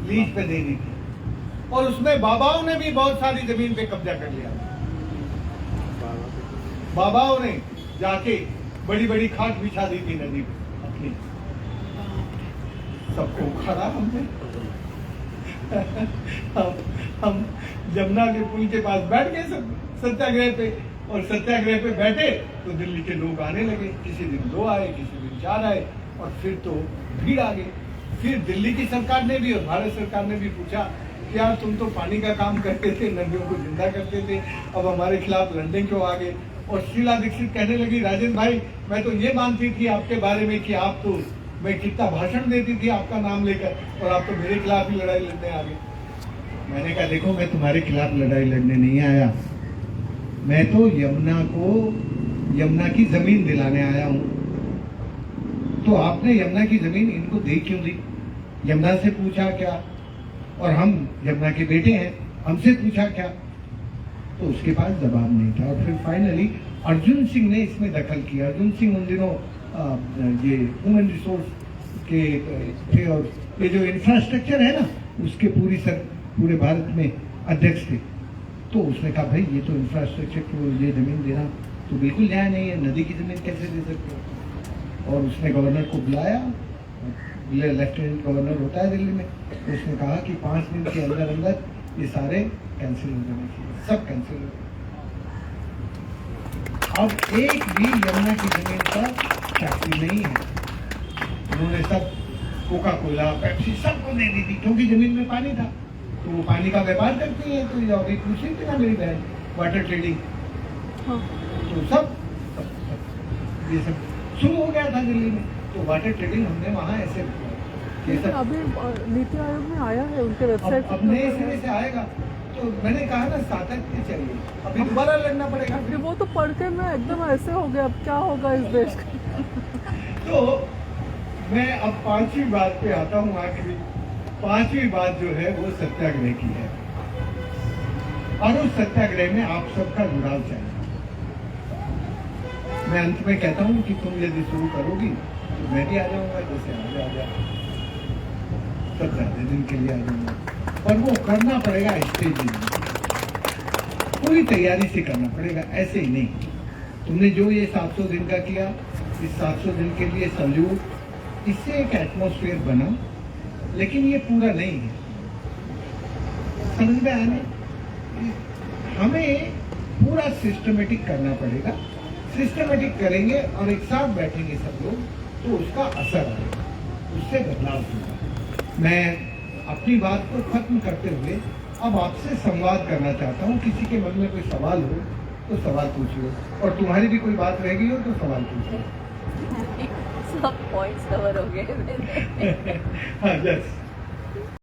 लीज पे देनी थी, और उसमें बाबाओं ने भी बहुत सारी जमीन पे कब्जा कर लिया। बाबाओं ने जाके बड़ी बड़ी खाट बिछा दी थी नदी पे अपनी, सबको उखाड़ा हमने। हम यमुना के पुल के पास बैठ गए सब सत्याग्रह पे, और सत्याग्रह पे बैठे तो दिल्ली के लोग आने लगे, किसी दिन 2 आए, किसी दिन 4 आए, और फिर तो भीड़ आ गई। फिर दिल्ली की सरकार ने भी और भारत सरकार ने भी पूछा कि यार तुम तो पानी का काम करते थे, नदियों को जिंदा करते थे, अब हमारे खिलाफ लड़ने क्यों आ गए? और शीला दीक्षित कहने लगी, राजेंद्र भाई मैं तो ये मानती थी आपके बारे में कि आप तो, मैं कितना भाषण देती थी आपका नाम लेकर, और आप तो मेरे खिलाफ ही लड़ाई लड़ने आ गए। मैंने कहा देखो, मैं तुम्हारे खिलाफ लड़ाई लड़ने नहीं आया, मैं तो यमुना की जमीन दिलाने आया हूँ। तो आपने यमुना की जमीन इनको दे क्यों दी? यमुना से पूछा क्या? और हम यमुना के बेटे हैं, हमसे पूछा क्या? तो उसके पास जवाब नहीं था। और फिर फाइनली अर्जुन सिंह ने इसमें दखल किया। अर्जुन सिंह उन दिनों ये ह्यूमन रिसोर्स के थे, और ये जो इंफ्रास्ट्रक्चर है ना, उसके पूरे भारत में अध्यक्ष थे। तो उसने कहा भाई ये तो इंफ्रास्ट्रक्चर को ये जमीन देना तो बिल्कुल न्याय नहीं है, नदी की जमीन कैसे दे सकते हो? और उसने गवर्नर को बुलाया, लेफ्टिनेंट गवर्नर होता है दिल्ली में, तो उसने कहा कि 5 दिन के अंदर अंदर ये सारे कैंसिल हो जाने चाहिए, सब कैंसिल हो गए। अब एक भी यमुना की जमीन पर फैक्ट्री नहीं है। उन्होंने सब कोका कोला, पेप्सी सबको दे दी थी, क्योंकि जमीन में पानी था, तो वो पानी का व्यापार करती है। तो अभी पूछ रही थी ना मेरी बहन, वाटर ट्रेडिंग, तो सब ये सब शुरू हो गया था दिल्ली में। तो वाटर ट्रेडिंग हमने वहाँ ऐसे अभी नीति आयोग में आया है, उनके वेबसाइट अब नए सिरे से आएगा। तो मैंने कहा ना सातत्य चाहिए, अभी दोबारा लड़ना पड़ेगा। वो तो पढ़ के मैं एकदम ऐसे हो गया, अब क्या होगा इस देश का। तो मैं अब 5वीं बात पे आता हूँ। आखिरी 5वीं बात जो है वो सत्याग्रह की है, और उस सत्याग्रह में आप सबका जुड़ाव चाहिए। मैं अंत में कहता हूँ कि तुम यदि शुरू करोगी तो मैं भी आ जाऊंगा, जैसे आगे आ जाए, सब ज्यादा दिन के लिए आ जाऊंगा, पर वो करना पड़ेगा स्टेज में, पूरी तैयारी से करना पड़ेगा, ऐसे ही नहीं। तुमने जो ये 700 दिन का किया, इस 700 दिन के लिए सैल्यूट, इससे एक एटमॉस्फेयर बना, लेकिन ये पूरा नहीं है। समझ में आने, हमें पूरा सिस्टमेटिक करना पड़ेगा। सिस्टमेटिक करेंगे और एक साथ बैठेंगे सब लोग, तो उसका असर आएगा, उससे बदलाव होगा। मैं अपनी बात को खत्म करते हुए अब आपसे संवाद करना चाहता हूँ। किसी के मन में कोई सवाल हो तो सवाल पूछिए, और तुम्हारी भी कोई बात रह गई हो तो सवाल पूछिए। सब पॉइंट्स कवर हो गए। हाँ, यस।